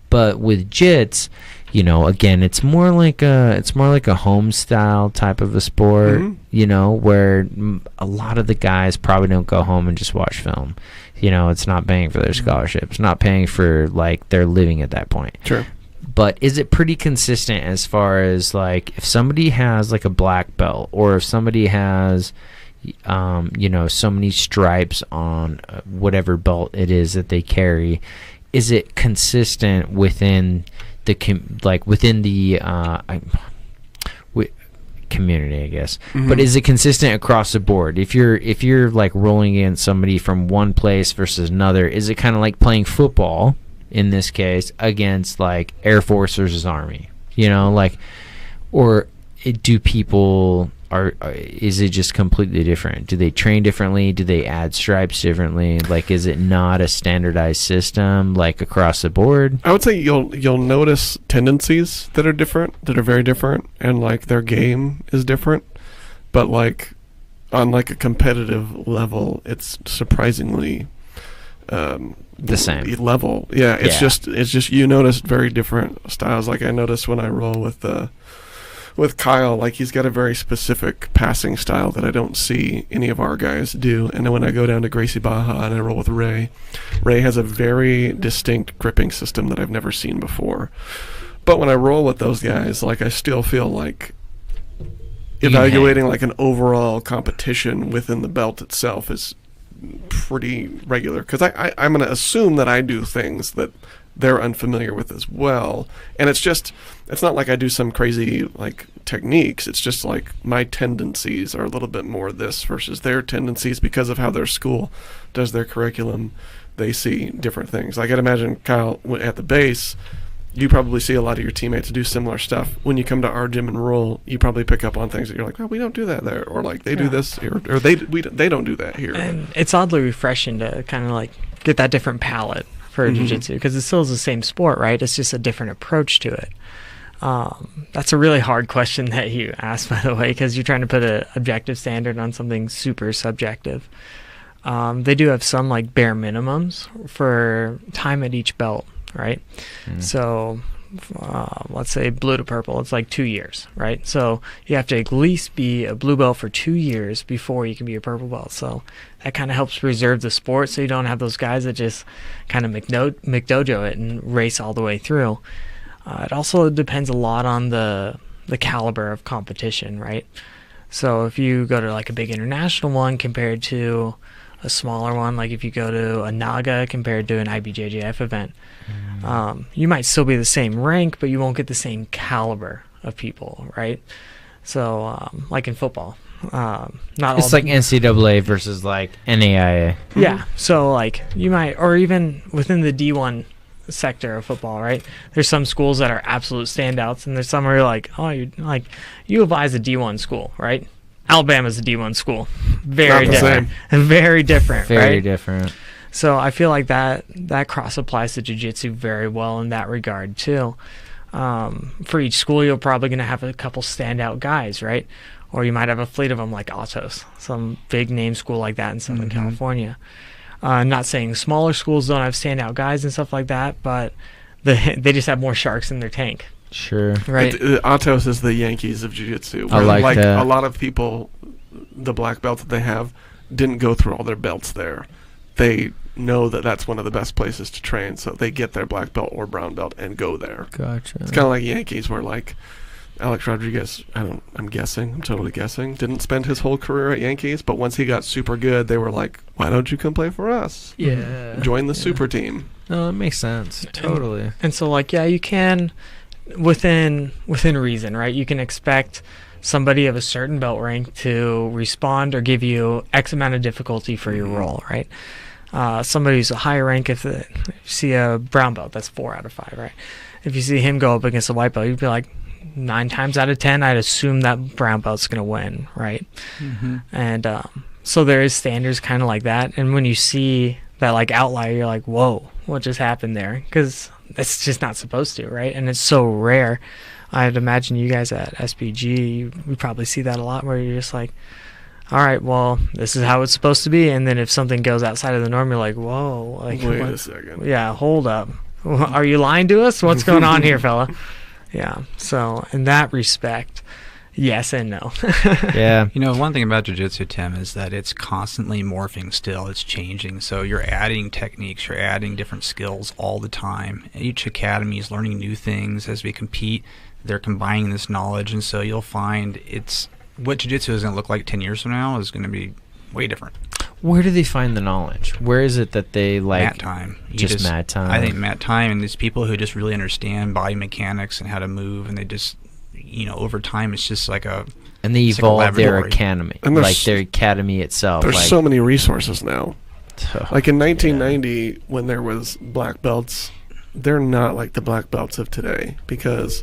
But with jits, again, it's more like a home style type of a sport, where a lot of the guys probably don't go home and just watch film. It's not paying for their scholarships, not paying for, like, their living at that point. Sure. But is it pretty consistent as far as, like, if somebody has, like, a black belt, or if somebody has, so many stripes on whatever belt it is that they carry, is it consistent within the community, I guess. Mhm. But is it consistent across the board? If you're like rolling against somebody from one place versus another, is it kind of like playing football in this case against like Air Force versus Army? You know, like, or do people is it just completely different? Do they train differently? Do they add stripes differently? Like, is it not a standardized system like across the board? I would say you'll notice tendencies that are different, that are very different, and like their game is different. But like on like a competitive level, it's surprisingly The same level. Yeah, it's Yeah. just you notice very different styles. Like I notice when I roll with Kyle, like he's got a very specific passing style that I don't see any of our guys do. And then when I go down to Gracie Baja and I roll with Ray has a very distinct gripping system that I've never seen before. But when I roll with those guys, like I still feel like evaluating like an overall competition within the belt itself is pretty regular, because I'm going to assume that I do things that they're unfamiliar with as well. And it's not like I do some crazy like techniques. It's just like my tendencies are a little bit more this versus their tendencies because of how their school does their curriculum. They see different things. Like I'd imagine, Kyle, at the base, you probably see a lot of your teammates do similar stuff. When you come to our gym and roll, you probably pick up on things that you're like, oh, we don't do that there, or like they do this here, or they don't do that here. And it's oddly refreshing to kind of like get that different palette for jiu-jitsu, because it still is the same sport, right? It's just a different approach to it. That's a really hard question that you asked, by the way, because you're trying to put an objective standard on something super subjective. They do have some like bare minimums for time at each belt, right? So let's say blue to purple, it's like 2 years, right? So you have to at least be a blue belt for 2 years before you can be a purple belt. So that kind of helps preserve the sport, so you don't have those guys that just kind of McDojo it and race all the way through. It also depends a lot on the caliber of competition, right? So if you go to like a big international one compared to a smaller one, like if you go to a NAGA compared to an IBJJF event, you might still be the same rank, but you won't get the same caliber of people, right? So like in football, It's like NCAA versus like NAIA. Yeah, so like you might, or even within the D1 sector of football, right? There's some schools that are absolute standouts, and there's some where you're like, oh, you like U of I is a D1 school, right? Alabama's a D1 school. Very different. Very different, right? Very different. So I feel like that cross applies to jiu-jitsu very well in that regard too. For each school, you're probably going to have a couple standout guys, right? Or you might have a fleet of them like Autos, some big name school like that in Southern California. Not saying smaller schools don't have standout guys and stuff like that, but they just have more sharks in their tank. Sure. Right. Autos is the Yankees of jiu-jitsu. I like that. A lot of people, the black belt that they have, didn't go through all their belts there. They know that that's one of the best places to train, so they get their black belt or brown belt and go there. Gotcha. It's kind of like Yankees, where like Alex Rodriguez, I'm totally guessing, didn't spend his whole career at Yankees, but once he got super good, they were like, why don't you come play for us? Yeah. Join the super team. No, that makes sense. Totally. And so like, yeah, you can, within reason, right? You can expect somebody of a certain belt rank to respond or give you X amount of difficulty for your role, right? Somebody who's a higher rank, if you see a brown belt, that's 4 out of 5, right? If you see him go up against a white belt, you'd be like, 9 times out of 10, I'd assume that brown belt's going to win, right? And so there is standards kind of like that. And when you see that like outlier, you're like, whoa, what just happened there? Because that's just not supposed to, right? And it's so rare. I'd imagine you guys at SPG, we probably see that a lot, where you're just like, all right, well, this is how it's supposed to be. And then if something goes outside of the norm, you're like, whoa. Like, Wait a second. Yeah, hold up. Are you lying to us? What's going on here, fella? Yeah, so in that respect, yes and no. Yeah. You know, one thing about jiu-jitsu, Tim, is that it's constantly morphing still. It's changing. So you're adding techniques, you're adding different skills all the time. Each academy is learning new things as we compete. They're combining this knowledge, and so you'll find what jiu-jitsu is going to look like 10 years from now is going to be way different. Where do they find the knowledge? Where is it that they like Mat time. Just mat time? I think mat time, and these people who just really understand body mechanics and how to move, and they just, over time, it's just like And they It's like a evolved their laboratory. academy, And there's- like their academy itself. There's like, so many resources now. Like in 1990, when there was black belts, they're not like the black belts of today because,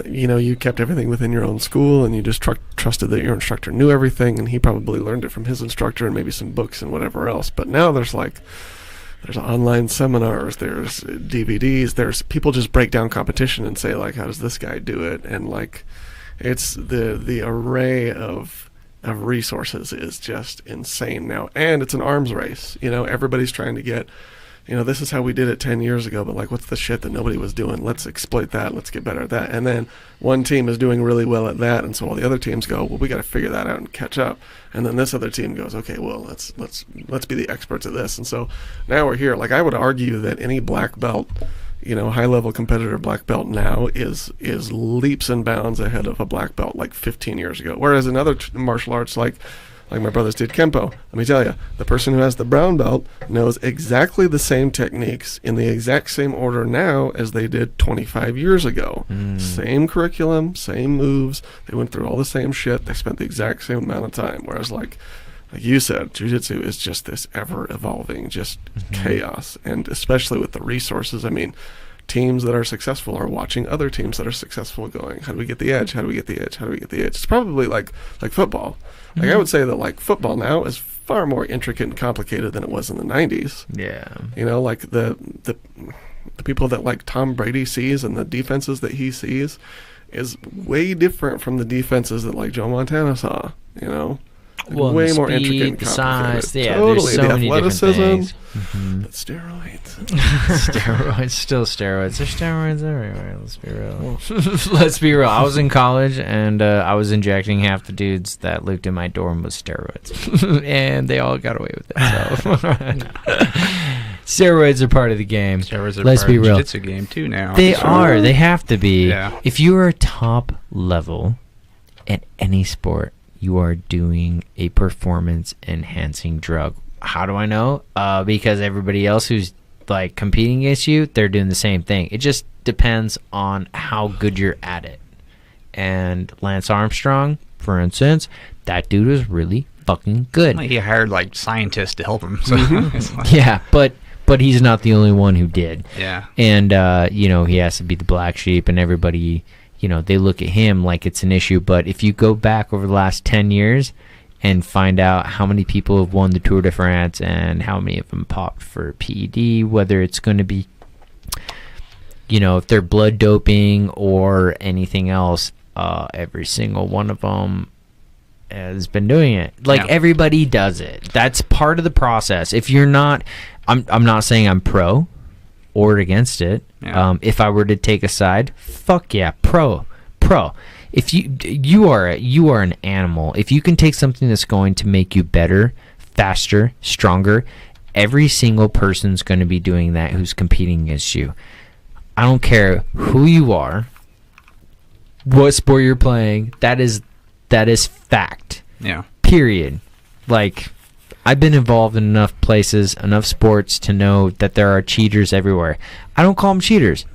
you kept everything within your own school and you just trusted that your instructor knew everything and he probably learned it from his instructor and maybe some books and whatever else. But now there's online seminars, there's DVDs, there's people just break down competition and say like, how does this guy do it? And like, it's the array of resources is just insane now, and it's an arms race. Everybody's trying to get, this is how we did it 10 years ago, but like, what's the shit that nobody was doing? Let's exploit that. Let's get better at that. And then one team is doing really well at that, and so all the other teams go, well, we got to figure that out and catch up. And then this other team goes, okay, well, let's be the experts at this. And so now we're here. Like, I would argue that any black belt, high-level competitor black belt now is leaps and bounds ahead of a black belt like 15 years ago. Whereas in other martial arts, like my brothers did Kempo, let me tell you, the person who has the brown belt knows exactly the same techniques in the exact same order now as they did 25 years ago. Same curriculum, same moves. They went through all the same shit. They spent the exact same amount of time. Whereas like you said, jiu-jitsu is just this ever-evolving, just chaos. And especially with the resources, I mean, teams that are successful are watching other teams that are successful going, how do we get the edge? How do we get the edge? How do we get the edge? It's probably like football. Like I would say that like football now is far more intricate and complicated than it was in the 90s. yeah. Like the people that like Tom Brady sees and the defenses that he sees is way different from the defenses that like Joe Montana saw, Like, Well, way the more speed, intricate and the complicated. size, yeah, Totally. there's so the many different athleticism, things. the steroids. Steroids, still steroids. There's steroids everywhere. Let's be real. Let's be real. I was in college and I was injecting half the dudes that lived in my dorm with steroids, and they all got away with it. So. Steroids are part of the game. Steroids are Let's part be of the real. jiu-jitsu game too now. They So- are. They have to be. Yeah. If you are top level at any sport, you are doing a performance enhancing drug. How do I know? Because everybody else who's like competing against you, they're doing the same thing. It just depends on how good you're at it. And Lance Armstrong, for instance, that dude was really fucking good. He hired like scientists to help him. So it's like- Yeah, but he's not the only one who did. yeah. And he has to be the black sheep, and everybody, they look at him like it's an issue. But if you go back over the last 10 years and find out how many people have won the Tour de France and how many of them popped for PED, whether it's going to be, if they're blood doping or anything else, every single one of them has been doing it. Like, Yeah. everybody does it. That's part of the process. If you're not, I'm not saying I'm pro or against it. Yeah. If I were to take a side, fuck yeah, pro. If you are an animal. If you can take something that's going to make you better, faster, stronger, every single person's going to be doing that who's competing against you. I don't care who you are, what sport you're playing. That is fact. Yeah. Period. Like, I've been involved in enough places, enough sports to know that there are cheaters everywhere. I don't call them cheaters.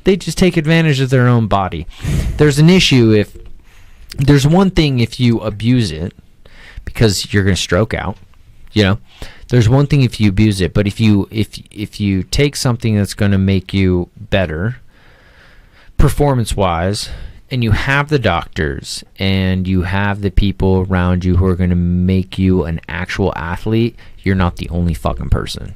They just take advantage of their own body. There's an issue there's one thing if you abuse it, because you're going to stroke out, There's one thing if you abuse it, but if you take something that's going to make you better, performance-wise, and you have the doctors and you have the people around you who are going to make you an actual athlete, you're not the only fucking person.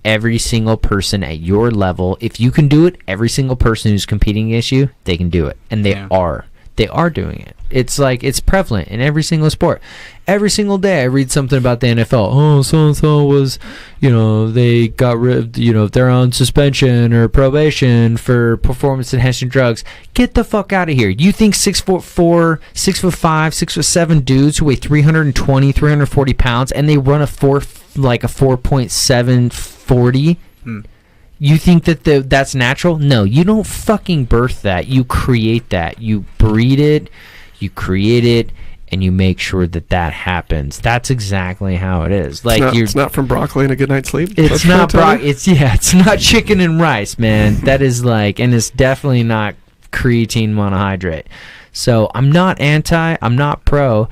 Every single person at your level, if you can do it, every single person who's competing against you, they can do it. And they are. They are doing it. It's like, it's prevalent in every single sport. Every single day I read something about the NFL. Oh, so-and-so was, they got rid, they're on suspension or probation for performance enhancing drugs. Get the fuck out of here. You think 6'4", 6'5", 6'7" dudes who weigh 320, 340 pounds and they run a 4.740? You think that that's natural? No, you don't fucking birth that. You create that. You breed it, you create it, and you make sure that happens. That's exactly how it is. Like, It's not from broccoli and a good night's sleep. It's not broccoli. It's not chicken and rice, man. That is like, and it's definitely not creatine monohydrate. So I'm not anti, I'm not pro,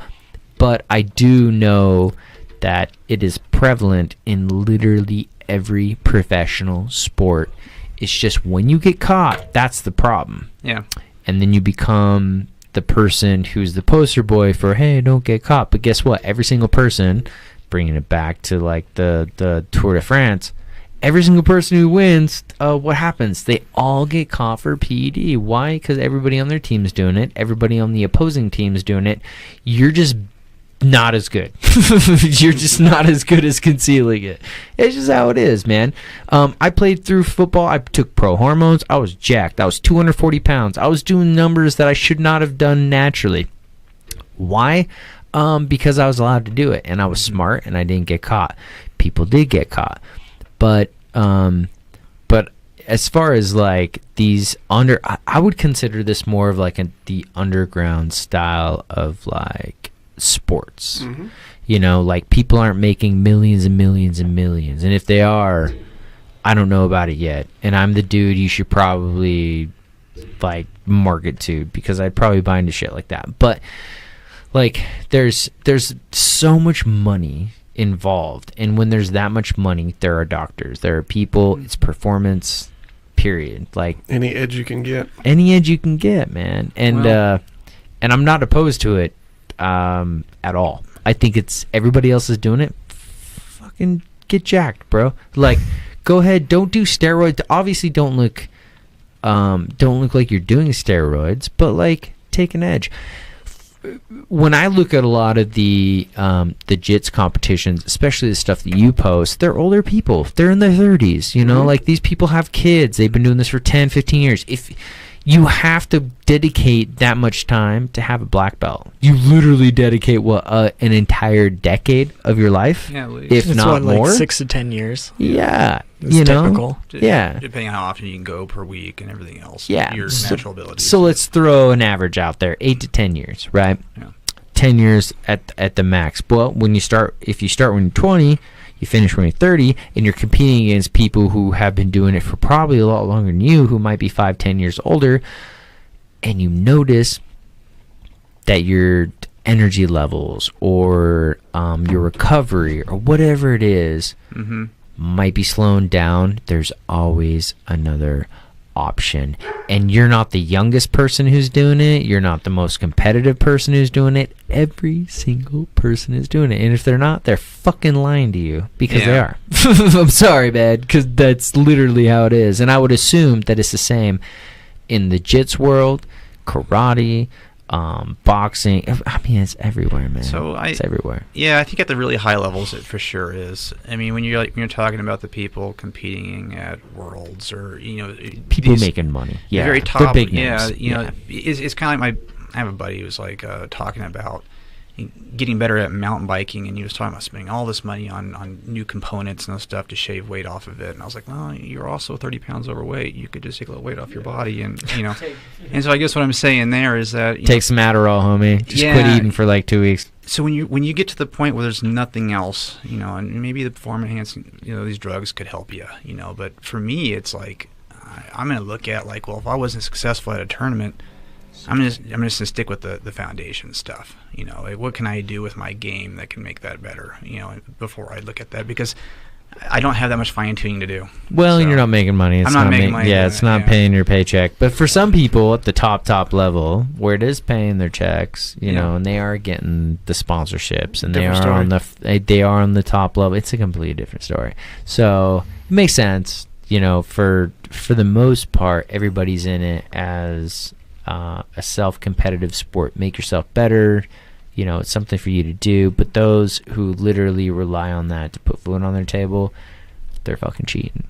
but I do know that it is prevalent in literally every professional sport. It's just when you get caught, that's the problem. Yeah. And then you become the person who's the poster boy for, hey, don't get caught. But guess what? Every single person, bringing it back to like the Tour de France, every single person who wins, what happens? They all get caught for PED. Why? Because everybody on their team is doing it. Everybody on the opposing team is doing it. You're just not as good. You're just not as good as concealing it. It's just how it is, man. I played through football. I took pro hormones. I was jacked. I was 240 pounds. I was doing numbers that I should not have done naturally. Why? Because I was allowed to do it, and I was smart, and I didn't get caught. People did get caught. But as far as like these I would consider this more of like the underground style of like sports. Mm-hmm. You know, like people aren't making millions and millions and millions, and if they are, I don't know about it yet. And I'm the dude you should probably like market to, because I'd probably buy into shit like that. But like there's so much money involved, and when there's that much money, there are doctors, there are people, it's performance, period. Like any edge you can get, man. And and I'm not opposed to it at all. I think it's everybody else is doing it. Fucking get jacked, bro. Like go ahead, don't do steroids. Obviously don't look like you're doing steroids, but like take an edge. When I look at a lot of the JITS competitions, especially the stuff that you post, they're older people. They're in their 30s, you know? Like, these people have kids. They've been doing this for 10, 15 years. If you have to dedicate that much time to have a black belt, you literally dedicate, an entire decade of your life? Yeah, at least. If It's not what, more? like 6 to 10 years. Yeah. It's you know? typical. Yeah. Depending on how often you can go per week and everything else. Yeah. Your natural abilities. So let's throw an average out there, 8 to 10 years, right? Yeah. 10 years at the max. Well, if you start when you're 20, you finish when you're 30, and you're competing against people who have been doing it for probably a lot longer than you, who might be 5, 10 years older, and you notice that your energy levels or your recovery or whatever it is might be slowing down. There's always another option, and you're not the youngest person who's doing it, you're not the most competitive person who's doing it. Every single person is doing it, and if they're not, they're fucking lying to you, because they are. I'm sorry, man, because that's literally how it is. And I would assume that it's the same in the JITS world, karate, boxing. I mean, it's everywhere, man. It's everywhere. Yeah, I think at the really high levels, it for sure is. I mean, when you're talking about the people competing at Worlds, or people making money, yeah, very top, they're big names. It's kind of like I have a buddy who's like talking about getting better at mountain biking, and he was talking about spending all this money on new components and stuff to shave weight off of it. And I was like, well, you're also 30 pounds overweight. You could just take a little weight off your body, and And so I guess what I'm saying there is that take some Adderall, homie. Just quit eating for like 2 weeks. So when you get to the point where there's nothing else, and maybe the performance enhancing, these drugs could help you, But for me, it's like I'm gonna look at like, well, if I wasn't successful at a tournament, I'm just gonna stick with the foundation stuff. What can I do with my game that can make that better? Before I look at that, because I don't have that much fine tuning to do. Well, and you're not making money. I'm not making money. Yeah, it's not paying your paycheck. But for some people at the top level, where it is paying their checks, and they are getting the sponsorships, and they are on the top level, it's a completely different story. So it makes sense. For the most part, everybody's in it as a self-competitive sport. Make yourself better. It's something for you to do. But those who literally rely on that to put food on their table, they're fucking cheating.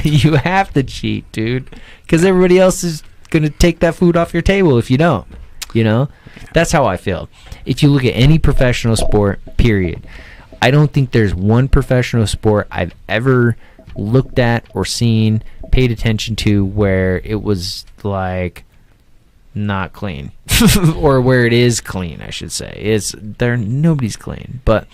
You have to cheat, dude, because everybody else is gonna take that food off your table if you don't. That's how I feel. If you look at any professional sport, period, I don't think there's one professional sport I've ever looked at or seen, paid attention to, where it was like not clean or where it is clean, I should say. Nobody's clean, but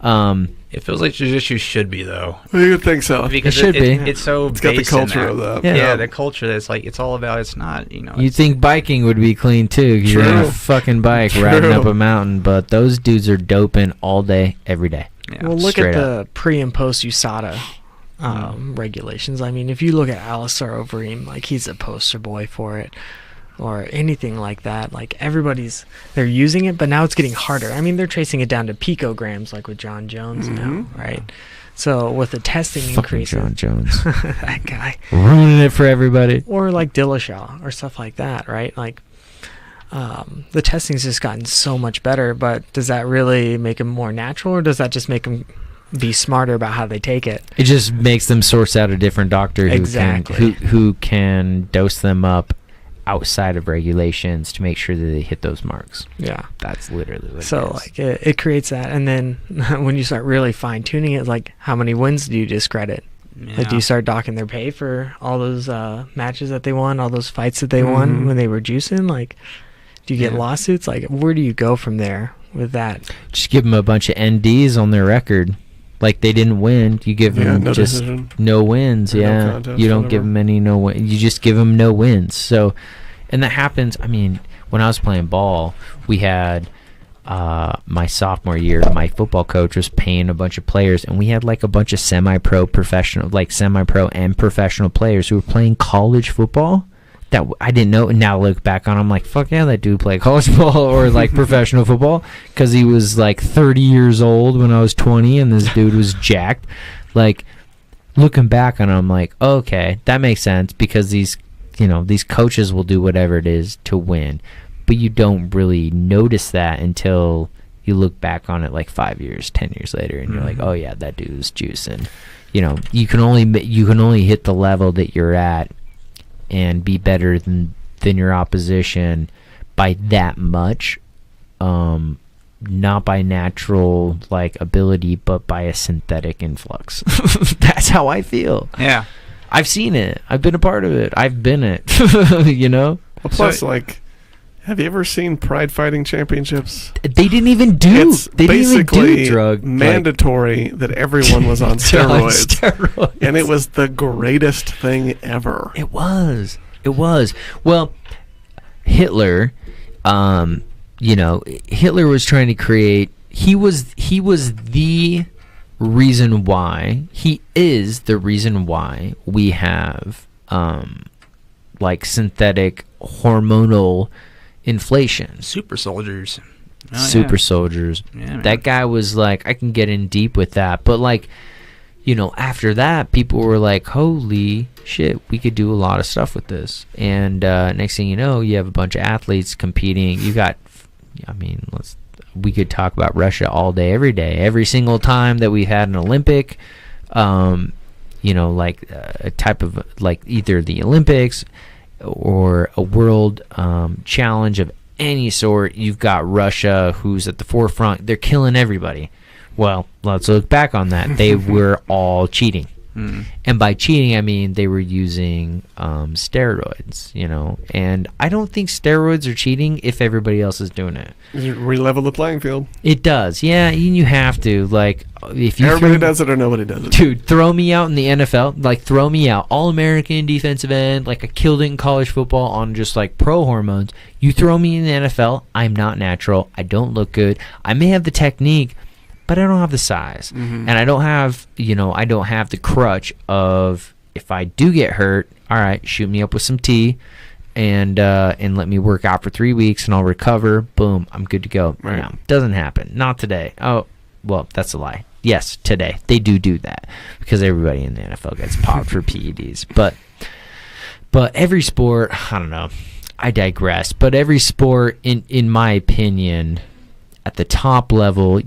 it It feels like jiu-jitsu should be, though. You would think so. Because should be. It's so It's got the based in culture that. of that. Yeah. Yeah, the culture that's like, it's all about, it's not, You'd it's- think biking would be clean too, 'cause you're on a True. fucking bike True. riding up a mountain, but those dudes are doping all day, every day. yeah. Well, look straight at the pre and post USADA regulations. I mean, if you look at Alistar Overeem, like he's a poster boy for it, or anything like that. Like they're using it, but now it's getting harder. I mean, they're tracing it down to picograms, like with John Jones now, right? So with the testing Fucking increasing, John Jones. that guy, Ruining it for everybody. or like Dillashaw or stuff like that, right? Like the testing's just gotten so much better, but does that really make them more natural, or does that just make them be smarter about how they take it? It just makes them source out a different doctor Exactly. who can dose them up outside of regulations to make sure that they hit those marks. Yeah. That's literally what So it is. like it creates that, and then when you start really fine tuning it, like how many wins do you discredit? Like, do you start docking their pay for all those matches that they won, all those fights that they won when they were juicing? Like, do you get Yeah. lawsuits? Like, where do you go from there with that? Just give them a bunch of NDs on their record. Like they didn't win, you give them no just decision. no wins. Or no Yeah, contest, you don't whatever. give them any no win. You just give them no wins. So, and that happens. I mean, when I was playing ball, we had my sophomore year. My football coach was paying a bunch of players, and we had like a bunch of semi-pro, professional, like semi-pro and professional players who were playing college football. That I didn't know, and now I look back on, I'm like, fuck yeah, that dude played college ball or like professional football, because he was like 30 years old when I was 20, and this dude was jacked. Like, looking back on it, I'm like, okay, that makes sense, because these coaches will do whatever it is to win, but you don't really notice that until you look back on it like 5 years, 10 years later, and you're like, oh yeah, that dude was juicing. You can only hit the level that you're at and be better than your opposition by that much, not by natural like ability, but by a synthetic influx. That's how I feel. Yeah. I've seen it. I've been a part of it. I've been it. Well, plus, like, have you ever seen Pride Fighting Championships? They didn't even do. It's They didn't even basically do drug. mandatory that everyone was on on steroids. steroids. And it was the greatest thing ever. It was. It was. Well, Hitler, Hitler was trying to create. He was the reason why. He is the reason why we have like synthetic hormonal inflation. Super soldiers. Oh, Super yeah. soldiers. Yeah, man. That guy was like, I can get in deep with that, but like, after that, people were like, holy shit, we could do a lot of stuff with this. And next thing you know, you have a bunch of athletes competing. You got, we could talk about Russia all day, every day. Every single time that we had an Olympic, a type of, like, either the Olympics or a world challenge of any sort, you've got Russia, who's at the forefront. They're killing everybody. Well, let's look back on that. They were all cheating. And by cheating, I mean they were using steroids, And I don't think steroids are cheating if everybody else is doing it. You re-level the playing field. It does. Yeah, you have to. Like, if you Everybody does it or nobody does it. Dude, throw me out in the NFL. Like, throw me out. All-American defensive end. Like, I killed it in college football on just, like, pro hormones. You throw me in the NFL, I'm not natural. I don't look good. I may have the technique, but I don't have the size. And I don't have, I don't have the crutch of, if I do get hurt, all right, shoot me up with some tea and let me work out for 3 weeks and I'll recover. Boom, I'm good to go. Right. No, doesn't happen. Not today. Oh, well, that's a lie. Yes, today. They do that because everybody in the NFL gets popped for PEDs. But every sport, I don't know. I digress. But every sport, in my opinion, at the top level,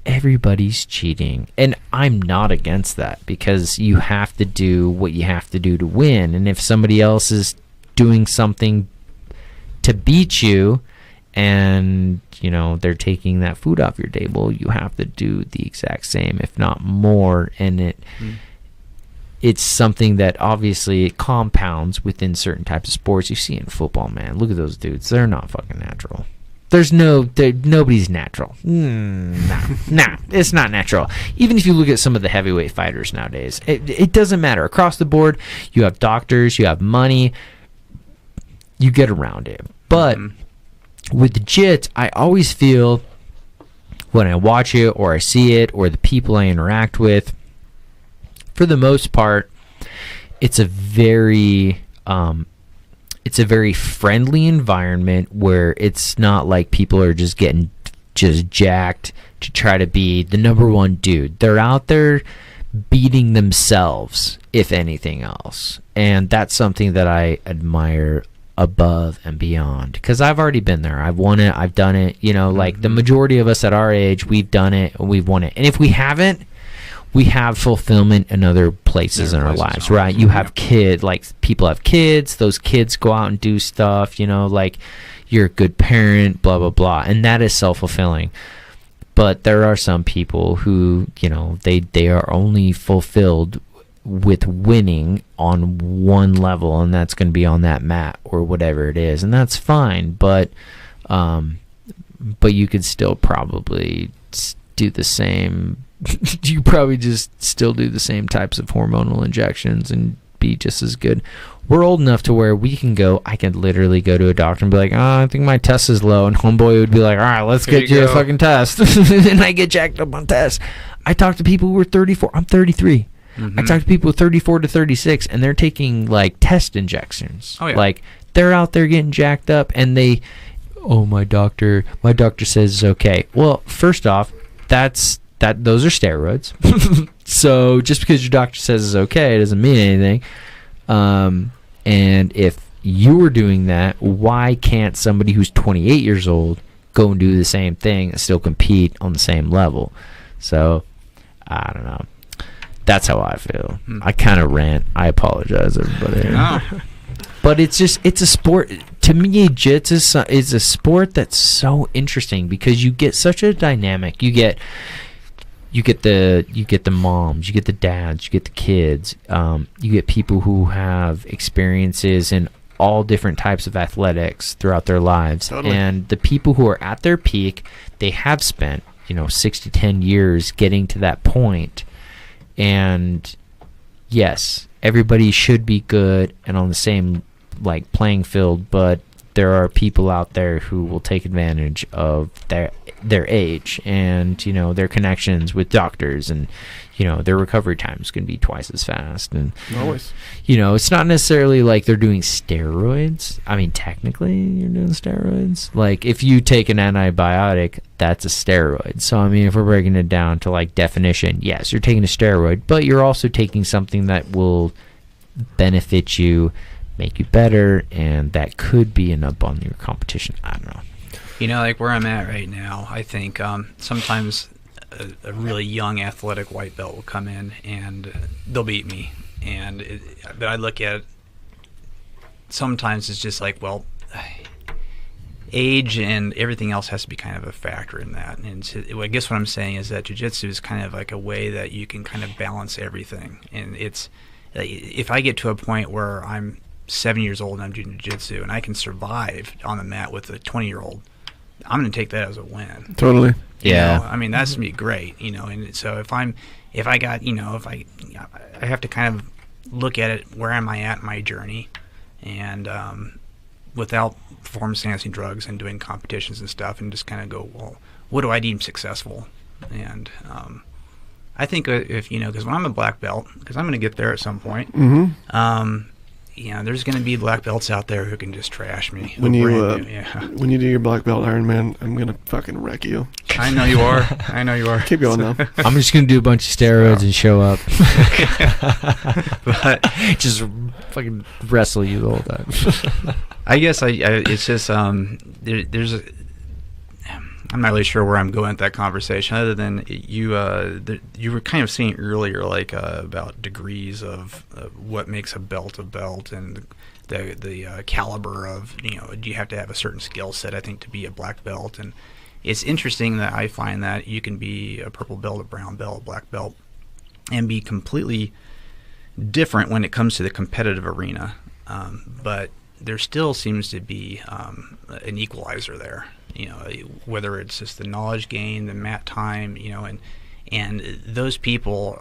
everybody's cheating, and I'm not against that, because you have to do what you have to do to win. And if somebody else is doing something to beat you, and they're taking that food off your table, you have to do the exact same, if not more. And it's something that obviously it compounds within certain types of sports. You see in football, man, look at those dudes. They're not fucking natural. Nobody's natural. Nah, it's not natural. Even if you look at some of the heavyweight fighters nowadays, it doesn't matter. Across the board, you have doctors, you have money, you get around it. But with the jits, I always feel when I watch it or I see it or the people I interact with, for the most part, it's a very friendly environment where it's not like people are just getting just jacked to try to be the number one dude. They're out there beating themselves, if anything else. And that's something that I admire above and beyond, because I've already been there. I've won it. I've done it. Like the majority of us at our age, we've done it. We've won it. And if we haven't, we have fulfillment in other places in our lives, right? You have kids, like people have kids. Those kids go out and do stuff, like you're a good parent, blah, blah, blah. And that is self-fulfilling. But there are some people who, they are only fulfilled with winning on one level, and that's going to be on that mat or whatever it is. And that's fine. But you could still probably do the same. You probably just still do the same types of hormonal injections and be just as good. We're old enough to where I could literally go to a doctor and be like, I think my test is low, and homeboy would be like, all right, let's get you a fucking test. And I get jacked up on tests. I talk to people who are 34. I'm 33. I talk to people 34 to 36, and they're taking like test injections. Oh, yeah. Like they're out there getting jacked up, and my doctor says it's okay. Well, first off, those are steroids. So just because your doctor says it's okay, it doesn't mean anything. And if you were doing that, why can't somebody who's 28 years old go and do the same thing and still compete on the same level? So I don't know. That's how I feel. I kind of rant. I apologize, everybody. No. But it's a sport. To me, jits is a sport that's so interesting because you get such a dynamic. You get the moms, you get the dads, you get the kids, you get people who have experiences in all different types of athletics throughout their lives. Totally. And the people who are at their peak, they have spent 6 to 10 years getting to that point. And yes, everybody should be good and on the same playing field, but there are people out there who will take advantage of their age and their connections with doctors, and their recovery times can be twice as fast. And Always. It's not necessarily like they're doing steroids. I mean, technically you're doing steroids. Like if you take an antibiotic, that's a steroid. So I mean, if we're breaking it down to definition, yes, you're taking a steroid, but you're also taking something that will benefit you, make you better, and that could be an up on your competition. I don't know. Like where I'm at right now, I think sometimes a really young athletic white belt will come in and they'll beat me. But I look at it, sometimes it's just like, well, age and everything else has to be kind of a factor in that. And I guess what I'm saying is that jiu-jitsu is kind of like a way that you can kind of balance everything. And it's, if I get to a point where I'm 7 years old and I'm doing jiu-jitsu and I can survive on the mat with a 20-year-old, I'm going to take that as a win. Totally. Yeah. I mean, that's going to be great, and so if I have to kind of look at it, where am I at in my journey, and without performance enhancing drugs and doing competitions and stuff, and just kind of go, well, what do I deem successful? And I think if, because when I'm a black belt, because I'm going to get there at some point, there's going to be black belts out there who can just trash me. When you do your black belt Ironman, I'm gonna fucking wreck you. I know you are. Keep going though. I'm just gonna do a bunch of steroids and show up. But just fucking wrestle you the whole time. I guess it's just there's a. I'm not really sure where I'm going with that conversation, other than you were kind of saying earlier, about degrees of what makes a belt, and the caliber of, do you have to have a certain skill set, I think, to be a black belt. And it's interesting that I find that you can be a purple belt, a brown belt, a black belt, and be completely different when it comes to the competitive arena. But there still seems to be an equalizer there. whether it's just the knowledge gain, the mat time, and those people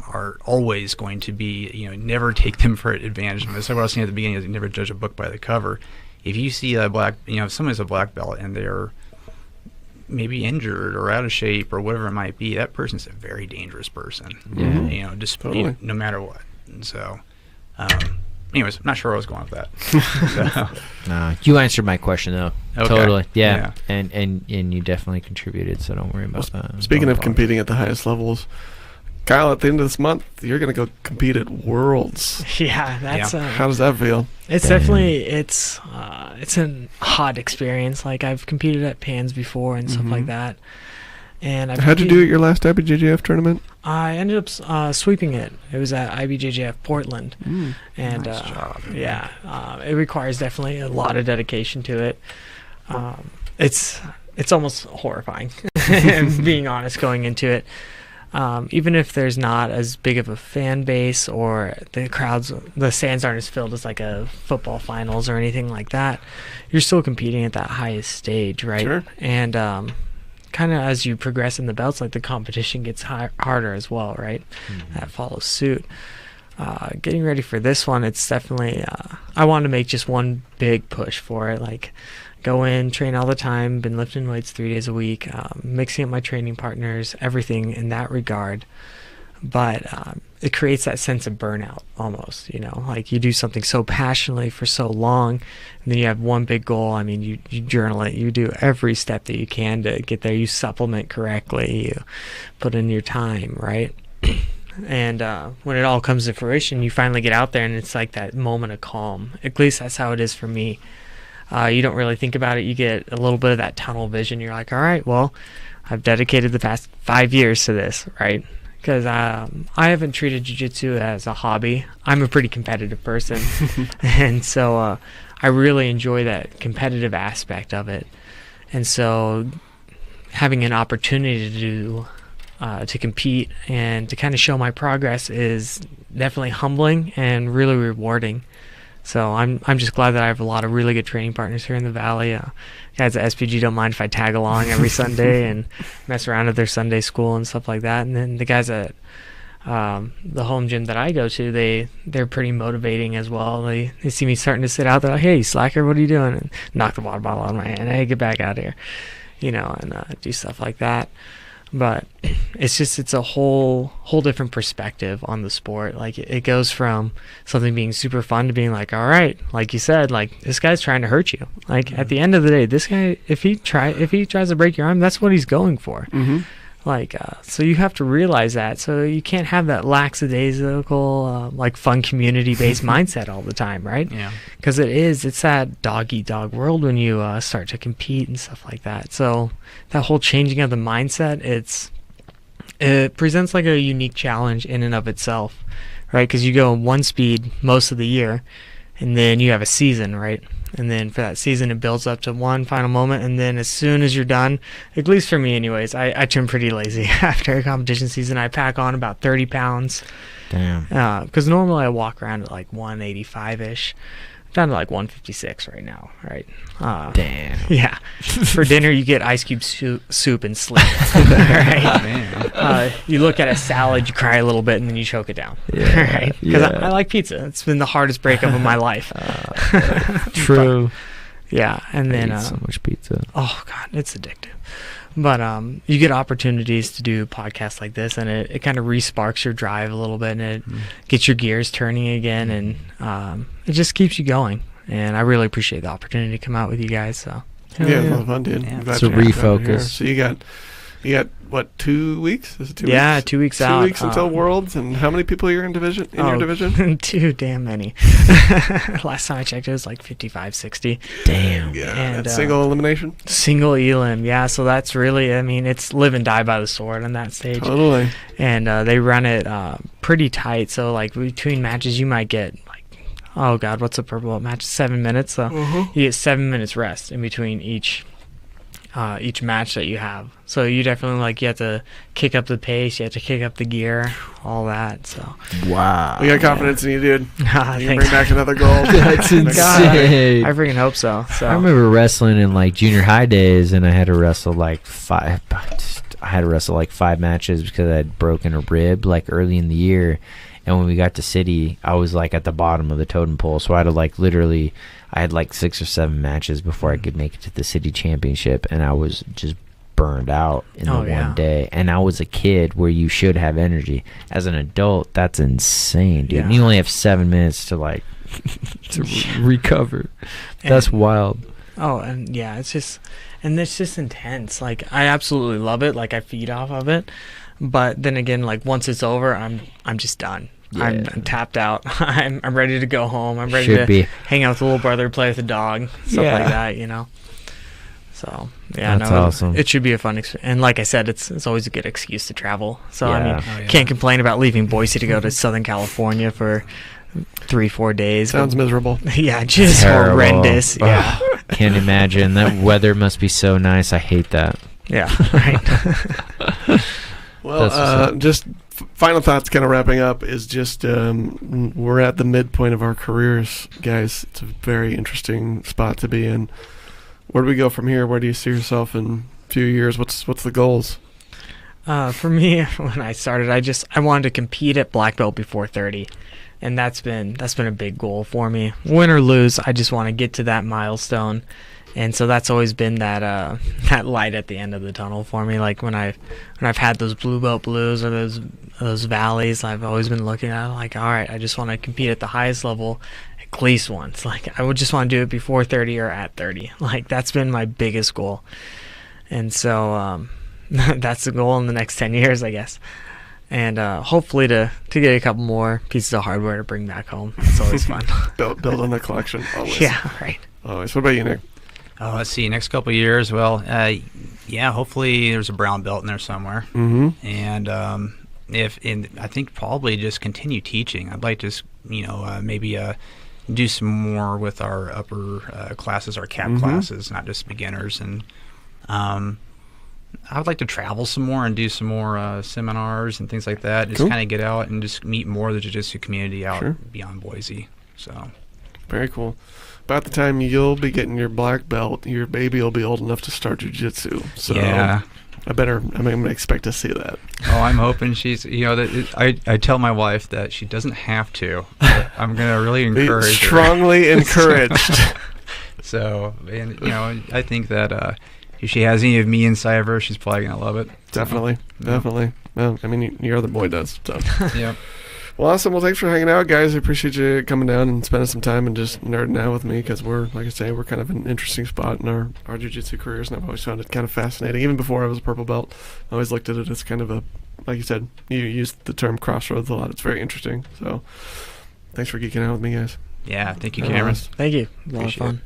are always going to be, never take them for advantage. That's what I was saying at the beginning, is never judge a book by the cover. If you see if someone's a black belt and they're maybe injured or out of shape or whatever it might be, that person's a very dangerous person. Yeah. Totally. No matter what. And so, anyways, I'm not sure where I was going with that. No, you answered my question though. Okay. Totally. Yeah. And you definitely contributed, so don't worry about that. Speaking of competing at the highest levels, Kyle, at the end of this month, you're going to go compete at Worlds. Yeah, that's How does that feel? it's definitely it's a hot experience. Like, I've competed at Pans before and stuff like that. And How'd you do at your last IBJJF tournament? I ended up sweeping it. It was at IBJJF Portland, and Nice job. it requires definitely a lot of dedication to it. It's almost horrifying, being honest, going into it. Even if there's not as big of a fan base, or the stands aren't as filled as like a football finals or anything like that, you're still competing at that highest stage, right? Sure. And kind of as you progress in the belts, like, the competition gets harder as well, right? That follows suit. Getting ready for this one, it's definitely I want to make just one big push for it. Like, go in, train all the time, been lifting weights 3 days a week, mixing up my training partners, everything in that regard. But it creates that sense of burnout almost, like, you do something so passionately for so long, and then you have one big goal. I mean, you journal it, you do every step that you can to get there, you supplement correctly, you put in your time, right? And when it all comes to fruition, you finally get out there, and it's like that moment of calm. At least that's how it is for me. You don't really think about it. You get a little bit of that tunnel vision. You're like, all right, well, I've dedicated the past 5 years to this, right? Because I haven't treated jiu-jitsu as a hobby. I'm a pretty competitive person. And so I really enjoy that competitive aspect of it. And so having an opportunity to compete and to kind of show my progress is definitely humbling and really rewarding. So I'm just glad that I have a lot of really good training partners here in the Valley. Guys at SPG don't mind if I tag along every Sunday and mess around at their Sunday school and stuff like that. And then the guys at the home gym that I go to, they're pretty motivating as well. They see me starting to sit out. They're like, "Hey, slacker, what are you doing?" And knock the water bottle out of my hand. "Hey, get back out here," and do stuff like that. But it's a whole different perspective on the sport. Like, it goes from something being super fun to being like, all right, like you said, like, this guy's trying to hurt you. Like, at the end of the day, this guy, if he tries to break your arm, that's what he's going for. Like, so you have to realize that. So you can't have that lackadaisical, like, fun community-based mindset all the time, right? Yeah. Because it's that dog-eat-dog world when you start to compete and stuff like that. So that whole changing of the mindset, it presents like a unique challenge in and of itself, right? Because you go one speed most of the year, and then you have a season, right? And then for that season, it builds up to one final moment, and then as soon as you're done, at least for me anyways, I turn pretty lazy after a competition season. I pack on about 30 pounds. Damn. Because normally I walk around at like 185-ish. I'm down to like 156 right now, right? Damn. Yeah. For dinner, you get ice cube soup and sleep. Right? Man. You look at a salad, you cry a little bit, and then you choke it down. Yeah. Right? Because Yeah. I like pizza. It's been the hardest breakup of my life. True. Yeah, and then I eat so much pizza. oh god, it's addictive. But you get opportunities to do podcasts like this, and it kind of re-sparks your drive a little bit, and it gets your gears turning again, and it just keeps you going. And I really appreciate the opportunity to come out with you guys. So Yeah, it's a lot of fun, dude. Yeah. I'm glad It's a you got down here. refocus. So you got what, 2 weeks? Is it 2 yeah, weeks? 2 weeks 2 out. weeks until Worlds, and how many people are in your division? Too damn many. Last time I checked, it was like 55, 60. Damn. Yeah, And, that's single elimination. Single elim, yeah. So that's really, I mean, it's live and die by the sword on that stage. Totally. And they run it pretty tight. So like between matches, you might get like, oh god, what's a purple belt match? 7 minutes. So you get 7 minutes rest in between each each match that you have. So you definitely you have to kick up the pace, you have to kick up the gear, all that. So Wow. We got confidence in you, dude. You can bring thanks. back another gold. That's insane. I freaking hope so. So I remember wrestling in like junior high days, and I had to wrestle like five matches because I had broken a rib like early in the year. And when we got to city, I was like at the bottom of the totem pole, so I had to I had like 6 or 7 matches before I could make it to the city championship, and I was just burned out in the one day. And I was a kid where you should have energy. As an adult, that's insane, dude. Yeah. And you only have 7 minutes to recover. That's wild. Oh, and yeah, it's just intense. Like, I absolutely love it. Like, I feed off of it. But then again, like, once it's over, I'm just done. Yeah. I'm tapped out. I'm ready to go home. I'm ready Should be. hang out with the little brother, play with the dog, stuff like that, you know. So yeah, That's awesome. It should be a fun experience. And like I said, it's always a good excuse to travel. So I mean, Yeah. can't complain about leaving Boise to go to Southern California for 3-4 days. Sounds miserable. Yeah, just Terrible. horrendous. Yeah, Can't imagine. That weather must be so nice. I hate that. yeah, right. Well, just final thoughts, kind of wrapping up, is just we're at the midpoint of our careers, guys. It's a very interesting spot to be in. Where do we go from here? Where do you see yourself in a few years? What's the goals? For me, when I started, I wanted to compete at black belt before 30, and that's been a big goal for me. Win or lose, I just want to get to that milestone, and so that's always been that light at the end of the tunnel for me. Like when I've had those blue belt blues or those valleys, I've always been looking at it like, all right, I just want to compete at the highest level at least once. Like I would just want to do it before 30 or at 30. Like that's been my biggest goal, and so that's the goal in the next 10 years, I guess. And hopefully to get a couple more pieces of hardware to bring back home. It's always fun. Build on the collection, always. Yeah, right. Always. What about you, Nick? Oh, let's see. Next couple of years, well, hopefully there's a brown belt in there somewhere. Mm-hmm. And I think probably just continue teaching. I'd like to, maybe do some more with our upper classes, our CAP classes, not just beginners. And I would like to travel some more and do some more seminars and things like that. Just kind of get out and just meet more of the jiu-jitsu community out beyond Boise. So very cool. About the time you'll be getting your black belt, your baby will be old enough to start jiu-jitsu. So yeah. I'm going to expect to see that. Oh, I'm hoping she's, I tell my wife that she doesn't have to. But I'm going to really encourage her. Strongly encouraged. So, and, I think that if she has any of me inside of her, she's probably going to love it. Definitely. Well, I mean, your other boy does. So. Yep. Well, awesome. Well, thanks for hanging out, guys. I appreciate you coming down and spending some time and just nerding out with me because we're kind of in an interesting spot in our jiu-jitsu careers, and I've always found it kind of fascinating. Even before I was a purple belt, I always looked at it as kind of a, like you said, you used the term crossroads a lot. It's very interesting. So thanks for geeking out with me, guys. Yeah, thank you, Cameron. Thank you. A lot of fun.